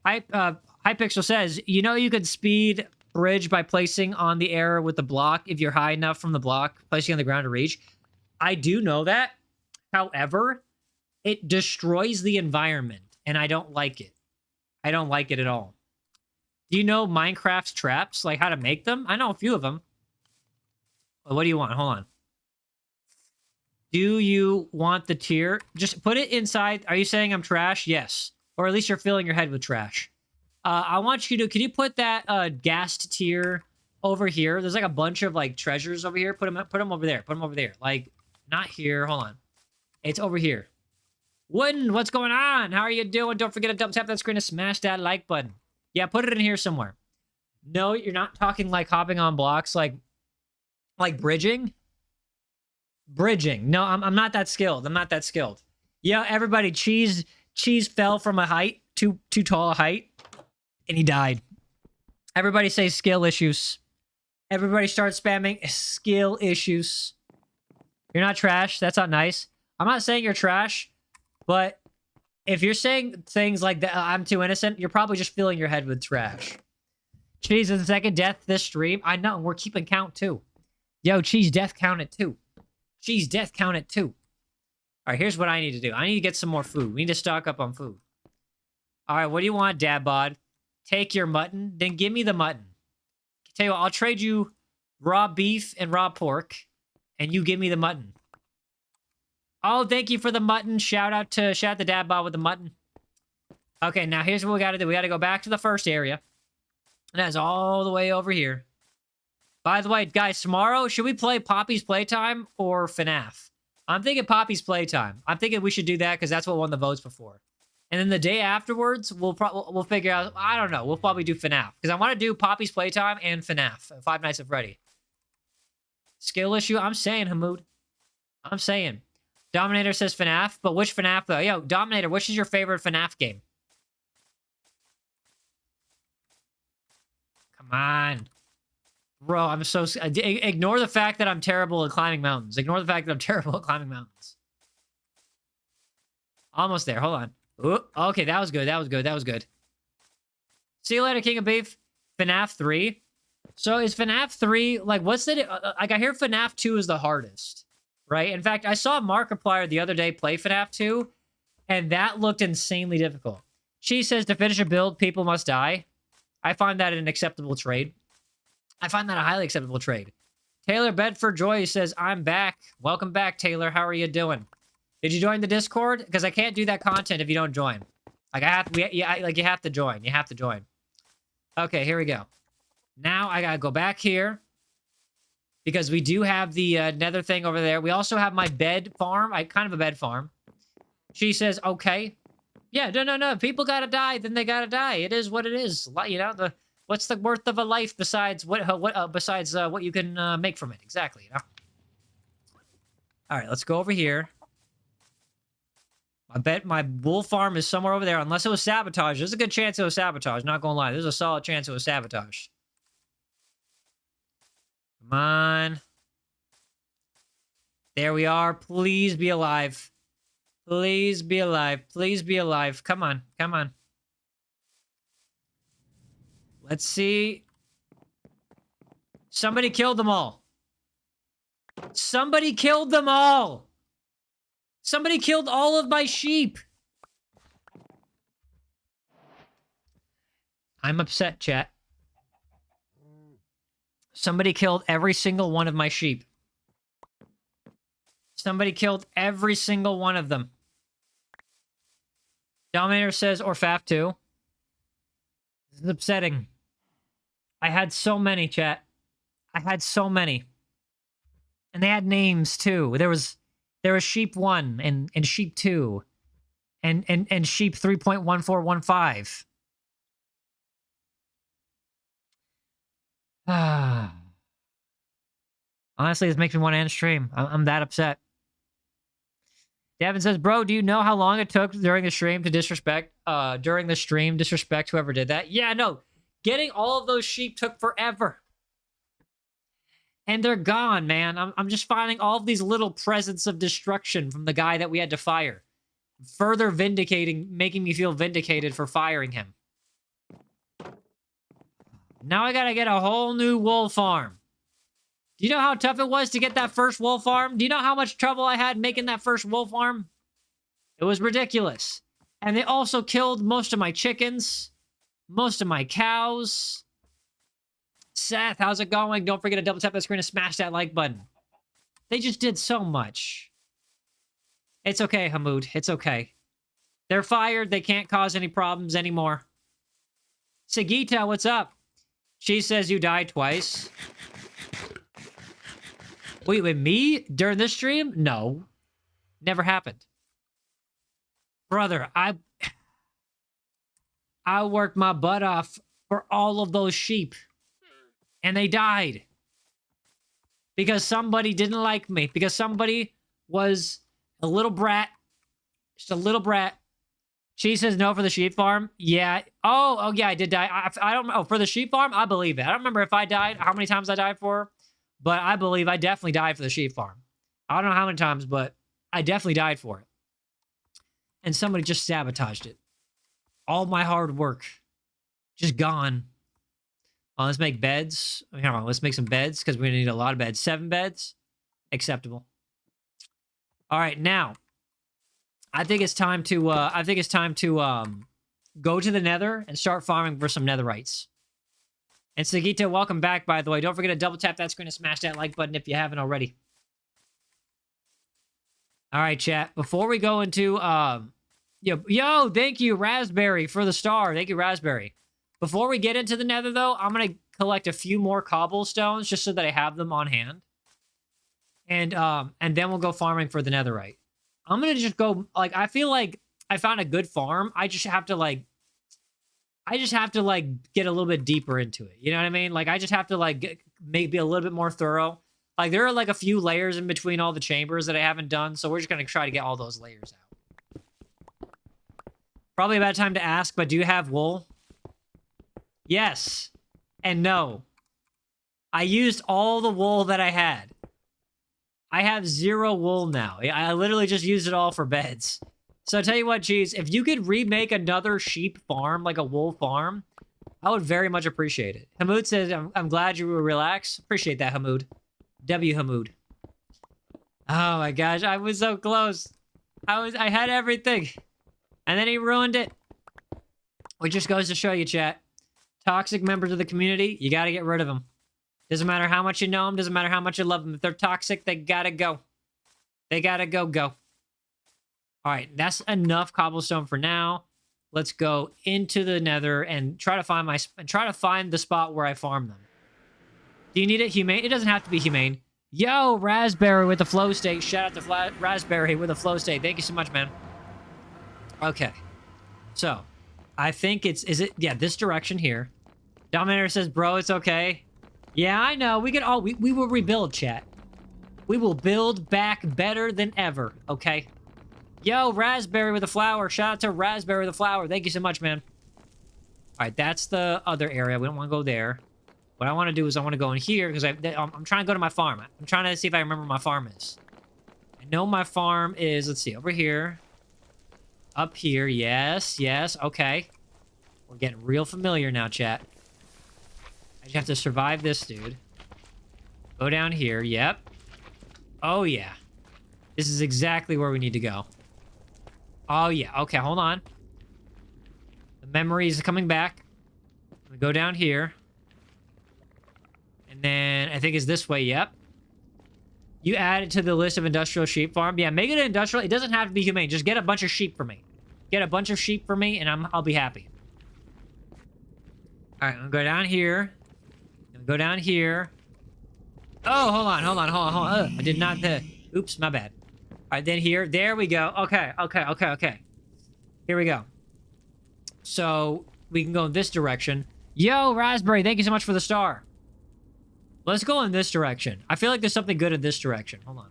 Hypixel says, you know you could speed bridge by placing on the air with the block if you're high enough from the block, placing on the ground to reach. I do know that. However, it destroys the environment, and I don't like it. I don't like it at all. Do you know Minecraft's traps? Like, how to make them? I know a few of them. What do you want? Hold on. Do you want the tier? Just put it inside. Are you saying I'm trash? Yes. Or at least you're filling your head with trash. I want you to... Can you put that gassed tier over here? There's like a bunch of like treasures over here. Put them over there. Put them over there. Like, not here. Hold on. It's over here. Wooden, what's going on? How are you doing? Don't forget to double tap that screen and smash that like button. Yeah, put it in here somewhere. No, you're not talking like hopping on blocks like bridging? Bridging. No, I'm not that skilled. I'm not that skilled. Yeah, everybody, Cheese fell from a height, too tall a height, and he died. Everybody say skill issues. Everybody start spamming skill issues. You're not trash. That's not nice. I'm not saying you're trash, but if you're saying things like that, I'm too innocent, you're probably just filling your head with trash. Cheese is the second death this stream. I know, we're keeping count too. Yo, Cheese death count it too. Cheese death count it too. All right, here's what I need to do. I need to get some more food. We need to stock up on food. All right, what do you want, Dad Bod? Take your mutton, then give me the mutton. Tell you what, I'll trade you raw beef and raw pork, and you give me the mutton. Oh, thank you for the mutton. Shout out to Dad Bod with the mutton. Okay, now here's what we got to do. We got to go back to the first area. And that's all the way over here. By the way, guys, tomorrow, should we play Poppy's Playtime or FNAF? I'm thinking Poppy's Playtime. I'm thinking we should do that because that's what won the votes before. And then the day afterwards, we'll figure out, I don't know, we'll probably do FNAF. Because I want to do Poppy's Playtime and FNAF, Five Nights at Freddy. Skill issue? I'm saying, Hamoud. I'm saying. Dominator says FNAF, but which FNAF though? Yo, Dominator, which is your favorite FNAF game? Come on. Bro, I'm so... Ignore the fact that I'm terrible at climbing mountains. Ignore the fact that I'm terrible at climbing mountains. Almost there. Hold on. Ooh, okay, that was good. That was good. That was good. See you later, King of Beef. FNAF 3. So is FNAF 3... Like, what's the... like, I hear FNAF 2 is the hardest. Right? In fact, I saw Markiplier the other day play FNAF 2. And that looked insanely difficult. She says to finish a build, people must die. I find that an acceptable trade. I find that a highly acceptable trade. Taylor Bedford Joy says, I'm back. Welcome back, Taylor. How are you doing? Did you join the Discord? Because I can't do that content if you don't join. Like, you have to join. You have to join. Okay, here we go. Now I gotta go back here. Because we do have the nether thing over there. We also have my bed farm. Kind of a bed farm. She says, okay. Yeah, no. People gotta die, then they gotta die. It is what it is. You know, what's the worth of a life besides what you can make from it? Exactly, you know? All right, let's go over here. I bet my wool farm is somewhere over there, unless it was sabotage. There's a good chance it was sabotage, not gonna lie. There's a solid chance it was sabotage. Come on. There we are. Please be alive. Please be alive. Please be alive. Come on. Come on. Let's see. Somebody killed them all. Somebody killed them all. Somebody killed all of my sheep. I'm upset, chat. Somebody killed every single one of my sheep. Somebody killed every single one of them. Dominator says, or FAF2. This is upsetting. I had so many, chat. I had so many. And they had names, too. There was sheep 1 and sheep 2 and sheep 3.1415. Honestly, this makes me want to end stream. I'm that upset. Devin says, bro, do you know how long it took during the stream to disrespect whoever did that? Yeah, no. Getting all of those sheep took forever. And they're gone, man. I'm just finding all of these little presents of destruction from the guy that we had to fire. Further making me feel vindicated for firing him. Now I gotta get a whole new wool farm. Do you know how tough it was to get that first wool farm? Do you know how much trouble I had making that first wool farm? It was ridiculous. And they also killed most of my chickens, most of my cows. Seth, how's it going? Don't forget to double tap that screen and smash that like button. They just did so much. It's okay, Hamoud. It's okay. They're fired. They can't cause any problems anymore. Sagita, what's up? She says you died twice. Wait, with me? During this stream? No. Never happened. Brother, I worked my butt off for all of those sheep. And they died. Because somebody didn't like me. Because somebody was a little brat. Just a little brat. She says no for the sheep farm. Yeah. Oh yeah, I did die. I don't know. For the sheep farm, I believe it. I don't remember if I died, how many times I died for her. But I believe I definitely died for the sheep farm. I don't know how many times, but I definitely died for it. And somebody just sabotaged it. All my hard work. Just gone. Let's make beds. Hold on, let's make some beds, because we're going to need a lot of beds. 7 beds. Acceptable. All right, now. I think it's time to, go to the nether and start farming for some netherites. And Sagita, welcome back, by the way. Don't forget to double tap that screen and smash that like button if you haven't already. All right, chat. Before we go into, yo, thank you, Raspberry, for the star. Thank you, Raspberry. Before we get into the nether, though, I'm going to collect a few more cobblestones just so that I have them on hand. And then we'll go farming for the netherite. I'm going to just go, like, I feel like I found a good farm. I just have to, like, get a little bit deeper into it. You know what I mean? Like, I just have to, like, maybe a little bit more thorough. Like, there are, like, a few layers in between all the chambers that I haven't done, so we're just going to try to get all those layers out. Probably about time to ask, but do you have wool? Yes. And no. I used all the wool that I had. I have 0 wool now. I literally just used it all for beds. So I'll tell you what, Cheese, if you could remake another sheep farm, like a wool farm, I would very much appreciate it. Hamoud says, I'm glad you were relaxed. Appreciate that, Hamoud. W. Hamoud. Oh my gosh, I was so close. I had everything. And then he ruined it. Which just goes to show you, chat. Toxic members of the community, you gotta get rid of them. Doesn't matter how much you know them. Doesn't matter how much you love them. If they're toxic, they gotta go. They gotta go. All right, that's enough cobblestone for now. Let's go into the Nether and try to find the spot where I farm them. Do you need it humane? It doesn't have to be humane. Yo, Raspberry with the flow state. Shout out to Raspberry with the flow state. Thank you so much, man. Okay, so I think yeah, this direction here. Dominator says, bro, it's okay. Yeah, I know. We will rebuild, chat. We will build back better than ever, okay? Yo, Raspberry with a flower. Shout out to Raspberry with a flower. Thank you so much, man. All right, that's the other area. We don't want to go there. What I want to do is I want to go in here because I'm trying to go to my farm. I'm trying to see if I remember my farm is. I know my farm is, let's see, over here. Up here, yes, okay. We're getting real familiar now, chat. I just have to survive this dude. Go down here, yep. Oh, yeah. This is exactly where we need to go. Oh, yeah, okay, hold on. The memories are coming back. We go down here. And then I think it's this way, yep. You add it to the list of industrial sheep farm. Yeah, make it an industrial. It doesn't have to be humane. Just get a bunch of sheep for me. Get a bunch of sheep for me, and I'll be happy. All right, I'm gonna go down here. Go down here. Oh, hold on. I did not. Oops, my bad. All right, then here. There we go. Okay. Here we go. So we can go in this direction. Yo, Raspberry, thank you so much for the star. Let's go in this direction. I feel like there's something good in this direction. Hold on.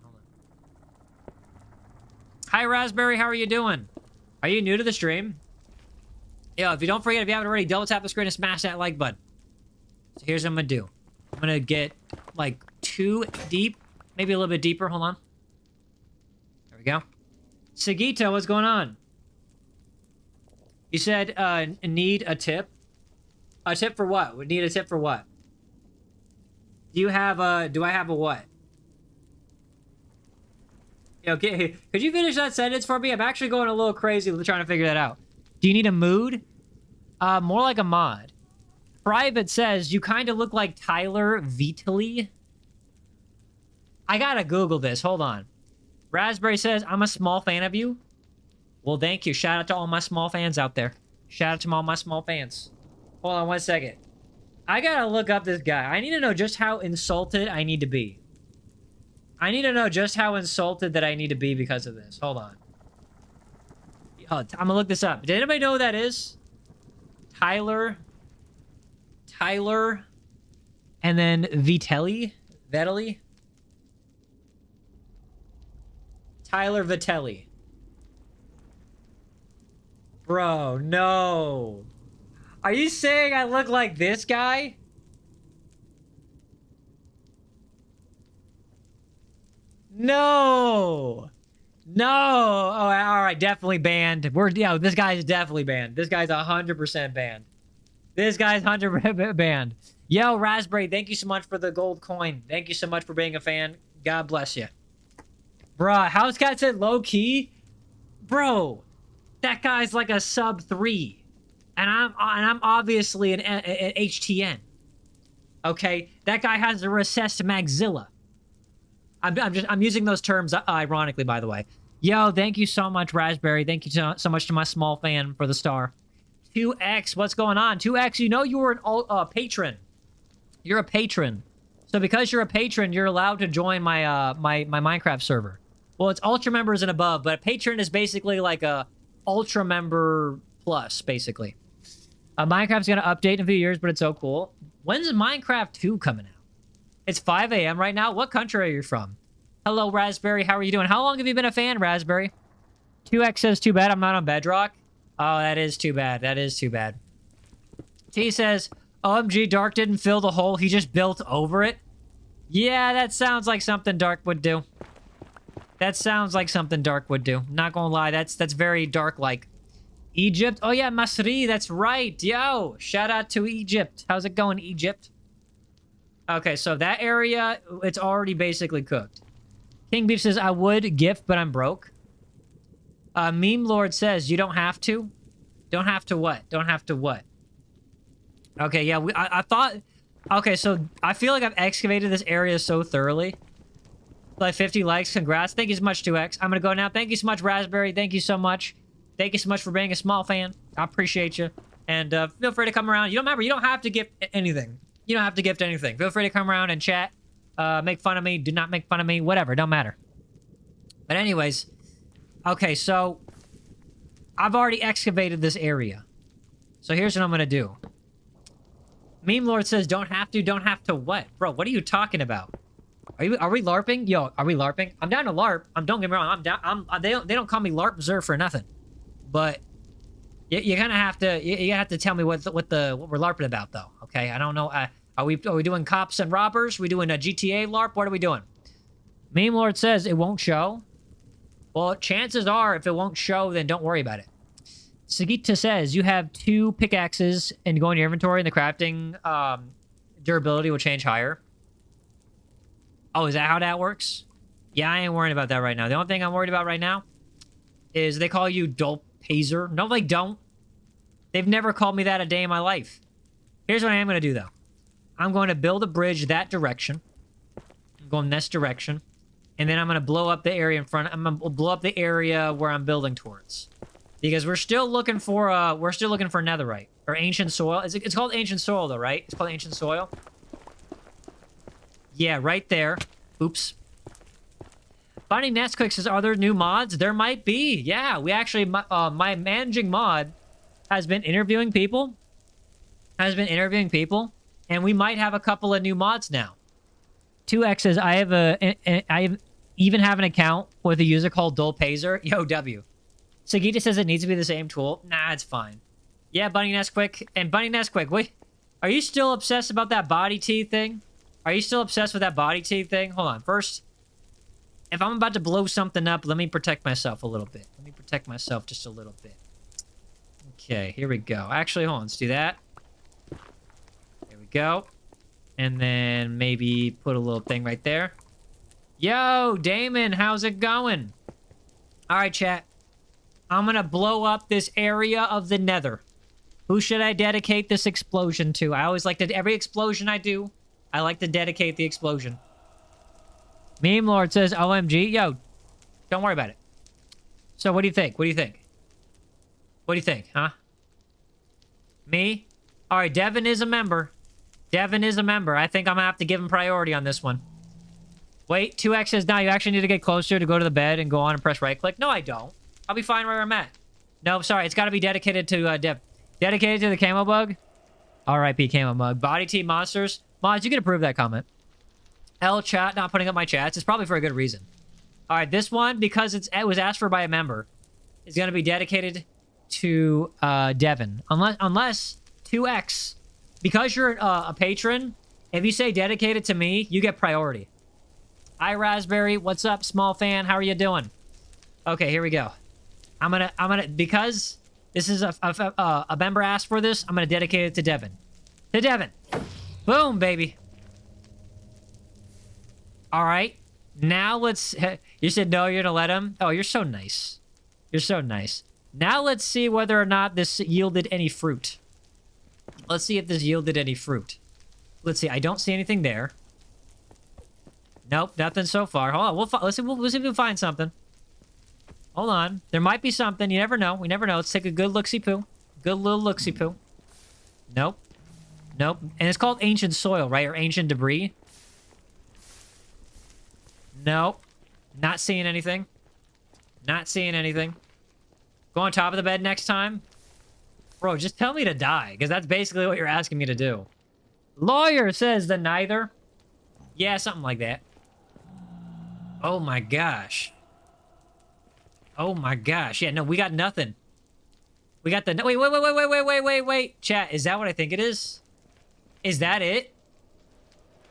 Hi, Raspberry. How are you doing? Are you new to the stream? Yo, if you don't forget, if you haven't already, double tap the screen and smash that like button. So here's what I'm gonna do. I'm gonna get like 2 deep, maybe a little bit deeper. Hold on. There we go. Sagita, what's going on? You said need a tip. A tip for what? Would need a tip for what? Do I have a what? Okay, could you finish that sentence for me? I'm actually going a little crazy trying to figure that out. Do you need a mood? More like a mod. Private says, you kind of look like Tyler Vitally. I gotta Google this. Hold on. Raspberry says, I'm a small fan of you. Well, thank you. Shout out to all my small fans out there. Shout out to all my small fans. Hold on 1 second. I gotta look up this guy. I need to know just how insulted I need to be. I need to know just how insulted that I need to be because of this. Hold on. I'm gonna look this up. Did anybody know who that is? Tyler, and then Vitelli? Tyler Vitelli. Bro, no. Are you saying I look like this guy? No. Oh, all right, definitely banned. This guy's definitely banned. This guy's 100% banned. This guy's 100% banned. Yo, Raspberry, thank you so much for the gold coin. Thank you so much for being a fan. God bless you. Bruh, House Cat said low key. Bro, that guy's like a sub 3. And I'm obviously an HTN. Okay? That guy has a recessed maxilla. I'm using those terms ironically, by the way. Yo, thank you so much, Raspberry. Thank you so much to my small fan for the star. 2X, what's going on? 2X, you know you were a patron. You're a patron. So because you're a patron, you're allowed to join my my Minecraft server. Well, it's ultra members and above, but a patron is basically like a ultra member plus, basically. Minecraft's gonna update in a few years, but it's so cool. When's Minecraft 2 coming out? It's 5 a.m. right now. What country are you from? Hello, Raspberry. How are you doing? How long have you been a fan, Raspberry? 2X says, too bad I'm not on Bedrock. Oh, that is too bad. That is too bad. T says, OMG, Dark didn't fill the hole. He just built over it. Yeah, that sounds like something Dark would do. That sounds like something Dark would do. Not gonna lie, that's very Dark-like. Egypt? Oh, yeah, Masri. That's right. Yo, shout out to Egypt. How's it going, Egypt? Okay, so that area, it's already basically cooked. King Beef says, I would gift, but I'm broke. Meme Lord says, you don't have to? Don't have to what? Don't have to what? Okay, yeah, I thought... Okay, so I feel like I've excavated this area so thoroughly. Like 50 likes. Congrats. Thank you so much, 2X. I'm going to go now. Thank you so much, Raspberry. Thank you so much. Thank you so much for being a small fan. I appreciate you. And feel free to come around. You don't remember, you don't have to gift anything. You don't have to gift anything. Feel free to come around and chat. Make fun of me. Do not make fun of me. Whatever. Don't matter. But anyways. Okay, so I've already excavated this area. So here's what I'm going to do. Meme Lord says, don't have to what? Bro, what are you talking about? Are we LARPing? Yo, are we LARPing? I'm down to LARP. Don't get me wrong. I'm down. They don't call me LARP Zer for nothing. But you kind of have to. You have to tell me what we're LARPing about, though. Okay, I don't know. Are we doing cops and robbers? Are we doing a GTA LARP? What are we doing? Meme Lord says it won't show. Well, chances are, if it won't show, then don't worry about it. Sagita says you have 2 pickaxes and go in your inventory, and the crafting durability will change higher. Oh, is that how that works? Yeah, I ain't worried about that right now. The only thing I'm worried about right now is they call you Dopehazer. No, they don't. They've never called me that a day in my life. Here's what I am going to do, though. I'm going to build a bridge that direction. I'm going this direction. And then I'm going to blow up the area in front. I'm going to blow up the area where I'm building towards. Because we're still looking for netherite. Or ancient soil. It's called ancient soil, though, right? It's called ancient soil. Yeah, right there. Oops. Finding Nestquick says, are there new mods? There might be. Yeah, we actually, my managing mod has been interviewing people. And we might have a couple of new mods now. 2X says, I even have an account with a user called Dopehazer. Yo, W. Sagita says it needs to be the same tool. Nah, it's fine. Yeah, Bunny Nestquick. And Bunny Nestquick, wait. Are you still obsessed about that body teeth thing? Are you still obsessed with that body teeth thing? Hold on. First, if I'm about to blow something up, let me protect myself a little bit. Let me protect myself just a little bit. Okay, here we go. Actually, hold on. Let's do that. There we go. And then maybe put a little thing right there. Yo, Damon, how's it going? All right, chat. I'm going to blow up this area of the nether. Who should I dedicate this explosion to? I always like to... Every explosion I do... I like to dedicate the explosion. Meme Lord says, OMG. Yo, don't worry about it. So, what do you think? What do you think? What do you think, huh? Me? All right, Devin is a member. Devin is a member. I think I'm going to have to give him priority on this one. Wait, 2X says, now you actually need to get closer to go to the bed and go on and press right-click. No, I don't. I'll be fine where I'm at. No, sorry. It's got to be dedicated to Dev. Dedicated to the camo bug? R.I.P. camo bug. Body team monsters? Mods, you can approve that comment. L chat, not putting up my chats. It's probably for a good reason. All right, this one, because it was asked for by a member, is going to be dedicated to Devin. Unless 2X, because you're a patron, if you say dedicated to me, you get priority. Hi, Raspberry. What's up, small fan? How are you doing? Okay, here we go. I'm gonna because this is a member asked for this, I'm gonna dedicate it to Devin. To Devin. Boom, baby. All right. Now let's... You said no, you're gonna let him? Oh, you're so nice. You're so nice. Now let's see whether or not this yielded any fruit. Let's see if this yielded any fruit. Let's see. I don't see anything there. Nope, nothing so far. Hold on. Let's see if we can find something. Hold on. There might be something. You never know. We never know. Let's take a good look-see-poo. Good little look-see-poo. Nope. Nope. And it's called ancient soil, right? Or ancient debris. Nope. Not seeing anything. Not seeing anything. Go on top of the bed next time. Bro, just tell me to die, because that's basically what you're asking me to do. Lawyer says the neither. Yeah, something like that. Oh my gosh. Oh my gosh. Yeah, no, we got nothing. We got the... Wait. Chat, is that what I think it is? Is that it?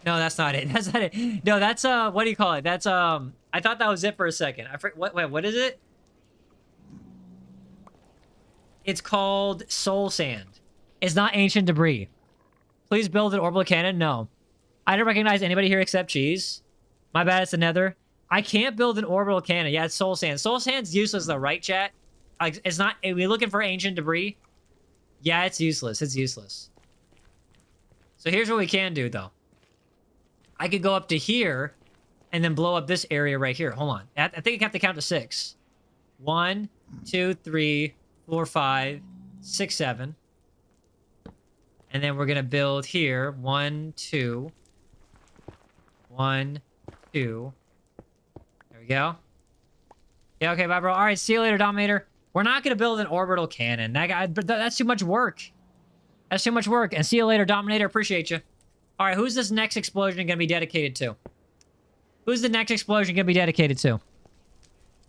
No, that's not it. That's not it. No, that's, what do you call it? That's, I thought that was it for a second. What is it? It's called soul sand. It's not ancient debris. Please build an orbital cannon. No. I don't recognize anybody here except Cheese. My bad, it's the nether. I can't build an orbital cannon. Yeah, it's soul sand. Soul sand's useless though, right, chat? Like, it's not... Are we looking for ancient debris? Yeah, it's useless. It's useless. So here's what we can do, though. I could go up to here and then blow up this area right here. Hold on. I think I have to count to 6. 1, 2, 3, 4, 5, 6, 7. And then we're going to build here. 1, 2. 1, 2. There we go. Yeah, okay, bye, bro. All right, see you later, Dominator. We're not going to build an orbital cannon. That's too much work. That's too much work. And see you later, Dominator. Appreciate you. All right, who's this next explosion going to be dedicated to? Who's the next explosion going to be dedicated to?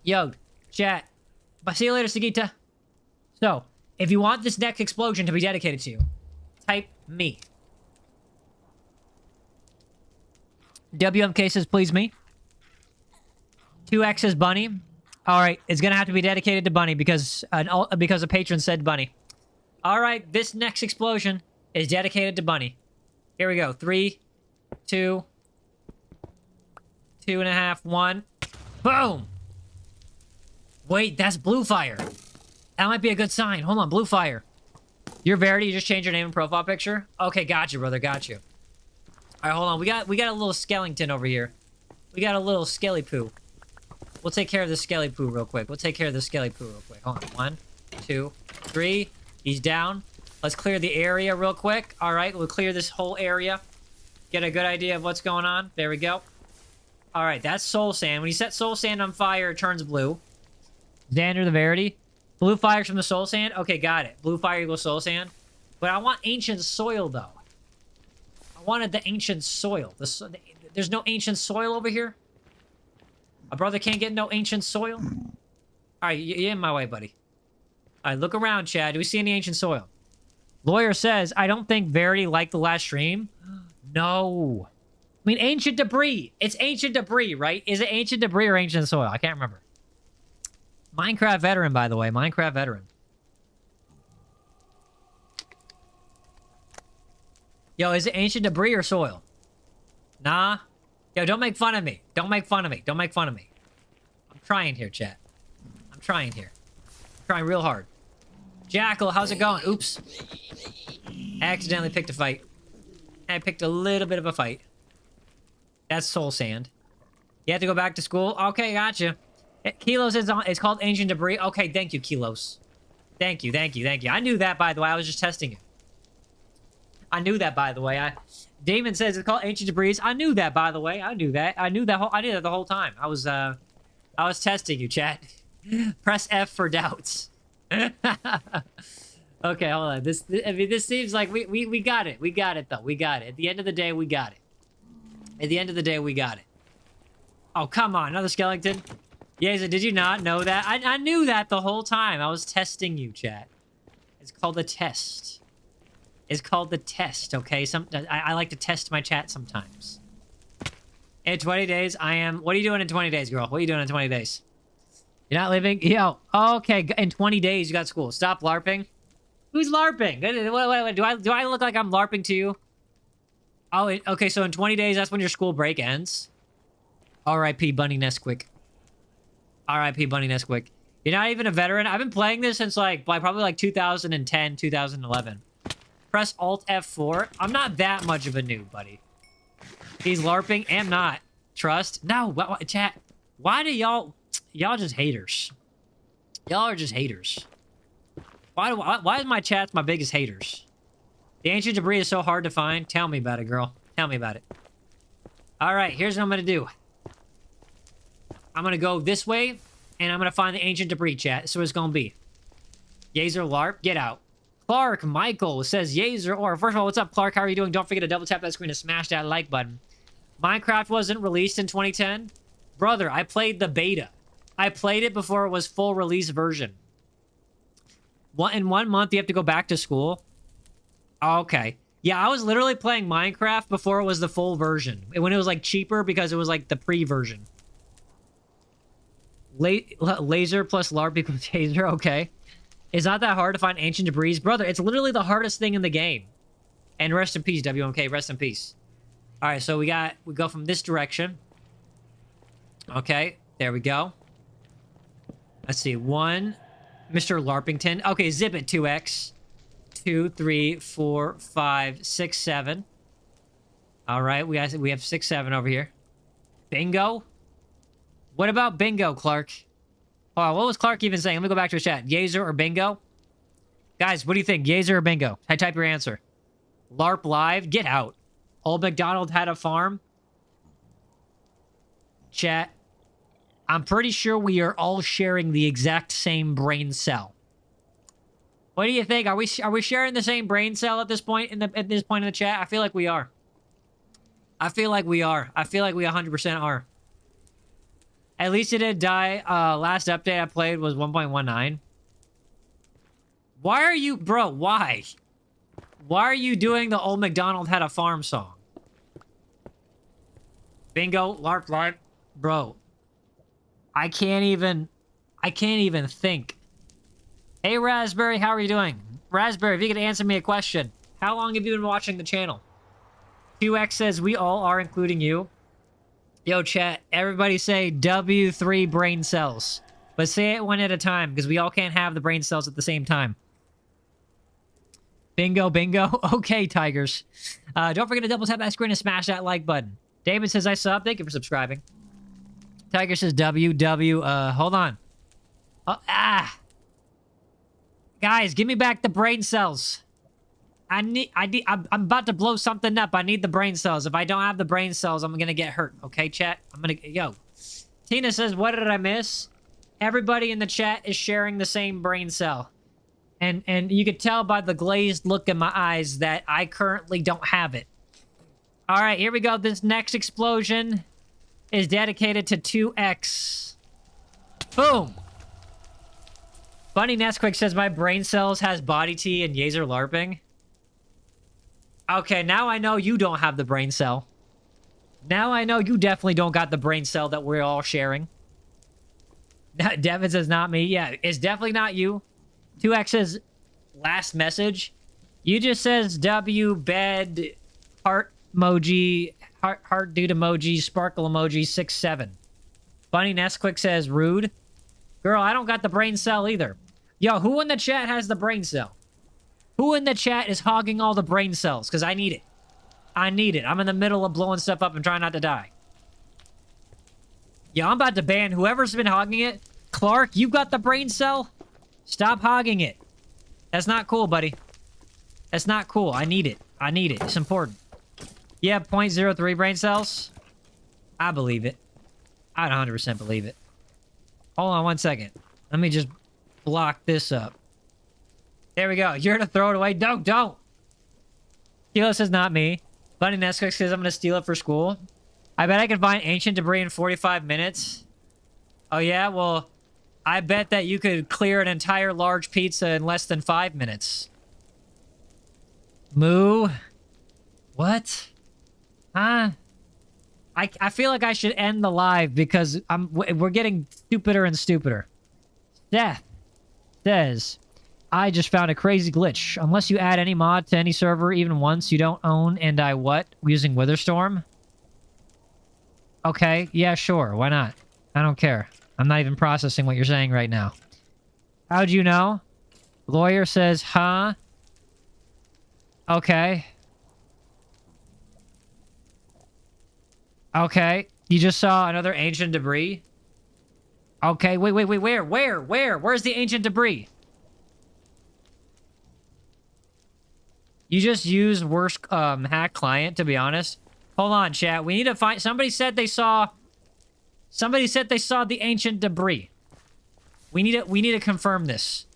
Yo, chat. But see you later, Sagita. So, if you want this next explosion to be dedicated to you, type me. WMK says, please me. 2X says Bunny. All right, it's going to have to be dedicated to Bunny because a patron said Bunny. All right, this next explosion is dedicated to Bunny. Here we go. 3, 2, 2.5, 1. Boom! Wait, that's blue fire. That might be a good sign. Hold on, blue fire. You're Verity, you just changed your name and profile picture? Okay, got you, brother, got you. All right, hold on. We got a little skeleton over here. We got a little skelly poo. We'll take care of the skelly poo real quick. Hold on. 1, 2, 3. He's down. Let's clear the area real quick. All right, we'll clear this whole area. Get a good idea of what's going on. There we go. All right, that's soul sand. When you set soul sand on fire, it turns blue. Xander the Verity. Blue fires from the soul sand? Okay, got it. Blue fire equals soul sand. But I want ancient soil, though. I wanted the ancient soil. There's no ancient soil over here? A brother can't get no ancient soil? All right, you're in my way, buddy. All right, look around, Chad. Do we see any ancient soil? Lawyer says, I don't think Verity liked the last stream. No. I mean, ancient debris. It's ancient debris, right? Is it ancient debris or ancient soil? I can't remember. Minecraft veteran, by the way. Minecraft veteran. Yo, is it ancient debris or soil? Nah. Yo, don't make fun of me. Don't make fun of me. Don't make fun of me. I'm trying here, chat. I'm trying here. I'm trying real hard. Jackal, how's it going? Oops. I accidentally picked a fight. I picked a little bit of a fight. That's soul sand. You have to go back to school? Okay, gotcha. Kilos is on. It's called ancient debris. Okay, thank you, Kilos. Thank you. I knew that, by the way. I was just testing it. I knew that, by the way. Damon says it's called ancient debris. I knew that, by the way. I knew that. I knew that the whole time. I was testing you, chat. Press F for doubts. Okay, hold on. This seems like we got it. We got it, though. We got it. At the end of the day, we got it. Oh, come on. Another skeleton? Yaezer, did you not know that? I knew that the whole time. I was testing you, chat. It's called a test. It's called the test, okay? I like to test my chat sometimes. In 20 days, I am... What are you doing in 20 days, girl? What are you doing in 20 days? You're not leaving? Yo, okay. In 20 days, you got school. Stop LARPing. Who's LARPing? Wait, do I look like I'm LARPing to you? Oh, okay, so in 20 days, that's when your school break ends? R.I.P. Bunny Nesquik. R.I.P. Bunny Nesquik. You're not even a veteran? I've been playing this since, probably, 2010, 2011. Press Alt F4. I'm not that much of a noob, buddy. He's LARPing. Am not. Trust. No, chat. Why do y'all... Y'all just haters. Y'all are just haters. Why is my chat my biggest haters? The ancient debris is so hard to find. Tell me about it, girl. Tell me about it. All right, here's what I'm going to do. I'm going to go this way, and I'm going to find the ancient debris, chat. This is what it's going to be. Yaezer LARP, get out. Clark Michael says Yaezer, or first of all, what's up, Clark? How are you doing? Don't forget to double tap that screen to smash that like button. Minecraft wasn't released in 2010. Brother, I played the beta. I played it before it was full release version. In 1 month, you have to go back to school. Okay. Yeah, I was literally playing Minecraft before it was the full version. When it was, cheaper because it was, the pre-version. Laser plus LARP equals taser. Okay. It's not that hard to find ancient debris. Brother, it's literally the hardest thing in the game. And rest in peace, WMK. Rest in peace. All right, so we go from this direction. Okay, there we go. Let's see. 1, Mr. LARPington. Okay, zip it, 2x. 2, 3, 4, 5, 6, 7. All right, we have 6-7 over here. Bingo? What about bingo, Clark? Oh, what was Clark even saying? Let me go back to his chat. Yaezer or bingo? Guys, what do you think? Yaezer or bingo? I type your answer. LARP live? Get out. Old MacDonald had a farm? Chat. I'm pretty sure we are all sharing the exact same brain cell. What do you think? Are we sharing the same brain cell at this point in the chat? I feel like we are. I feel like we are. I feel like we 100% are. At least it didn't die. Last update I played was 1.19. Why are you... Bro, why? Why are you doing the Old MacDonald Had a Farm song? Bingo, LARP live. Bro. I can't even think. Hey, Raspberry, how are you doing? Raspberry, if you could answer me a question. How long have you been watching the channel? 2X says, we all are, including you. Yo, chat, everybody say W3 brain cells. But say it one at a time, because we all can't have the brain cells at the same time. Bingo, bingo. Okay, Tigers. Don't forget to double tap that screen and smash that like button. David says, I sub. Thank you for subscribing. Tiger says, hold on. Guys, give me back the brain cells. I'm about to blow something up. I need the brain cells. If I don't have the brain cells, I'm gonna get hurt. Okay, chat? Yo. Tina says, what did I miss? Everybody in the chat is sharing the same brain cell. And you could tell by the glazed look in my eyes that I currently don't have it. All right, here we go. This next explosion is dedicated to 2X. Boom. Bunny Nesquik says, my brain cells has body T and Yaezer LARPing. Okay, now I know you don't have the brain cell. Now I know you definitely don't got the brain cell that we're all sharing. Devin says, not me. Yeah, it's definitely not you. 2X's last message. You just says W, bed, heart emoji, heart dude emoji, sparkle emoji, 6-7. Bunny Nesquik says, rude. Girl, I don't got the brain cell either. Yo, who in the chat has the brain cell? Who in the chat is hogging all the brain cells? Because I need it. I need it. I'm in the middle of blowing stuff up and trying not to die. Yeah, I'm about to ban whoever's been hogging it. Clark, you got the brain cell? Stop hogging it. That's not cool, buddy. That's not cool. I need it. I need it. It's important. Yeah, 0.03 brain cells? I believe it. I 100% believe it. Hold on one second. Let me just block this up. There we go. You're gonna throw it away? Don't. Kilo says, not me. Bunny Nesquik says, I'm gonna steal it for school. I bet I can find ancient debris in 45 minutes. Oh, yeah? Well, I bet that you could clear an entire large pizza in less than 5 minutes. Moo? What? Huh? I feel like I should end the live because we're getting stupider and stupider. Seth says, I just found a crazy glitch. Unless you add any mod to any server even once, you don't own and I what? Using Witherstorm? Okay, yeah, sure. Why not? I don't care. I'm not even processing what you're saying right now. How'd you know? Lawyer says, huh? Okay. Okay. You just saw another ancient debris? Okay, wait, where? Where's the ancient debris? You just used worst hack client, to be honest. Hold on, chat. We need to find... Somebody said they saw the ancient debris. We need to confirm this.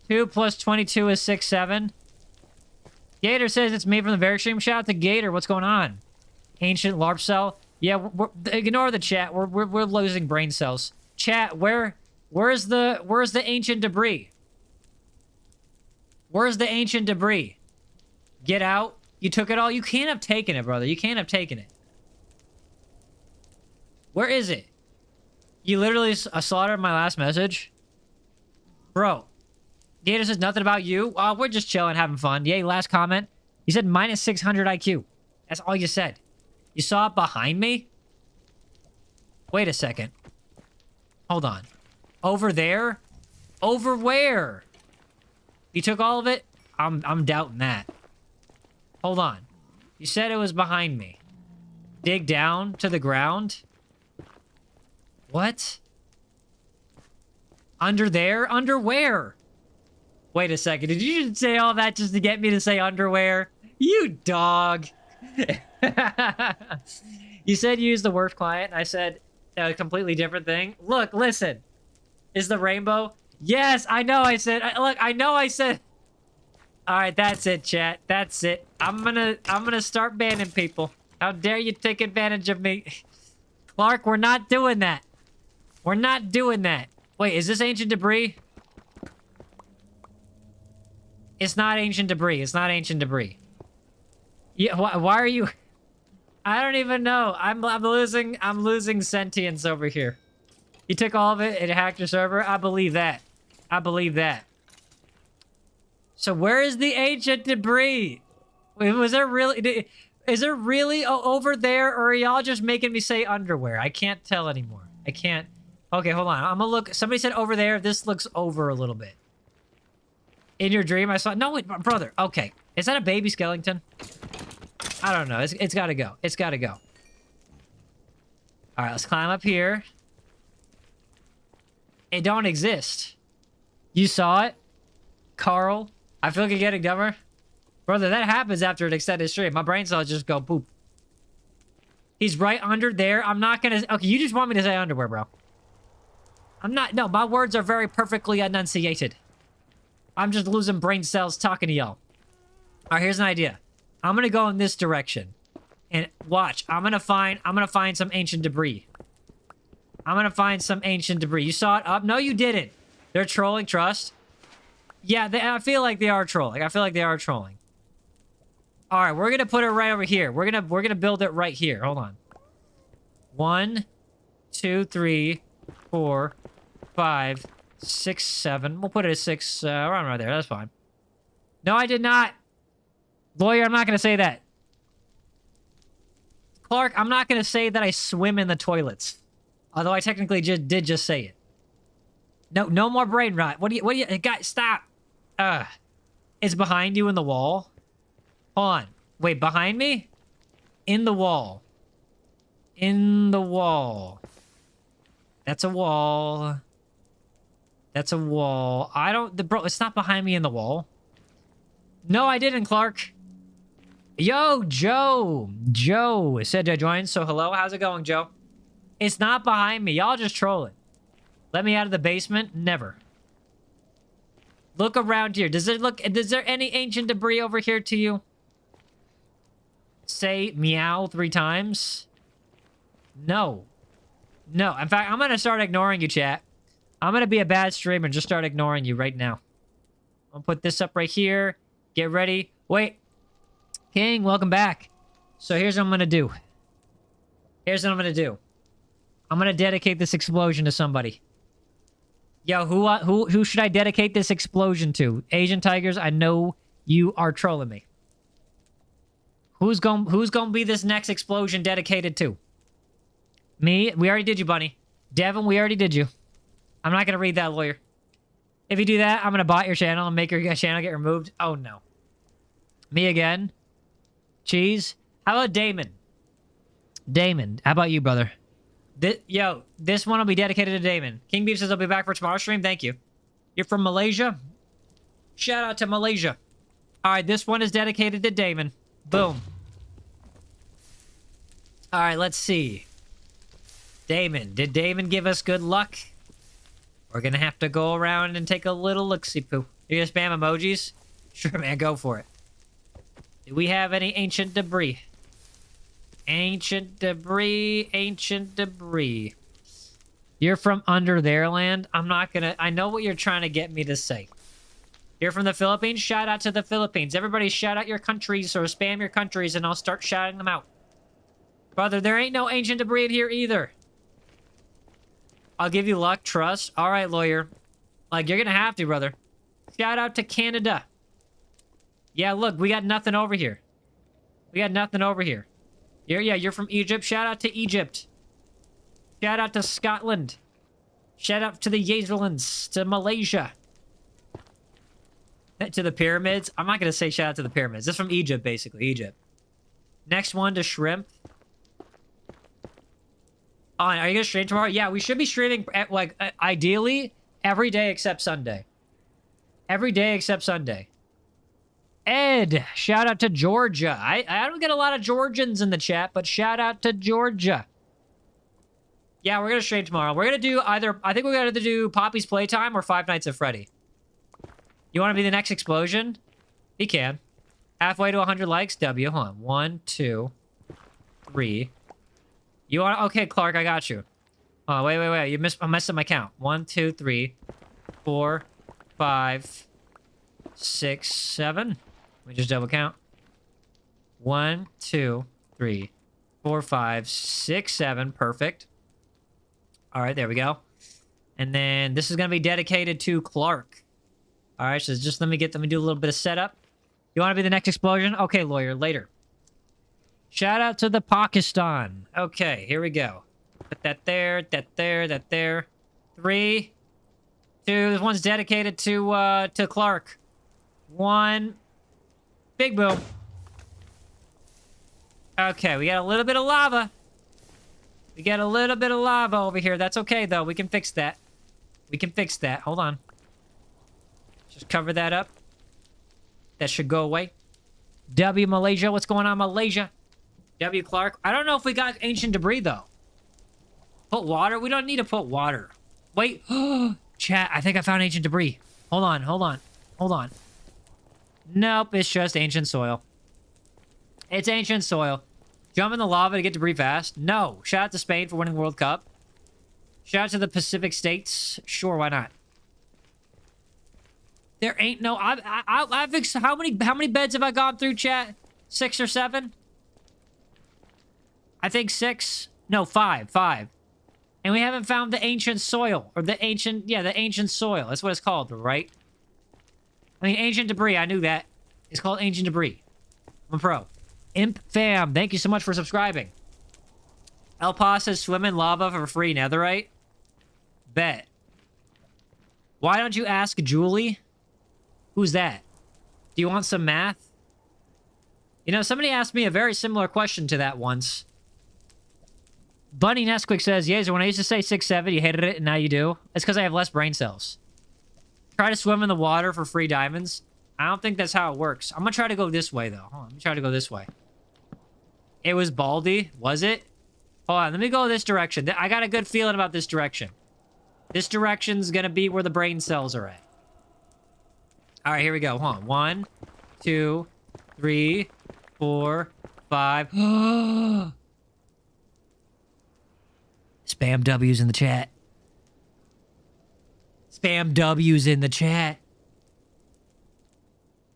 2 plus 22 is 6-7. Gator says it's me from the very stream. Shout out to Gator. What's going on? Ancient LARP cell. Yeah, ignore the chat. We're losing brain cells. Chat, where's the ancient debris? Where's the ancient debris? Get out. You took it all. You can't have taken it, brother. You can't have taken it. Where is it? You literally slaughtered my last message? Bro. Gator says nothing about you. Oh, we're just chilling, having fun. Yay, last comment. You said minus 600 IQ. That's all you said. You saw it behind me? Wait a second. Hold on. Over there? Over where? You took all of it? I'm doubting that. Hold on. You said it was behind me. Dig down to the ground? What? Under there? Under where? Wait a second. Did you just say all that just to get me to say underwear? You dog. You said you used the worst client. I said a completely different thing. Look, listen. Is the rainbow? Yes, I know I said... Look, I know I said... Alright, that's it, chat. That's it. I'm gonna start banning people. How dare you take advantage of me? Clark, we're not doing that. We're not doing that. Wait, is this ancient debris? It's not ancient debris. It's not ancient debris. Yeah, why are you... I don't even know. I'm losing sentience over here. You took all of it and hacked your server? I believe that. I believe that. So where is the ancient debris? Wait, was there really... Is there really over there, or are y'all just making me say underwear? I can't tell anymore. I can't... Okay, hold on. I'm gonna look... Somebody said over there. This looks over a little bit. In your dream, I saw... No, wait, brother. Okay. Is that a baby skeleton? I don't know. It's gotta go. It's gotta go. Alright, let's climb up here. It don't exist. You saw it? Carl? I feel like you're getting dumber. Brother, that happens after an extended stream. My brain cells just go boop. He's right under there. I'm not gonna... Okay, you just want me to say underwear, bro. I'm not... No, my words are very perfectly enunciated. I'm just losing brain cells talking to y'all. Alright, here's an idea. I'm gonna go in this direction. And watch. I'm gonna find some ancient debris. I'm gonna find some ancient debris. You saw it up? No, you didn't. They're trolling, trust. Yeah, I feel like they are trolling. I feel like they are trolling. Alright, we're gonna put it right over here. We're gonna build it right here. Hold on. 1, 2, 3, 4, 5, 6, 7. We'll put it at 6, around right there. That's fine. No, I did not. Lawyer, I'm not gonna say that. Clark, I'm not gonna say that I swim in the toilets. Although I technically did just say it. No more brain rot. What do you, guys, stop. It's behind you in the wall. Hold on. Wait, behind me? In the wall. In the wall. That's a wall. That's a wall. Bro, it's not behind me in the wall. No, I didn't, Clark. Yo, Joe. Joe said I joined, so hello. How's it going, Joe? It's not behind me. Y'all just trolling. Let me out of the basement? Never. Look around here. Is there any ancient debris over here to you? Say meow 3 times. No. No. In fact, I'm going to start ignoring you, chat. I'm going to be a bad streamer and just start ignoring you right now. I'll put this up right here. Get ready. Wait. King, welcome back. So here's what I'm going to do. Here's what I'm going to do. I'm going to dedicate this explosion to somebody. Yo, who should I dedicate this explosion to? Asian Tigers, I know you are trolling me. Who's gonna be this next explosion dedicated to? Me? We already did you, Bunny. Devin, we already did you. I'm not gonna read that, lawyer. If you do that, I'm gonna bot your channel and make your channel get removed. Oh, no. Me again? Cheese? How about Damon? Damon, how about you, brother? This one will be dedicated to Damon. King Beef says I'll be back for tomorrow's stream. Thank you. You're from Malaysia? Shout out to Malaysia. Alright, this one is dedicated to Damon. Boom. Alright, let's see. Damon. Did Damon give us good luck? We're gonna have to go around and take a little look-see-poo. You gonna spam emojis? Sure, man, go for it. Do we have any ancient debris? Ancient debris, ancient debris. You're from under their land? I'm not gonna... I know what you're trying to get me to say. You're from the Philippines? Shout out to the Philippines. Everybody shout out your countries or spam your countries and I'll start shouting them out. Brother, there ain't no ancient debris in here either. I'll give you luck, trust. Alright, lawyer. Like, you're gonna have to, brother. Shout out to Canada. Yeah, look, we got nothing over here. We got nothing over here. You're from Egypt. Shout out to Egypt. Shout out to Scotland. Shout out to the Yaezerlands, to Malaysia. To the pyramids. I'm not going to say shout out to the pyramids. This is from Egypt, basically. Egypt. Next one to shrimp. Oh, are you gonna stream tomorrow? Yeah, we should be streaming, like, ideally, every day except Sunday. Every day except Sunday. Ed, shout out to Georgia. I don't get a lot of Georgians in the chat, but shout out to Georgia. Yeah, we're gonna stream tomorrow. We're gonna do either, I think we're gonna do Poppy's Playtime or Five Nights at Freddy. You wanna be the next explosion? He can. Halfway to 100 likes, W. Hold on. 1, 2, 3. You want? Okay, Clark, I got you. Oh, wait. I messed up my count. 1, 2, 3, 4, 5, 6, 7. Let me just double count. 1, 2, 3, 4, 5, 6, 7. Perfect. All right, there we go. And then this is gonna be dedicated to Clark. All right, so just let me do a little bit of setup. You want to be the next explosion? Okay, lawyer, later. Shout out to the Pakistan. Okay, here we go. Put that there, that there, that there. 3, 2. This one's dedicated to Clark. 1. Big boom. Okay, we got a little bit of lava. We got a little bit of lava over here. That's okay, though. We can fix that. We can fix that. Hold on. Just cover that up. That should go away. W Malaysia. What's going on, Malaysia? W Clark. I don't know if we got ancient debris, though. Put water? We don't need to put water. Wait. Chat, I think I found ancient debris. Hold on. Nope, it's just ancient soil. It's ancient soil. Jump in the lava to get debris fast? No. Shout out to Spain for winning the World Cup. Shout out to the Pacific States. Sure, why not? There ain't no... I've how many beds have I gone through, chat? 6 or 7? I think 6. No, 5. And we haven't found the ancient soil. Or the ancient... Yeah, the ancient soil. That's what it's called, right? I mean, ancient debris. I knew that. It's called ancient debris. I'm a pro. Imp fam, thank you so much for subscribing. El Pasa's swim in lava for free, netherite? Bet. Why don't you ask Julie? Who's that? Do you want some math? You know, somebody asked me a very similar question to that once. Bunny Nesquik says, Yaezer, when I used to say 6'7", you hated it, and now you do? It's because I have less brain cells. Try to swim in the water for free diamonds. I don't think that's how it works. I'm gonna try to go this way, though. Hold on, let me try to go this way. It was Baldy, was it? Hold on, let me go this direction. I got a good feeling about this direction. This direction's gonna be where the brain cells are at. All right, here we go. Hold on. 1, 2, 3, 4, 5. Spam W's in the chat. Spam W's in the chat.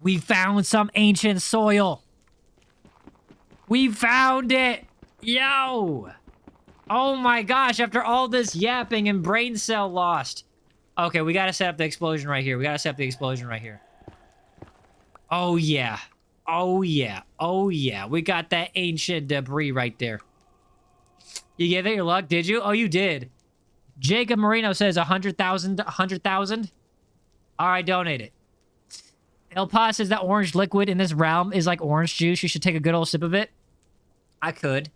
We found some ancient soil. We found it. Yo. Oh my gosh, after all this yapping and brain cell lost. Okay, we gotta set up the explosion right here. Oh yeah. Oh yeah. We got that ancient debris right there. You gave it your luck, did you? Oh, you did. Jacob Marino says 100,000. 100,000? All right, donate it. El Paz says that orange liquid in this realm is like orange juice. You should take a good old sip of it. I could.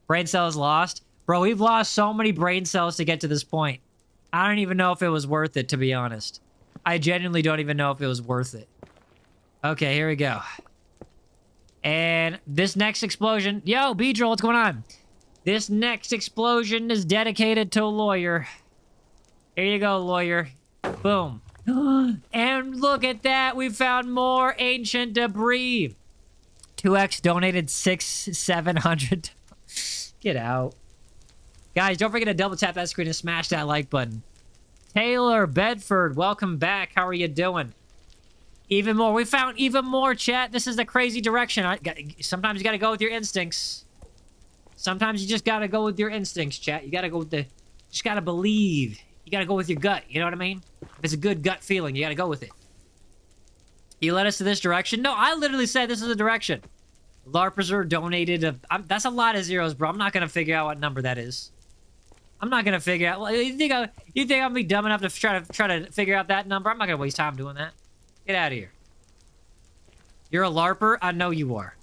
Brain cells lost. Bro, we've lost so many brain cells to get to this point. I don't even know if it was worth it, to be honest. I genuinely don't even know if it was worth it. Okay, here we go. And this next explosion... Yo, Beedrill, what's going on? This next explosion is dedicated to a lawyer. Here you go, lawyer. Boom. And look at that. We found more ancient debris. 2x donated 700. Get out. Guys, don't forget to double tap that screen and smash that like button. Taylor Bedford, welcome back. How are you doing? Even more. We found even more, chat. This is the crazy direction. Sometimes you got to go with your instincts. Sometimes you just got to go with your instincts, chat. You got to go with just got to believe. You got to go with your gut. You know what I mean? If it's a good gut feeling, you got to go with it. You led us to this direction? No, I literally said this is the direction. LARPerzer donated that's a lot of zeros, bro. I'm not going to figure out what number that is. I'm not going to figure out... You think I'm going to be dumb enough to try to figure out that number? I'm not going to waste time doing that. Get out of here. You're a LARPer? I know you are.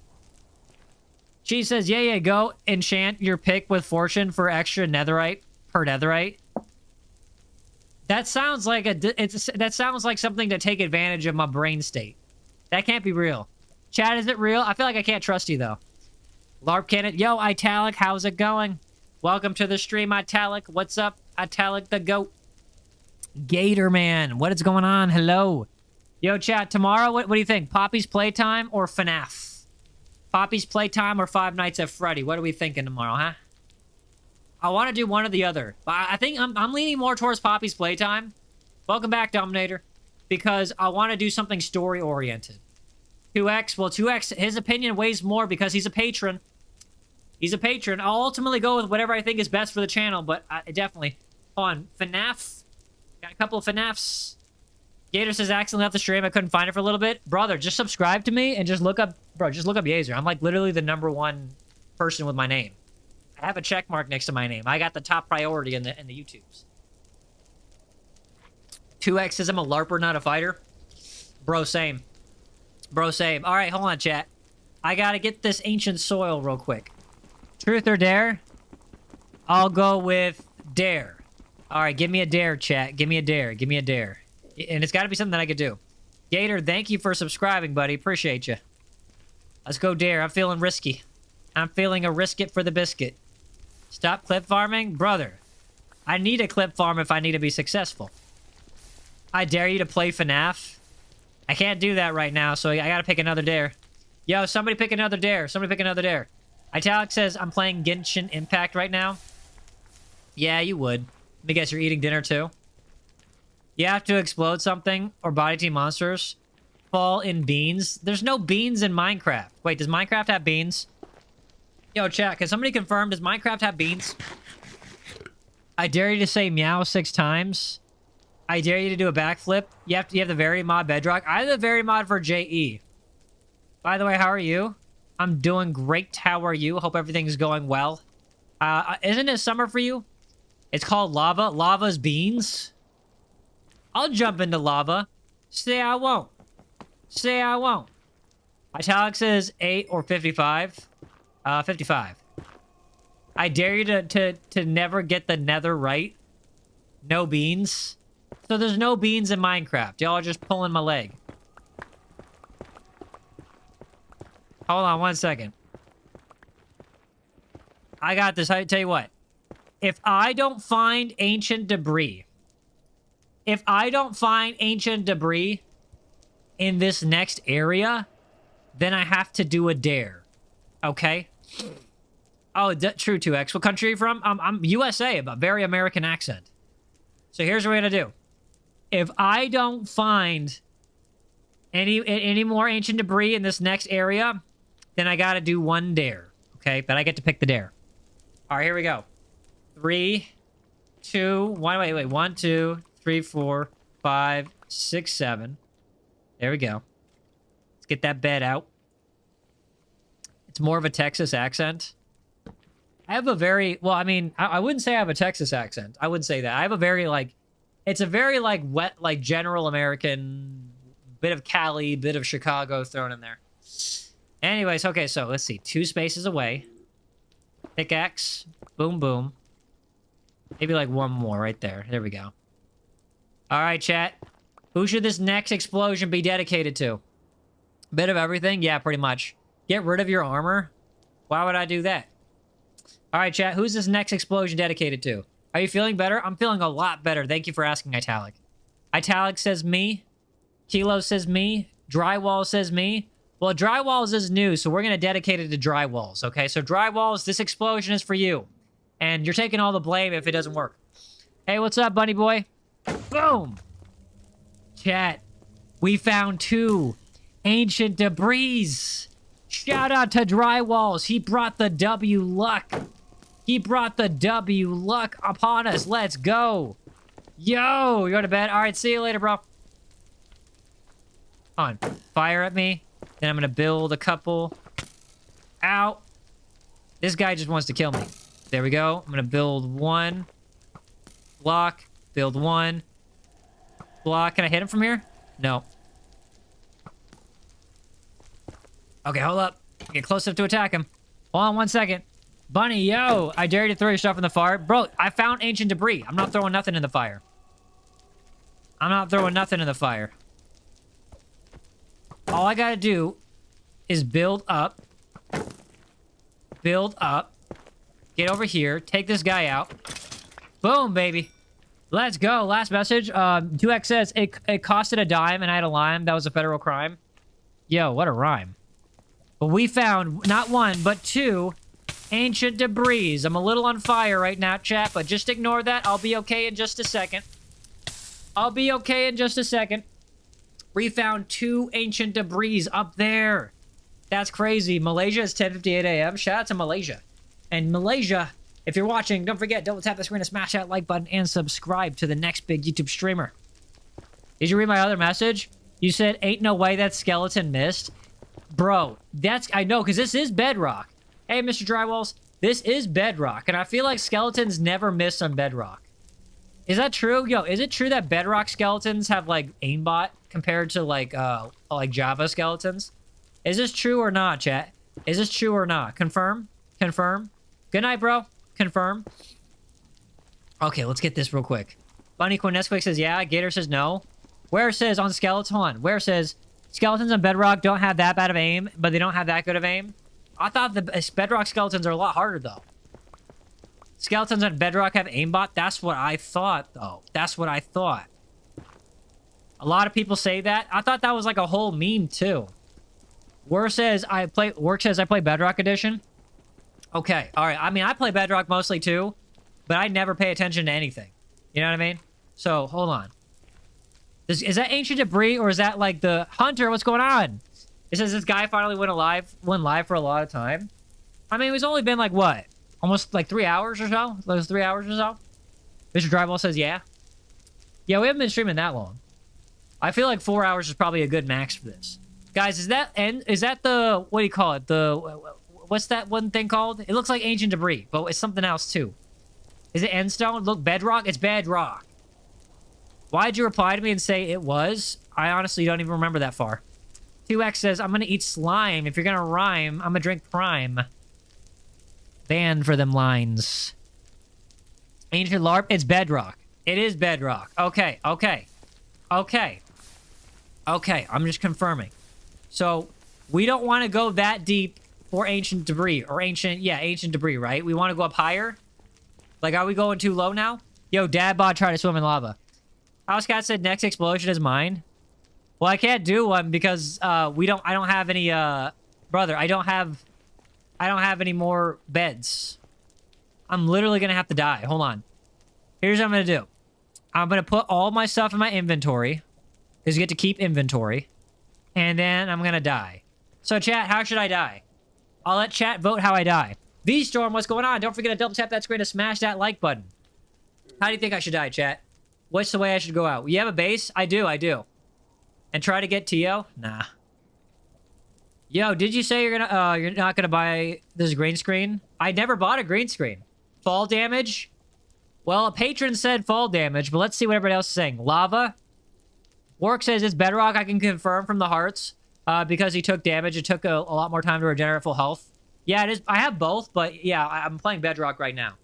She says, yeah, go enchant your pick with fortune for extra netherite per netherite. That sounds like that sounds like something to take advantage of my brain state. That can't be real. Chat, is it real? I feel like I can't trust you, though. LARP cannon. Yo, Italic, how's it going? Welcome to the stream, Italic. What's up, Italic the goat? Gator man, what is going on? Hello. Yo, chat, tomorrow, what do you think? Poppy's Playtime or FNAF? Poppy's Playtime or Five Nights at Freddy? What are we thinking tomorrow, huh? I want to do one or the other. But I think I'm leaning more towards Poppy's Playtime. Welcome back, Dominator. Because I want to do something story-oriented. 2X, well, 2X, his opinion weighs more because he's a patron. He's a patron. I'll ultimately go with whatever I think is best for the channel, but definitely. Hold on, FNAF. Got a couple of FNAFs. Gator says, accidentally left the stream. I couldn't find it for a little bit. Brother, just subscribe to me and just look up... Bro, just look up Yaezer. I'm like literally the #1 person with my name. I have a check mark next to my name. I got the top priority in the YouTubes. 2X says I'm a LARPer, not a fighter. Bro, same. Bro, same. All right, hold on, chat. I gotta get this ancient soil real quick. Truth or dare? I'll go with dare. All right, give me a dare, chat. Give me a dare. Give me a dare. And it's got to be something that I could do. Gator, thank you for subscribing, buddy. Appreciate you. Let's go dare. I'm feeling risky. I'm feeling a risk it for the biscuit. Stop clip farming? Brother, I need a clip farm if I need to be successful. I dare you to play FNAF. I can't do that right now, so I gotta pick another dare. Yo, somebody pick another dare. Somebody pick another dare. Italic says, I'm playing Genshin Impact right now. Yeah, you would. Let me guess, you're eating dinner too? You have to explode something, or body team monsters fall in beans. There's no beans in Minecraft. Wait, does Minecraft have beans? Yo, chat, can somebody confirm, does Minecraft have beans? I dare you to say meow 6 times. I dare you to do a backflip. You have the very mod bedrock. I have the very mod for JE. By the way, how are you? I'm doing great. How are you? Hope everything's going well. Isn't it summer for you? It's called lava. Lava's beans. I'll jump into lava. Say I won't. Say I won't. Italic says 8 or 55. 55. I dare you to never get the nether right. No beans. So there's no beans in Minecraft. Y'all are just pulling my leg. Hold on 1 second. I got this. I tell you what. If I don't find ancient debris... If I don't find ancient debris in this next area, then I have to do a dare. Okay? Oh, true, 2X. What country are you from? I'm USA, but very American accent. So here's what we're gonna do. If I don't find any more ancient debris in this next area, then I gotta do one dare. Okay? But I get to pick the dare. All right, here we go. 3, 2, 1. Wait. 1, 2, 3, 4, 5, 6, 7. There we go. Let's get that bed out. It's more of a Texas accent. I have a very... Well, I mean, I wouldn't say I have a Texas accent. I wouldn't say that. I have a very, like... It's a very, like, wet, like, general American... Bit of Cali, bit of Chicago thrown in there. Anyways, okay, so let's see. 2 spaces away. Pickaxe. Boom, boom. Maybe, like, 1 more right there. There we go. All right, chat. Who should this next explosion be dedicated to? Bit of everything? Yeah, pretty much. Get rid of your armor? Why would I do that? All right, chat. Who's this next explosion dedicated to? Are you feeling better? I'm feeling a lot better. Thank you for asking, Italic. Italic says me. Kilo says me. Drywall says me. Well, Drywalls is new, so we're going to dedicate it to Drywalls, okay? So Drywalls, this explosion is for you. And you're taking all the blame if it doesn't work. Hey, what's up, bunny boy? Boom! Chat, we found 2 ancient debris. Shout out to Drywalls. He brought the W luck. He brought the W luck upon us. Let's go. Yo, you go to bed? All right, see you later, bro. On. Fire at me. Then I'm going to build a couple. Ow. This guy just wants to kill me. There we go. I'm going to build 1 block. Build 1 block. Can I hit him from here? No. Okay, hold up. Get close enough to attack him. Hold on 1 second. Bunny, yo, I dare you to throw your stuff in the fire. Bro, I found ancient debris. I'm not throwing nothing in the fire. I'm not throwing nothing in the fire. All I gotta do is build up. Build up. Get over here. Take this guy out. Boom, baby. Let's go. Last message. 2X says, it costed a dime and I had a lime. That was a federal crime. Yo, what a rhyme. But we found not one, but 2 ancient debris. I'm a little on fire right now, chat, but just ignore that. I'll be okay in just a second. I'll be okay in just a second. We found 2 ancient debris up there. That's crazy. Malaysia is 10:58 a.m. Shout out to Malaysia. And Malaysia, if you're watching, don't forget, double tap the screen to smash that like button and subscribe to the next big YouTube streamer. Did you read my other message? You said, ain't no way that skeleton missed. Bro, I know, because this is bedrock. Hey, Mr. Drywalls, this is bedrock, and I feel like skeletons never miss on bedrock. Is that true? Yo, is it true that bedrock skeletons have, like, aimbot compared to, like Java skeletons? Is this true or not, chat? Is this true or not? Confirm? Confirm? Good night, bro. Confirm. Okay, let's get this real quick. Bunny Quinesquick says, yeah. Gator says, no. Where says on skeleton? Where says skeletons on bedrock don't have that bad of aim, but they don't have that good of aim? I thought the bedrock skeletons are a lot harder, though. Skeletons on bedrock have aimbot? That's what I thought, though. That's what I thought. A lot of people say that. I thought that was like a whole meme, too. Work says I play Bedrock Edition. Okay, all right. I mean, I play Bedrock mostly, too, but I never pay attention to anything. You know what I mean? So, hold on. Is that ancient debris, or is that, like, the Hunter? What's going on? It says this guy finally went live for a lot of time. I mean, it's only been, like, what? Almost, like, 3 hours or so? Those 3 hours or so? Mr. Drywall says, yeah. Yeah, we haven't been streaming that long. I feel like 4 hours is probably a good max for this. Guys, is that the, what do you call it? What's that one thing called? It looks like ancient debris, but it's something else, too. Is it endstone? Look, bedrock? It's bedrock. Why'd you reply to me and say it was? I honestly don't even remember that far. 2X says, I'm gonna eat slime. If you're gonna rhyme, I'm gonna drink prime. Banned for them lines. Ancient LARP? It's bedrock. It is bedrock. Okay, okay. Okay. Okay, I'm just confirming. So, we don't want to go that deep for ancient debris. Or ancient debris, right? We want to go up higher? Like, are we going too low now? Yo, Dadbot tried to swim in lava. Housecat said next explosion is mine. Well, I can't do one because I don't have any brother, I don't have any more beds. I'm literally gonna have to die. Hold on. Here's what I'm gonna do. I'm gonna put all my stuff in my inventory, because you get to keep inventory, and then I'm gonna die. So chat, how should I die? I'll let chat vote how I die. V-Storm, what's going on? Don't forget to double tap that screen to smash that like button. How do you think I should die, chat? What's the way I should go out? You have a base? I do. And try to get Tio? Nah. Yo, did you say you're not gonna buy this green screen? I never bought a green screen. Fall damage? Well, a patron said fall damage, but let's see what everybody else is saying. Lava? Work says it's bedrock. I can confirm from the hearts. Because he took damage, it took a lot more time to regenerate full health. Yeah, it is. I have both, but yeah, I'm playing bedrock right now.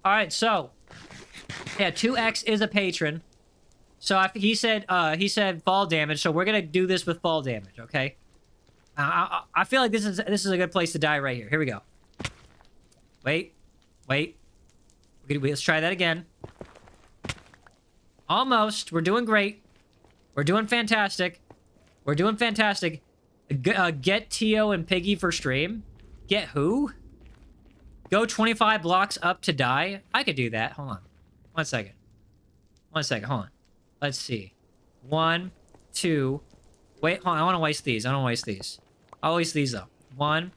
All right, so yeah, 2X is a patron. So he said fall damage. So we're gonna do this with fall damage, okay? I feel like this is a good place to die right here. Here we go. Wait. Let's try that again. Almost. We're doing great. We're doing fantastic. We're doing fantastic. Get Tio and Piggy for stream. Get who? Go 25 blocks up to die? I could do that. Hold on. 1 second. 1 second. Hold on. Let's see. 1, 2. Wait, hold on. I want to waste these. I don't waste these. I'll waste these, though. 1,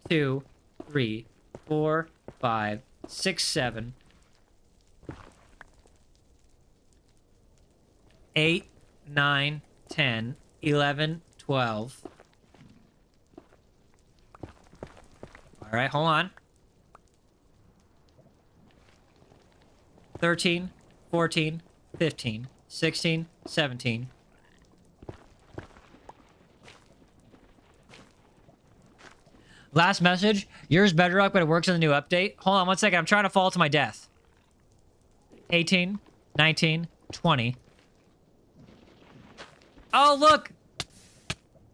2, 3, 4, 5, 6, 7, 8, 9, 10, 11, 12. All right, hold on. 13, 14, 15, 16, 17. Last message. Yours bedrock, but it works in the new update. Hold on 1 second. I'm trying to fall to my death. 18, 19, 20. Oh, look.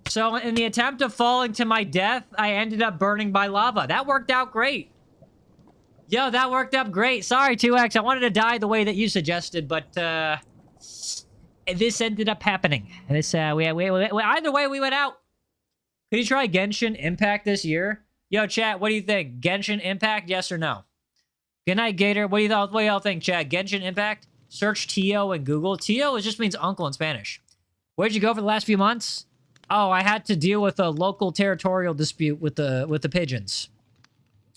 So in the attempt of falling to my death, I ended up burning by lava. That worked out great. Yo, that worked out great. Sorry, 2X. I wanted to die the way that you suggested, but this ended up happening. This either way, we went out. Could you try Genshin Impact this year? Yo, chat, what do you think? Genshin Impact, yes or no? Good night, Gator. What do y'all think, chat? Genshin Impact? Search Tio in Google. Tio just means uncle in Spanish. Where'd you go for the last few months? Oh, I had to deal with a local territorial dispute with the pigeons.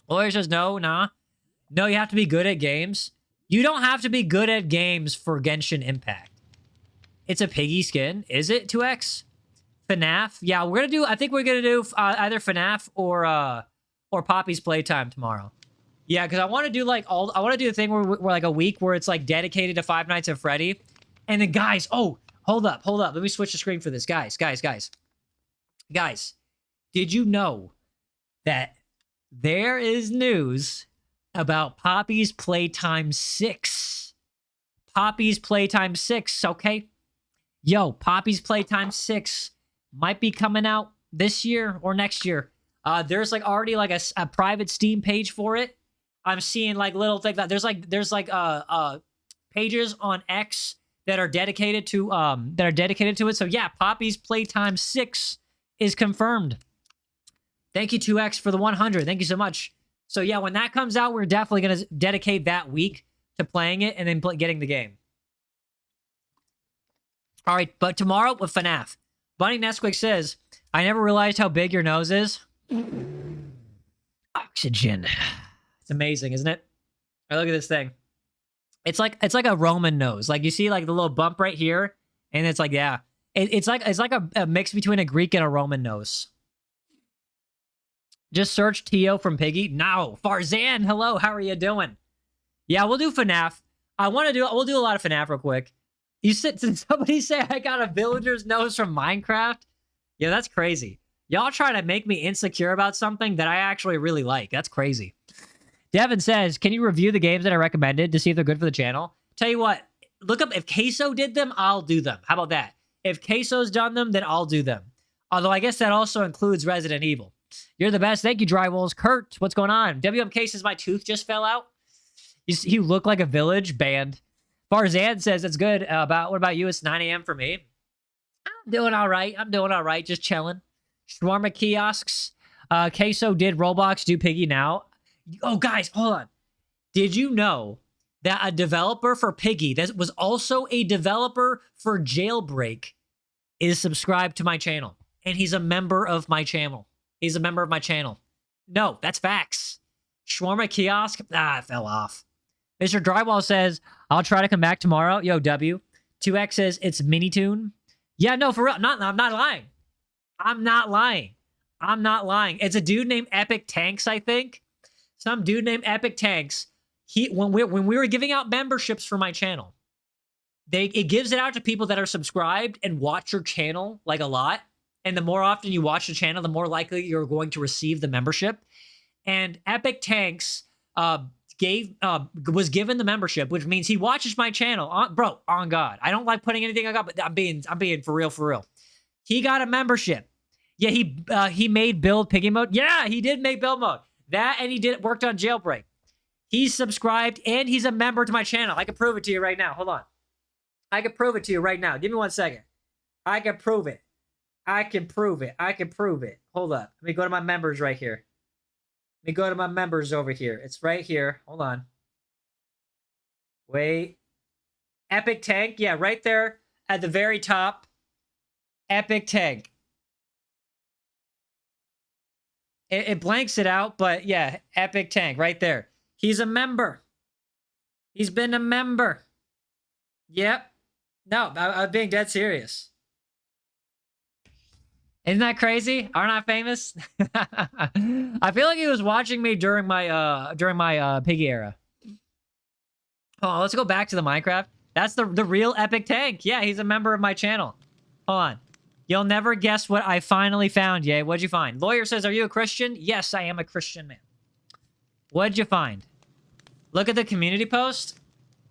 Lawyer says no, nah. No, you have to be good at games. You don't have to be good at games for Genshin Impact. It's a piggy skin. Is it, 2X? FNAF? Yeah, I think we're gonna do either FNAF or Poppy's Playtime tomorrow. Yeah, because I want to do I want to do the thing where like a week where it's like dedicated to Five Nights at Freddy. And then guys, oh, hold up. Let me switch the screen for this. Guys. Did you know that there is news about Poppy's Playtime 6? Poppy's Playtime 6, okay? Yo, Poppy's Playtime 6 might be coming out this year or next year. There's like already like a private Steam page for it. I'm seeing like little things that there's pages on X that are dedicated to it. So yeah, Poppy's Playtime 6 is confirmed. Thank you 2X for the 100. Thank you so much. So yeah, when that comes out, we're definitely gonna dedicate that week to playing it and then getting the game. All right, but tomorrow with FNAF. Bunny Nesquik says, I never realized how big your nose is. Oxygen. It's amazing, isn't it? All right, look at this thing. It's like a Roman nose. Like you see like the little bump right here. And it's like, yeah. It's like a mix between a Greek and a Roman nose. Just search Tio from Piggy. Now, Farzan, hello, how are you doing? Yeah, we'll do FNAF. We'll do a lot of FNAF real quick. Did somebody say I got a villager's nose from Minecraft? Yeah, that's crazy. Y'all trying to make me insecure about something that I actually really like. That's crazy. Devin says, can you review the games that I recommended to see if they're good for the channel? Tell you what, look up if Queso did them, I'll do them. How about that? If Queso's done them, then I'll do them. Although I guess that also includes Resident Evil. You're the best. Thank you, Drywalls. Kurt, what's going on? WMK says my tooth just fell out. You look like a village band. Farzan says it's good. What about you? It's 9 a.m. for me. I'm doing all right. Just chilling. Shawarma kiosks. Queso did Roblox do Piggy now. Oh, guys, hold on. Did you know that a developer for Piggy that was also a developer for Jailbreak is subscribed to my channel? And he's a member of my channel. No, that's facts. Shawarma kiosk. It fell off. Mr. Drywall says, I'll try to come back tomorrow. Yo, W. 2X says, it's Minitoon. Yeah, no, for real. I'm not lying. I'm not lying. It's a dude named Epic Tanks, I think. Some dude named Epic Tanks. When we were giving out memberships for my channel, it gives it out to people that are subscribed and watch your channel like a lot. And the more often you watch the channel, the more likely you're going to receive the membership. And Epic Tanks was given the membership, which means he watches my channel. On God. I don't like putting anything I got, but I'm being for real. He got a membership. Yeah, he made build Piggy mode. Yeah, he did make build mode. That and he worked on Jailbreak. He's subscribed and he's a member to my channel. I can prove it to you right now. Hold on. I can prove it to you right now. Give me 1 second. I can prove it. Hold up. Let me go to my members right here. Let me go to my members over here. It's right here. Hold on. Wait. Epic Tank. Yeah, right there at the very top. Epic Tank. It blanks it out, but yeah, Epic Tank right there. He's a member. He's been a member. Yep. No, I'm being dead serious. Isn't that crazy? Aren't I famous? I feel like he was watching me during my Piggy era. Oh, let's go back to the Minecraft. That's the real Epic Tank. Yeah, he's a member of my channel. Hold on. You'll never guess what I finally found, Yay. What'd you find? Lawyer says, are you a Christian? Yes, I am a Christian man. What'd you find? Look at the community post.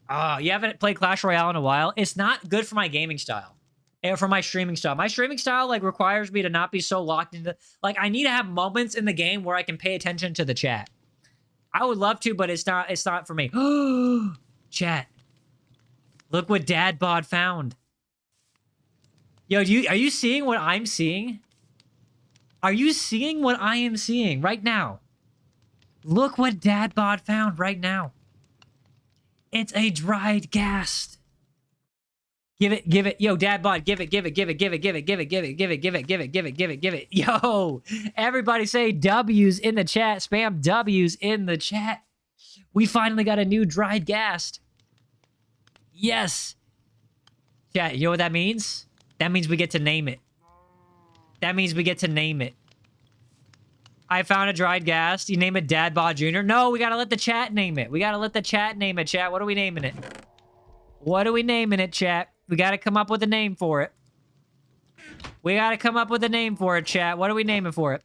Oh, you haven't played Clash Royale in a while. It's not good for my gaming style. And for my streaming style. My streaming style, like, requires me to not be so locked into... Like, I need to have moments in the game where I can pay attention to the chat. I would love to, but it's not for me. Chat. Look what Dad Bod found. Yo, are you seeing what I'm seeing? Are you seeing what I am seeing right now? Look what Dad Bod found right now. It's a dried ghast. Give it. Yo, Dad Bod, give it. Yo, everybody say W's in the chat. Spam W's in the chat. We finally got a new dried ghast. Yes. Yeah, you know what that means? That means we get to name it. That means we get to name it. I found a dried ghast. You name it Dad Bod Jr. No, we gotta let the chat name it. We gotta let the chat name it, chat. What are we naming it? What are we naming it, chat? We gotta come up with a name for it. We gotta come up with a name for it, chat. What are we naming for it?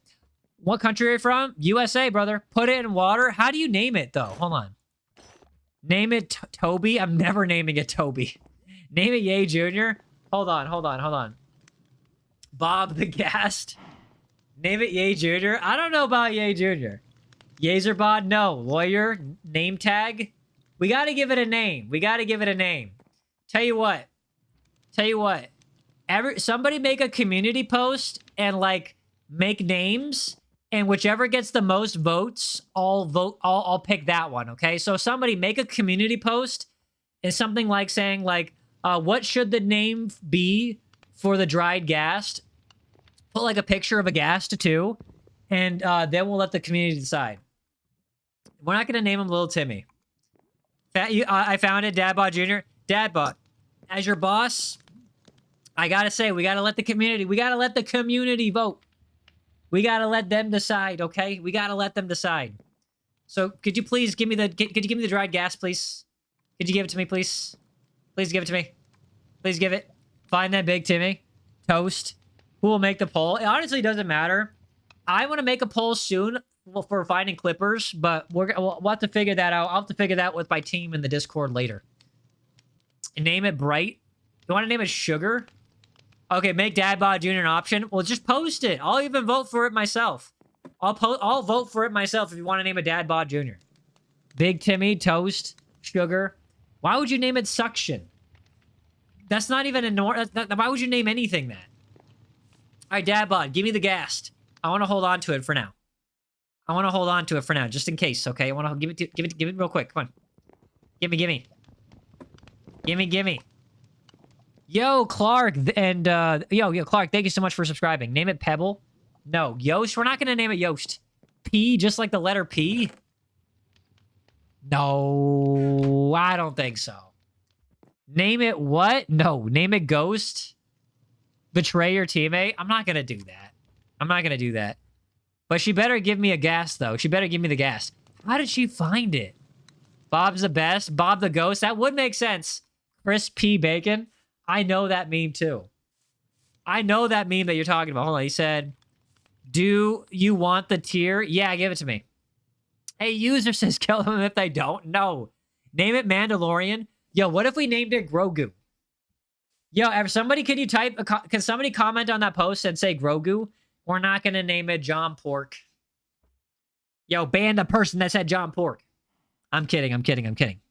What country are you from? USA, brother. Put it in water. How do you name it, though? Hold on. Name it Toby? I'm never naming it Toby. Name it Ye Jr.? Hold on. Bob the Ghast. Name it Ye Jr.? I don't know about Ye Jr. Yaezer Bod? No. Lawyer? Name tag? We gotta give it a name. Tell you what. Somebody make a community post and, like, make names, and whichever gets the most votes, I'll pick that one, okay? So somebody make a community post and something like saying, like, what should the name be for the dried ghast? Put, like, a picture of a ghast, too, and then we'll let the community decide. We're not going to name him Little Timmy. I found it, Dad Bod Jr. Dad Bod, as your boss, I gotta say, we gotta let the community vote. We gotta let them decide, okay? We gotta let them decide. So, could you please give me the, could you give me the dried ghast, please? Could you give it to me, please? Please give it to me. Please give it. Find that Big Timmy. Toast. Who will make the poll? It honestly doesn't matter. I want to make a poll soon for finding clippers, but we'll have to figure that out. I'll have to figure that out with my team in the Discord later. Name it Bright. You want to name it Sugar? Okay, make Dad Bod Jr. an option. Well, just post it. I'll even vote for it myself. I'll vote for it myself if you want to name it Dad Bod Jr. Big Timmy, Toast, Sugar. Why would you name it Suction? That's not even a why would you name anything that? All right, Dad Bod, give me the ghast. I want to hold on to it for now. Just in case, okay? I want to give it real quick. Come on. Gimme. Yo, Clark, and, yo, Clark, thank you so much for subscribing. Name it Pebble? No. Yoast? We're not gonna name it Yoast. P, just like the letter P? No, I don't think so. Name it what? No, name it Ghost? Betray your teammate? I'm not gonna do that. But she better give me a ghast, though. She better give me the ghast. How did she find it? Bob's the best. Bob the Ghost? That would make sense. Chris P. Bacon? I know that meme, too. I know that meme that you're talking about. Hold on. He said, do you want the tier? Yeah, give it to me. Hey, user says kill them if they don't. No. Name it Mandalorian. Yo, what if we named it Grogu? Yo, somebody, can somebody comment on that post and say Grogu? We're not going to name it John Pork. Yo, ban the person that said John Pork. I'm kidding.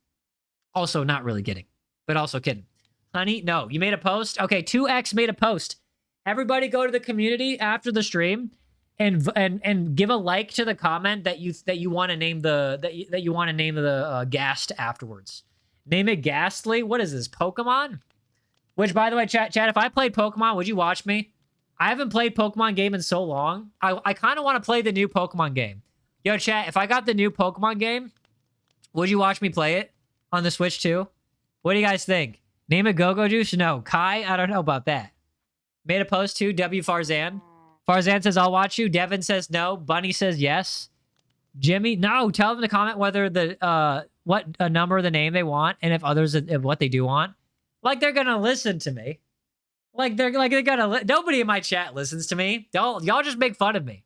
Also, not really kidding, but also kidding. Honey, no. You made a post? Okay, 2X made a post. Everybody go to the community after the stream and give a like to the comment that you want to name the ghast afterwards. Name it Ghastly. What is this, Pokemon? Which, by the way, chat, if I played Pokemon, would you watch me? I haven't played Pokemon game in so long. I kind of want to play the new Pokemon game. Yo, chat, if I got the new Pokemon game, would you watch me play it on the Switch too? What do you guys think? Name it Go-Go Juice? No. Kai? I don't know about that. Made a post too. W Farzan. Farzan says, I'll watch you. Devin says no. Bunny says yes. Jimmy? No. Tell them to comment whether what a number of the name they want and if others, if what they do want. Like they're going to listen to me. Like they're gonna. Nobody in my chat listens to me. Y'all just make fun of me.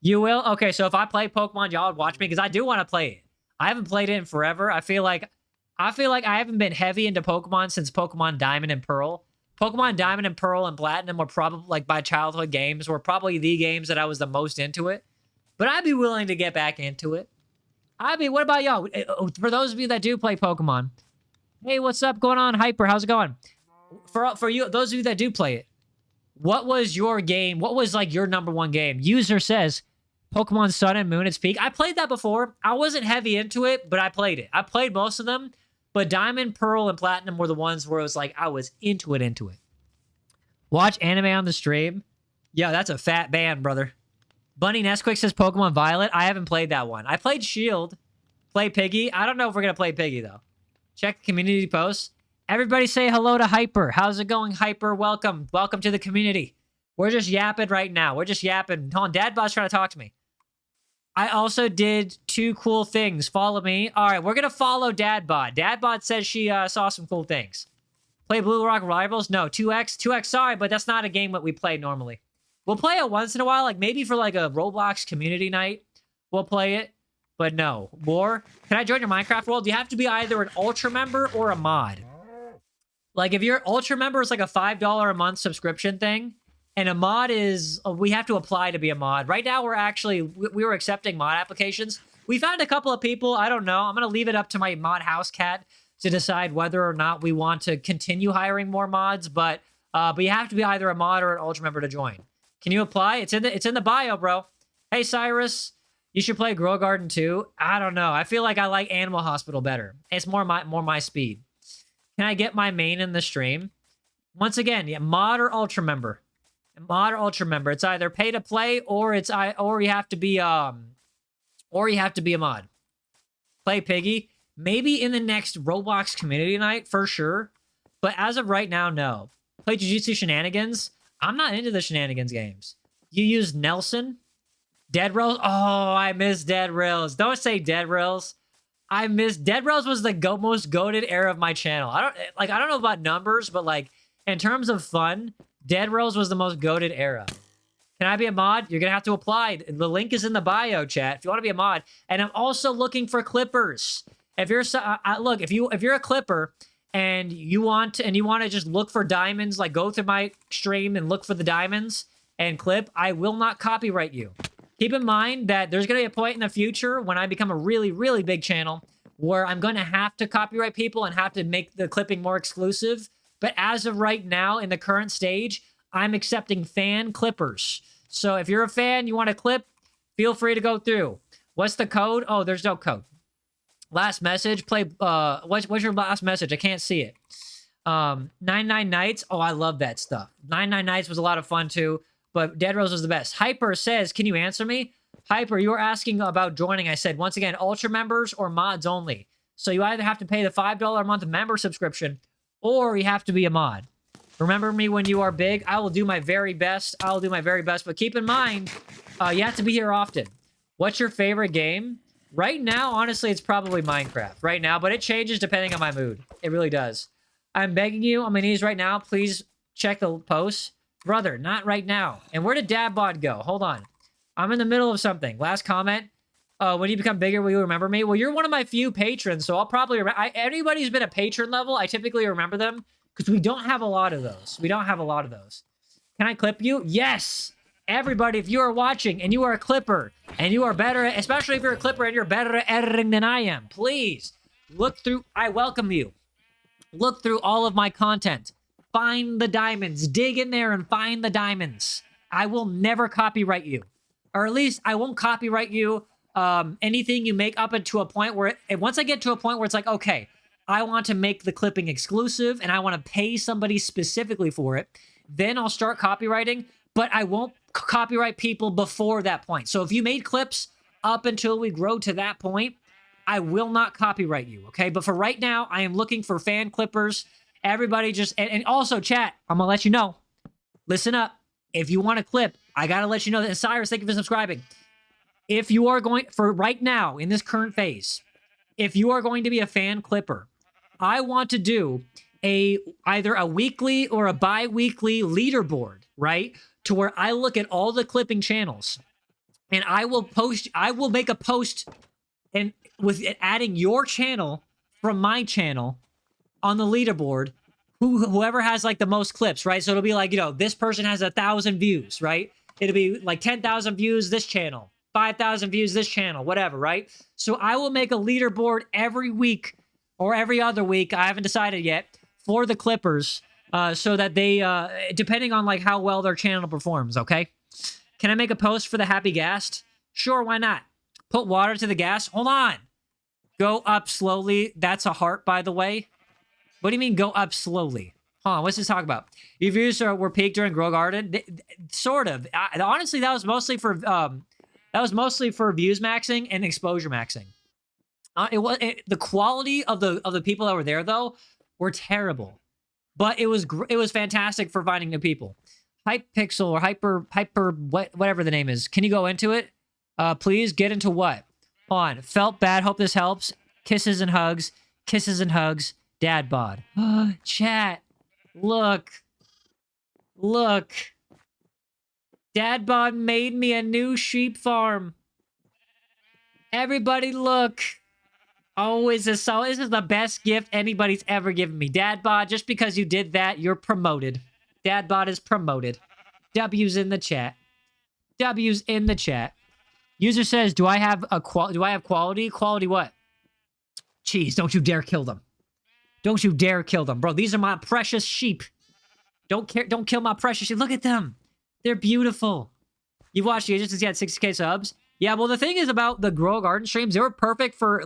You will? Okay, so if I play Pokemon, y'all would watch me because I do want to play it. I haven't played it in forever. I feel like I haven't been heavy into Pokemon since Pokemon Diamond and Pearl. Pokemon Diamond and Pearl and Platinum were probably like my childhood games, were probably the games that I was the most into it. But I'd be willing to get back into it. What about y'all? For those of you that do play Pokemon, hey, what's up going on, Hyper? How's it going? For you, those of you that do play it, what was your game? What was like your number one game? User says Pokemon Sun and Moon, its peak. I played that before. I wasn't heavy into it, but I played it. I played most of them, but Diamond, Pearl, and Platinum were the ones where it was like I was into it. Watch anime on the stream. Yeah, that's a fat band, brother. Bunny Nesquik says Pokemon Violet. I haven't played that one. I played Shield. Play Piggy. I don't know if we're going to play Piggy, though. Check the community posts. Everybody say hello to Hyper. How's it going, Hyper? Welcome. Welcome to the community. We're just yapping right now. We're just yapping. Hold on, Dadbot's trying to talk to me. I also did 2 cool things. Follow me. All right, we're going to follow Dadbot. Dadbot says she saw some cool things. Play Blue Rock Rivals? No, 2X. 2X, sorry, but that's not a game that we play normally. We'll play it once in a while, like maybe for like a Roblox community night. We'll play it, but no. War? Can I join your Minecraft world? You have to be either an Ultra member or a mod. Like if you're an Ultra member, it's like a $5 a month subscription thing. And a mod is, we have to apply to be a mod. Right now, we were accepting mod applications. We found a couple of people. I don't know. I'm going to leave it up to my mod house cat to decide whether or not we want to continue hiring more mods. But you have to be either a mod or an Ultra member to join. Can you apply? It's in the bio, bro. Hey, Cyrus, you should play Grow Garden too. I don't know. I feel like I like Animal Hospital better. It's more my speed. Can I get my main in the stream? Once again, yeah, mod or Ultra member. Mod or Ultra member. It's either pay to play or you have to be a mod. Play Piggy. Maybe in the next Roblox community night for sure. But as of right now, no. Play Jujutsu Shenanigans. I'm not into the Shenanigans games. You use Nelson. Dead Rails. Oh, I miss Dead Rails. Don't say Dead Rails. I miss Dead Rails was the most goated era of my channel. I don't know about numbers, but like in terms of fun, Dead Rails was the most goated era. Can I be a mod? You're gonna have to apply. The link is in the bio, chat. If you want to be a mod, and I'm also looking for clippers. If you're look, if you're a clipper and you want to just look for diamonds, like go to my stream and look for the diamonds and clip, I will not copyright you. Keep in mind that there's gonna be a point in the future when I become a really, really big channel where I'm gonna have to copyright people and have to make the clipping more exclusive. But as of right now, in the current stage, I'm accepting fan clippers. So if you're a fan, you want to clip, feel free to go through. What's the code? Oh, there's no code. Last message. Play. What's your last message? I can't see it. 99 Nights. Oh, I love that stuff. 99 Nights was a lot of fun too. But Dead Rose was the best. Hyper says, can you answer me? Hyper, you were asking about joining. I said, once again, Ultra members or mods only. So you either have to pay the $5 a month member subscription or you have to be a mod. Remember me when you are big. I will do my very best. I will do my very best. But keep in mind, you have to be here often. What's your favorite game? Right now, honestly, it's probably Minecraft. Right now, but it changes depending on my mood. It really does. I'm begging you on my knees right now. Please check the posts. Brother, not right now. And where did Dabbod go? Hold on. I'm in the middle of something. Last comment. When you become bigger, will you remember me? Well, you're one of my few patrons, so I'll probably remember. Anybody who's been a patron level, I typically remember them because we don't have a lot of those. Can I clip you? Yes! Everybody, if you are watching and you are a clipper and you are better, especially if you're a clipper and you're better at editing than I am, please look through. I welcome you. Look through all of my content. Find the diamonds. Dig in there and find the diamonds. I will never copyright you. Or at least I won't copyright you anything you make up into a point where once I get to a point where it's like, okay, I want to make the clipping exclusive and I want to pay somebody specifically for it, then I'll start copywriting, but I won't copyright people before that point. So if you made clips up until we grow to that point, I will not copyright you, okay? But for right now, I am looking for fan clippers. Everybody just, and also chat, I'm gonna let you know, listen up. If you want a clip, I gotta let you know that, and Cyrus, thank you for subscribing. If you are going, for right now, in this current phase, if you are going to be a fan clipper, I want to do either a weekly or a bi-weekly leaderboard, right? To where I look at all the clipping channels and I will make a post and with adding your channel from my channel on the leaderboard, whoever has like the most clips, right? So it'll be like, this person has 1,000 views, right? It'll be like 10,000 views this channel, 5,000 views this channel, whatever, right? So I will make a leaderboard every week or every other week, I haven't decided yet, for the clippers, so that they, depending on like how well their channel performs, okay? Can I make a post for the Happy Gassed? Sure, why not? Put water to the gas. Hold on. Go up slowly. That's a heart, by the way. What do you mean go up slowly? Hold on, what's this talk about? Your views were peaked during Grow Garden? Sort of. Honestly, that was mostly for views maxing and exposure maxing. The quality of the people that were there though were terrible, but it was fantastic for finding new people. Hypixel or hyper whatever the name is. Can you go into it? Please get into what? Hold on. Felt bad. Hope this helps. Kisses and hugs. Kisses and hugs. Dad bod. Chat. Look. Look. Dad bod made me a new sheep farm. Everybody look. Oh, this is the best gift anybody's ever given me. Dad bod, just because you did that, you're promoted. Dad bod is promoted. W's in the chat. W's in the chat. User says, do I have quality? Quality what? Jeez, don't you dare kill them. Don't you dare kill them. Bro, these are my precious sheep. Don't kill my precious sheep. Look at them. They're beautiful. You watched Yaezer since he had 60K subs? Yeah, well, the thing is about the Grow Garden streams, they were perfect for,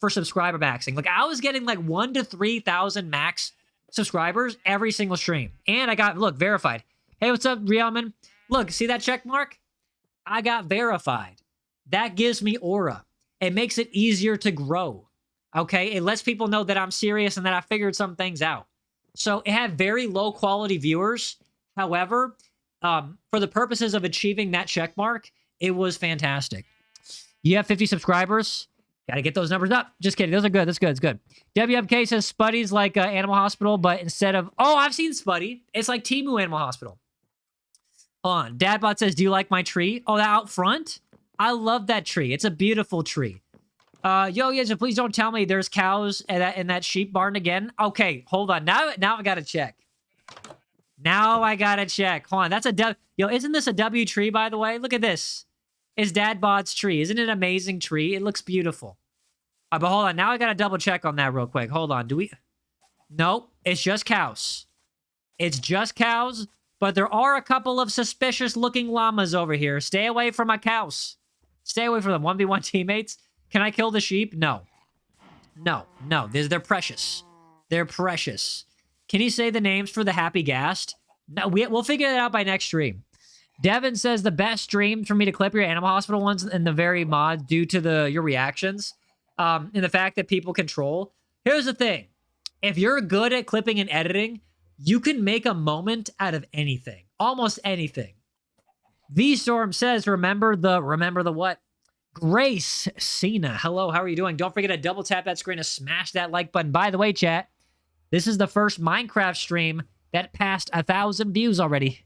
for subscriber maxing. Like, I was getting, 1,000 to 3,000 max subscribers every single stream. And I got, look, verified. Hey, what's up, Realman? Look, see that check mark? I got verified. That gives me aura. It makes it easier to grow. Okay? It lets people know that I'm serious and that I figured some things out. So it had very low quality viewers. However, for the purposes of achieving that check mark, it was fantastic. You have 50 subscribers? Gotta get those numbers up. Just kidding. Those are good. That's good. It's good. WMK says Spuddy's like Animal Hospital, but instead of... Oh, I've seen Spuddy. It's like Temu Animal Hospital. Hold on. Dadbot says, do you like my tree? Oh, that out front? I love that tree. It's a beautiful tree. Yo, Yaezer, please don't tell me there's cows in that sheep barn again. Okay, hold on. Now I gotta check. Now I gotta check. Hold on. That's a W. Yo, isn't this a W tree, by the way? Look at this. It's Dadbot's tree. Isn't it an amazing tree? It looks beautiful. But hold on. Now I gotta double check on that real quick. Hold on. Do we... Nope. It's just cows. It's just cows, but there are a couple of suspicious-looking llamas over here. Stay away from my cows. Stay away from them. 1v1 teammates. Can I kill the sheep? No. No. No. They're precious. They're precious. Can you say the names for the Happy Gassed? No, we'll figure that out by next stream. Devin says the best stream for me to clip your Animal Hospital ones in the very mod due to your reactions and the fact that people control. Here's the thing. If you're good at clipping and editing, you can make a moment out of anything. Almost anything. V-Storm says, remember the what? Grace Cena. Hello, how are you doing? Don't forget to double tap that screen to smash that like button. By the way, chat, this is the first Minecraft stream that passed 1,000 views already.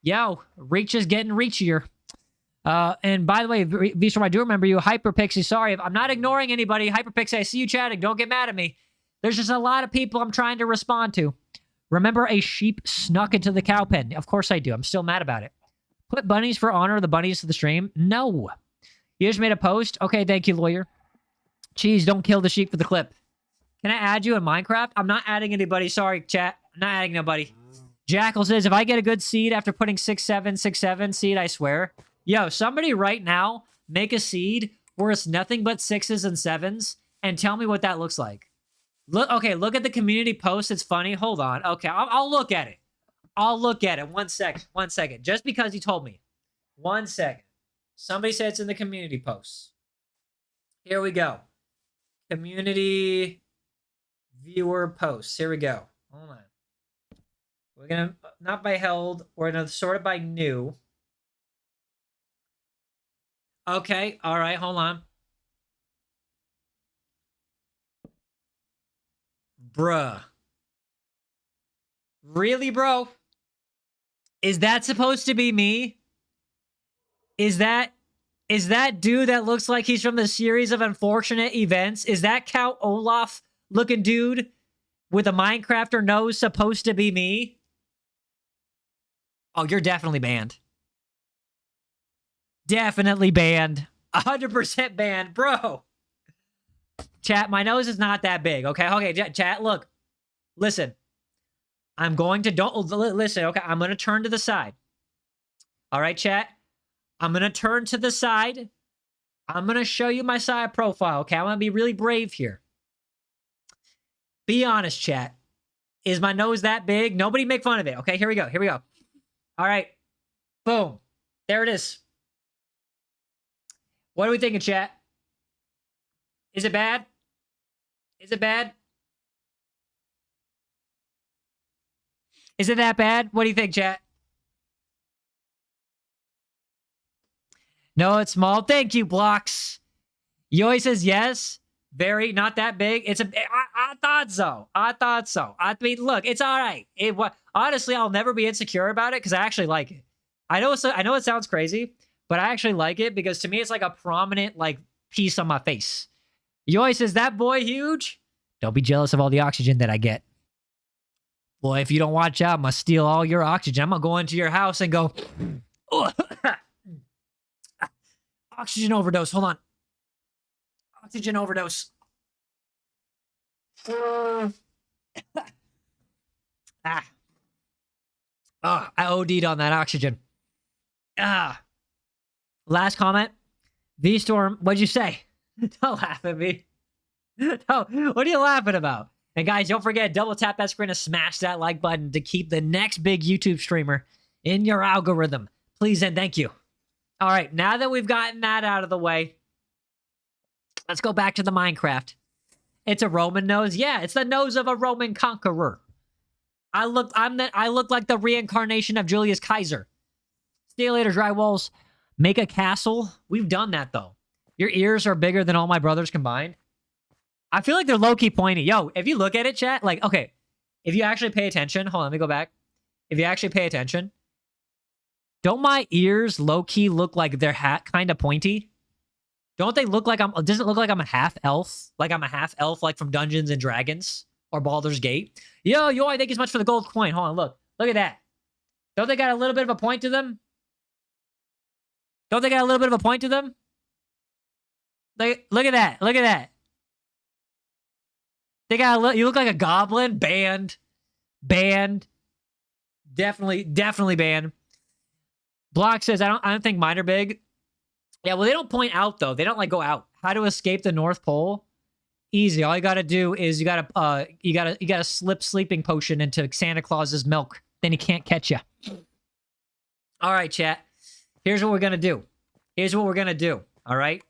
Yo, reach is getting reachier. And by the way, V-Storm, I do remember you. Hyperpixie, sorry. I'm not ignoring anybody. Hyperpixie, I see you chatting. Don't get mad at me. There's just a lot of people I'm trying to respond to. Remember a sheep snuck into the cow pen? Of course I do. I'm still mad about it. Put bunnies for honor of the bunnies to the stream? No. You just made a post? Okay, thank you, lawyer. Cheese, don't kill the sheep for the clip. Can I add you in Minecraft? I'm not adding anybody. Sorry, chat. I'm not adding nobody. Jackal says, if I get a good seed after putting 6-7 seed, I swear. Yo, somebody right now make a seed where it's nothing but 6s and 7s and tell me what that looks like. Look, okay, look at the community post. It's funny. Hold on. Okay, I'll look at it. I'll look at it. 1 second. 1 second. Just because you told me. 1 second. Somebody said it's in the community posts. Here we go. Community viewer posts. Here we go. Hold on. We're going to, not by held, we're going to sort it by new. Okay, all right, hold on. Bruh. Really, bro? Is that supposed to be me? Is that dude that looks like he's from the series of unfortunate events? Is that Count Olaf looking dude with a Minecrafter nose supposed to be me? Oh, you're definitely banned. Definitely banned. 100% banned, bro. Chat, my nose is not that big, okay? Okay, chat, look. Listen. I'm going to, listen, okay? I'm going to turn to the side. All right, chat? I'm going to turn to the side. I'm going to show you my side profile, okay? I'm going to be really brave here. Be honest, chat. Is my nose that big? Nobody make fun of it, okay? Here we go. Here we go. All right. Boom. There it is. What are we thinking, chat? Is it bad? Is it bad? Is it that bad? What do you think, chat? No, it's small. Thank you, Blocks. Yoi says yes. Very, not that big. It's a. I thought so. I thought so. I mean, look, it's all right. Honestly, I'll never be insecure about it because I actually like it. I know it sounds crazy, but I actually like it because to me, it's like a prominent like piece on my face. Yoi says that boy huge. Don't be jealous of all the oxygen that I get. Boy, if you don't watch out, I'm gonna steal all your oxygen. I'm gonna go into your house and go. Oxygen overdose. Hold on. Oxygen overdose. I OD'd on that oxygen. Last comment. V-Storm, what'd you say? Don't laugh at me. No, what are you laughing about? And guys, don't forget, double tap that screen to smash that like button to keep the next big YouTube streamer in your algorithm. Please and thank you. All right, now that we've gotten that out of the way, let's go back to the Minecraft. It's a Roman nose. Yeah, it's the nose of a Roman conqueror. I look like the reincarnation of Julius Caesar. See you later, drywalls. Make a castle. We've done that though. Your ears are bigger than all my brothers combined. I feel like they're low-key pointy. Yo, if you look at it, chat, like, okay, if you actually pay attention, hold on, let me go back. If you actually pay attention, don't my ears low-key look like they're kind of pointy? Don't they look like does it look like I'm a half elf? Like I'm a half elf, like from Dungeons and Dragons or Baldur's Gate? Yo, thank you so much for the gold coin. Hold on, look at that. Don't they got a little bit of a point to them? Don't they got a little bit of a point to them? Look at that. Look at that. They got you look like a goblin. Banned. Definitely banned. Block says, I don't think mine are big. Yeah, well, they don't point out though. They don't like go out. How to escape the North Pole? Easy. All you gotta do is you gotta slip sleeping potion into Santa Claus's milk. Then he can't catch you. All right, chat. Here's what we're gonna do. All right.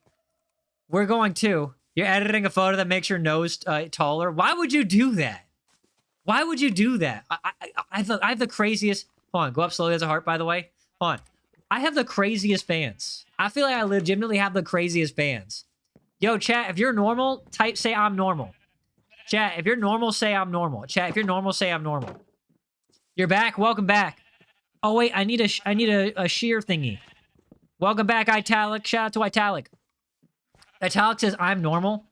We're going to. You're editing a photo that makes your nose taller. Why would you do that? Why would you do that? I have the craziest. Hold on, go up slowly as a heart. By the way, hold on. I have the craziest fans. I feel like I legitimately have the craziest fans. Yo, chat, if you're normal, say I'm normal. Chat, if you're normal, say I'm normal. Chat, if you're normal, say I'm normal. You're back. Welcome back. Oh wait, I need a shear thingy. Welcome back, Italic. Shout out to Italic. Italic says I'm normal.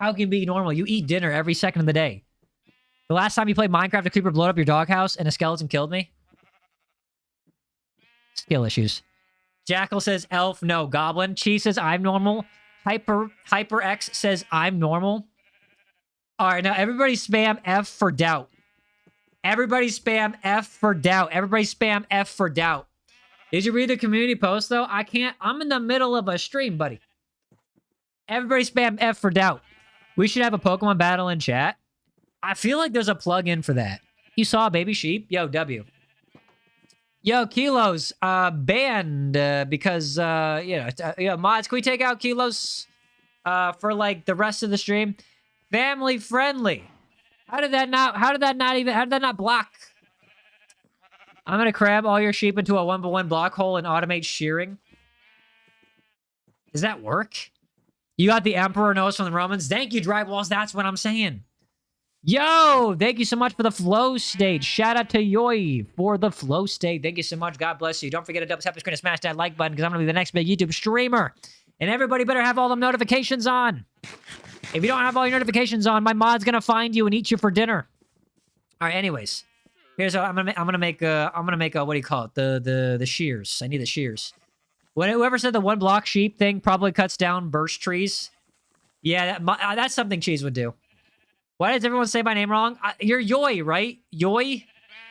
How can you be normal? You eat dinner every second of the day. The last time you played Minecraft, a creeper blew up your doghouse and a skeleton killed me. Skill issues. Jackal says elf, no. Goblin. Chi says I'm normal. HyperX says I'm normal. All right, now everybody spam F for doubt. Everybody spam F for doubt. Everybody spam F for doubt. Did you read the community post, though? I can't. I'm in the middle of a stream, buddy. Everybody spam F for doubt. We should have a Pokemon battle in chat. I feel like there's a plug-in for that. You saw a baby sheep? Yo, W. Yo, Kilos, banned because, mods, can we take out Kilos for, like, the rest of the stream? Family friendly. How did that not block? I'm gonna crab all your sheep into a 1x1 block hole and automate shearing. Does that work? You got the Emperor nose from the Romans? Thank you, Drywalls. That's what I'm saying. Yo, thank you so much for the flow state. Shout out to Yoi for the flow state. Thank you so much. God bless you. Don't forget to double tap the screen and smash that like button because I'm going to be the next big YouTube streamer. And everybody better have all them notifications on. If you don't have all your notifications on, my mod's going to find you and eat you for dinner. All right, anyways. Here's how I'm gonna make a what do you call it? The shears. I need the shears. Whoever said the one block sheep thing probably cuts down birch trees. Yeah, that's something Cheese would do. Why does everyone say my name wrong? You're Yoi, right? Yoi?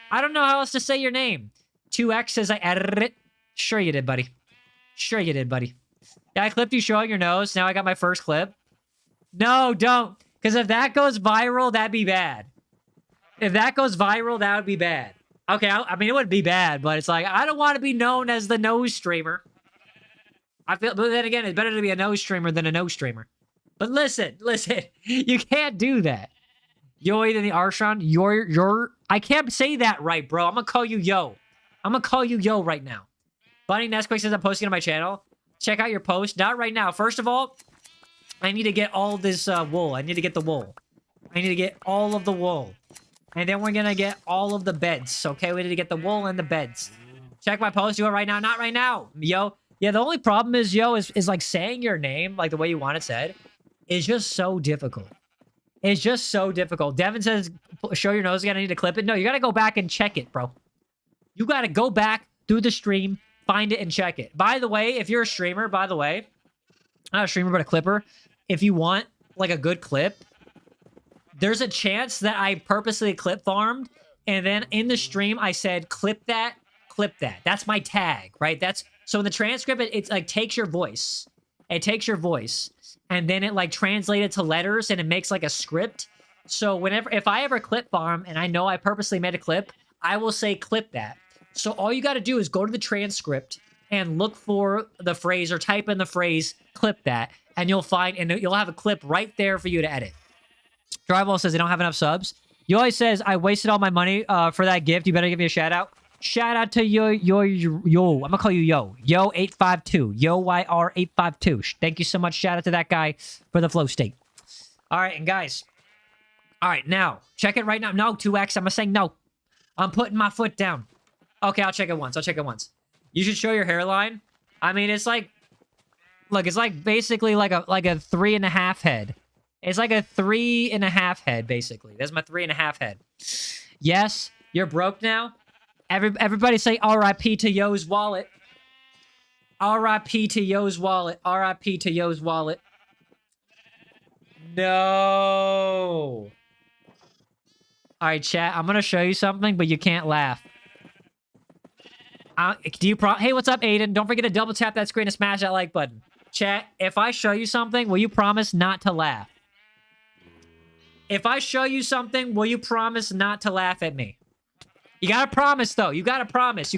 I don't know how else to say your name. 2X says I edited it. Sure you did, buddy. Sure you did, buddy. Yeah, I clipped you showing your nose. Now I got my first clip. No, don't. Because if that goes viral, that'd be bad. If that goes viral, that would be bad. Okay, I mean, it wouldn't be bad, but it's like, I don't want to be known as the nose streamer. But then again, it's better to be a nose streamer than a nose streamer. But listen, you can't do that. Yoi than the Arshon, I can't say that right, bro. I'm gonna call you Yo. I'm gonna call you Yo right now. Bunny Nesquik says I'm posting on my channel. Check out your post. Not right now. First of all, I need to get all this wool. I need to get the wool. I need to get all of the wool. And then we're gonna get all of the beds. Okay, we need to get the wool and the beds. Check my post. Do it right now. Not right now, Yo. Yeah, the only problem is, Yo, is like saying your name, like the way you want it said, is just so difficult. It's just so difficult. Devin says, show your nose again. I need to clip it. No, you gotta go back and check it, bro. You gotta go back through the stream, find it, and check it. By the way, if you're a streamer, not a streamer, but a clipper, if you want, like, a good clip, there's a chance that I purposely clip farmed, and then in the stream, I said, clip that, clip that. That's my tag, right? So in the transcript, it's like, takes your voice. It takes your voice. And then it like translates it to letters and it makes like a script. So if I ever clip farm and I know I purposely made a clip, I will say clip that. So all you got to do is go to the transcript and look for the phrase or type in the phrase clip that, and you'll have a clip right there for you to edit. Drywall says they don't have enough subs. Yoi says I wasted all my money for that gift. You better give me a shout out. Shout out to Yo. I'm gonna call you Yo. Yo852. YR852. Thank you so much. Shout out to that guy for the flow state. All right, and guys. All right, now check it right now. No, 2X. I'm gonna say no. I'm putting my foot down. Okay, I'll check it once. You should show your hairline. I mean, it's like, look, it's like basically like a 3.5 head. It's like a 3.5 head, basically. That's my 3.5 head. Yes, you're broke now. Everybody say R.I.P. to Yo's wallet. R.I.P. to Yo's wallet. R.I.P. to Yo's wallet. No. All right, chat. I'm gonna show you something, but you can't laugh. Hey, what's up, Aiden? Don't forget to double tap that screen and smash that like button. Chat, if I show you something, will you promise not to laugh? If I show you something, will you promise not to laugh at me? You gotta promise, though. You gotta promise.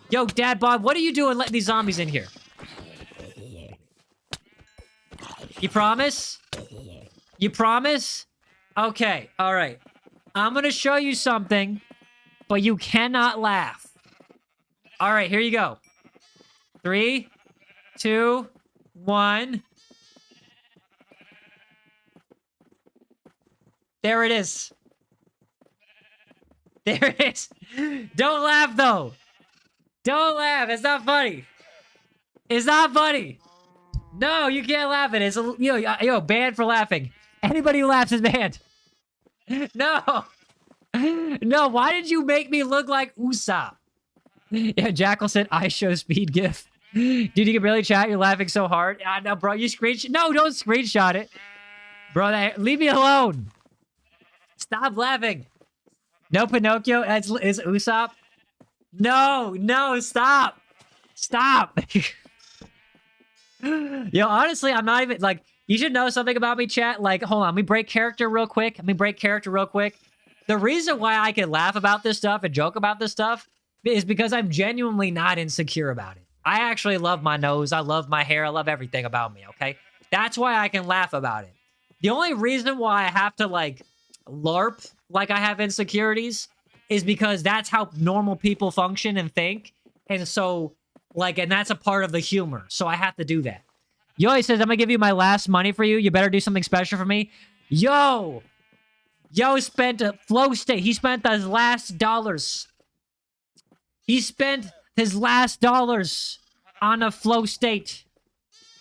Yo, Dad Bob, what are you doing letting these zombies in here? You promise? You promise? Okay, alright. I'm gonna show you something, but you cannot laugh. Alright, here you go. 3, 2, 1. There it is. There it is. Don't laugh, though. Don't laugh. It's not funny. It's not funny. No, you can't laugh at it. It's yo, banned for laughing. Anybody who laughs is banned. No. No, why did you make me look like Usopp? Yeah, Jackal said, I show speed gif. Dude, you can barely chat. You're laughing so hard. No, bro, you screenshot. No, don't screenshot it. Bro, leave me alone. Stop laughing. No Pinocchio? Is Usopp? No, stop. Stop. Yo, honestly, I'm not even, like, you should know something about me, chat. Like, hold on, let me break character real quick. The reason why I can laugh about this stuff and joke about this stuff is because I'm genuinely not insecure about it. I actually love my nose. I love my hair. I love everything about me, okay? That's why I can laugh about it. The only reason why I have to, like, LARP like I have insecurities is because that's how normal people function and think. And so, like, and that's a part of the humor. So I have to do that. Yo, he says, I'm gonna give you my last money for you. You better do something special for me. Yo, Yo spent a flow state. He spent his last dollars. He spent his last dollars on a flow state.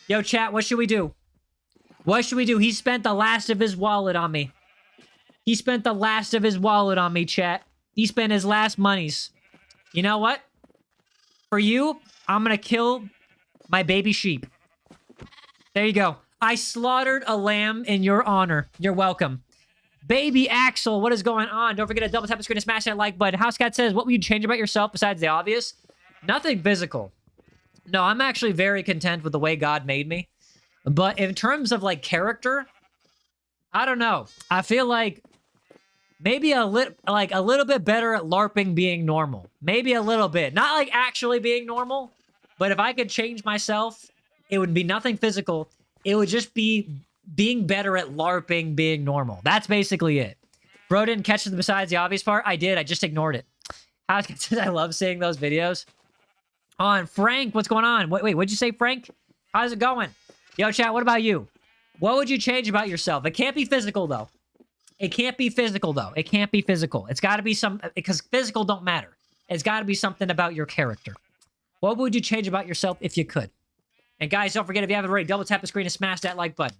Yo, chat, what should we do? What should we do? He spent the last of his wallet on me. He spent the last of his wallet on me, chat. He spent his last monies. You know what? For you, I'm gonna kill my baby sheep. There you go. I slaughtered a lamb in your honor. You're welcome. Baby Axel, what is going on? Don't forget to double tap the screen and smash that like button. Housecat says, what would you change about yourself besides the obvious? Nothing physical. No, I'm actually very content with the way God made me. But in terms of, like, character, I don't know. I feel like maybe a little bit better at LARPing being normal. Maybe a little bit. Not, like, actually being normal. But if I could change myself, it would be nothing physical. It would just be being better at LARPing being normal. That's basically it. Bro didn't catch it besides the obvious part. I did. I just ignored it. I love seeing those videos. On Frank, what's going on? Wait, what'd you say, Frank? How's it going? Yo, chat, what about you? What would you change about yourself? It can't be physical, though. It can't be physical, though. It can't be physical. It's got to be some... Because physical don't matter. It's got to be something about your character. What would you change about yourself if you could? And guys, don't forget, if you haven't already, double tap the screen and smash that like button.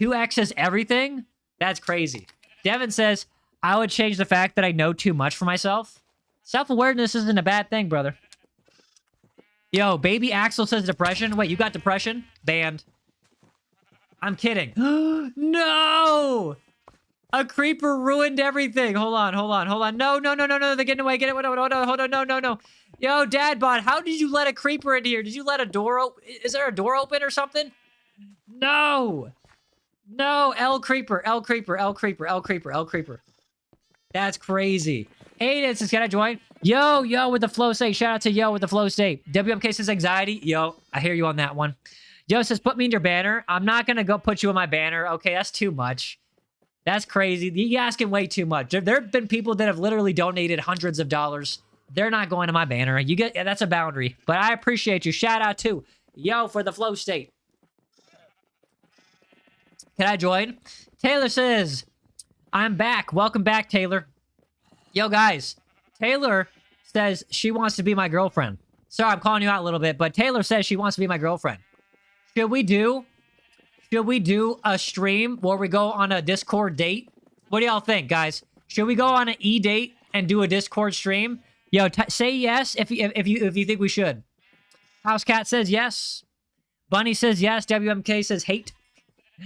2x is everything? That's crazy. Devin says, I would change the fact that I know too much for myself. Self-awareness isn't a bad thing, brother. Yo, baby Axel says depression. Wait, you got depression? Banned. I'm kidding. No! A creeper ruined everything. Hold on. No. They're getting away. Get it. Hold on. No. Yo, Dadbot, how did you let a creeper in here? Did you let a door open? Is there a door open or something? No. No, L creeper. That's crazy. Aiden says, can I join? Yo, with the flow state. Shout out to Yo with the flow state. WMK says anxiety. Yo, I hear you on that one. Yo says, put me in your banner. I'm not going to go put you in my banner. Okay, that's too much. That's crazy. You're asking way too much. There have been people that have literally donated hundreds of dollars. They're not going to my banner. That's a boundary. But I appreciate you. Shout out to Yo for the flow state. Can I join? Taylor says, I'm back. Welcome back, Taylor. Yo, guys. Taylor says she wants to be my girlfriend. Sorry, I'm calling you out a little bit, but Taylor says she wants to be my girlfriend. Should we do a stream where we go on a Discord date? What do y'all think, guys? Should we go on an E-date and do a Discord stream? Yo, say yes if you think we should. Housecat says yes. Bunny says yes. WMK says hate.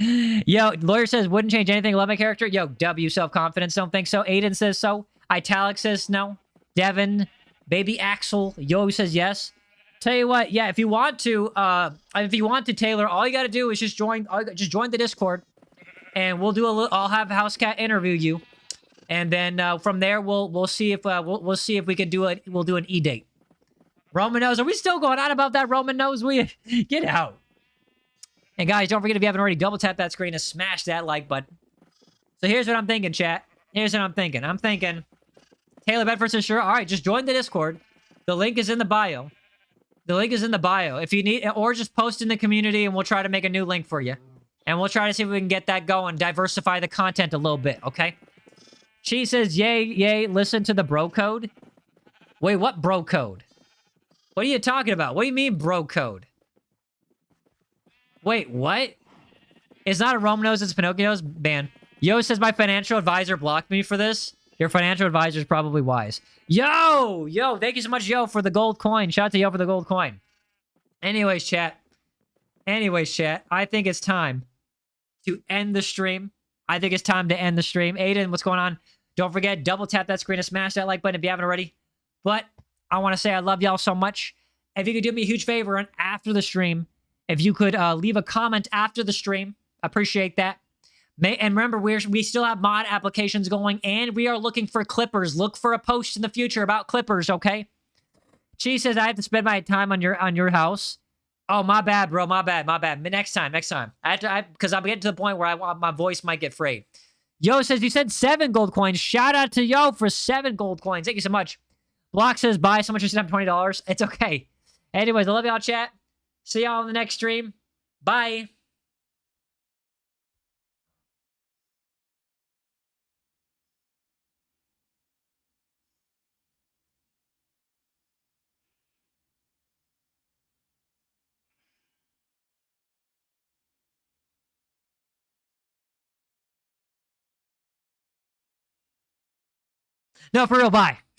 Yo, Lawyer says wouldn't change anything. Love my character. Yo, W self-confidence. Don't think so. Aiden says so. Italic says no. Devin, baby Axel, Yo says yes. Tell you what, yeah, if you want to, Taylor, all you got to do is just join the Discord, and we'll do I'll have Housecat interview you, and then from there we'll see if we can do we'll do an E-date. Roman Nose, are we still going on about that Roman Nose? Get out. And guys, don't forget, if you haven't already, double tap that screen and smash that like button. So here's what I'm thinking, chat. Here's what I'm thinking. I'm thinking, Taylor Bedford says, sure. All right, just join the Discord. The link is in the bio. If you need, or just post in the community and we'll try to make a new link for you. And we'll try to see if we can get that going. Diversify the content a little bit, okay? She says, yay, listen to the bro code. Wait, what bro code? What are you talking about? What do you mean bro code? Wait, what? It's not a Roman nose, it's Pinocchio's. Ban. Yo says my financial advisor blocked me for this. Your financial advisor is probably wise. Yo, thank you so much, Yo, for the gold coin. Shout out to Yo for the gold coin. Anyways, chat. I think it's time to end the stream. Aiden, what's going on? Don't forget, double tap that screen and smash that like button if you haven't already. But I want to say I love y'all so much. If you could do me a huge favor and after the stream, if you could leave a comment after the stream, appreciate that. And remember, we still have mod applications going, and we are looking for clippers. Look for a post in the future about clippers, okay? She says I have to spend my time on your house. Oh, my bad, bro. My bad. Next time. I have to, because I'm getting to the point where my voice might get frayed. Yo says you said 7 gold coins. Shout out to Yo for 7 gold coins. Thank you so much. Block says bye. Someone just sent $20. It's okay. Anyways, I love y'all, chat. See y'all in the next stream. Bye. No, for real, bye.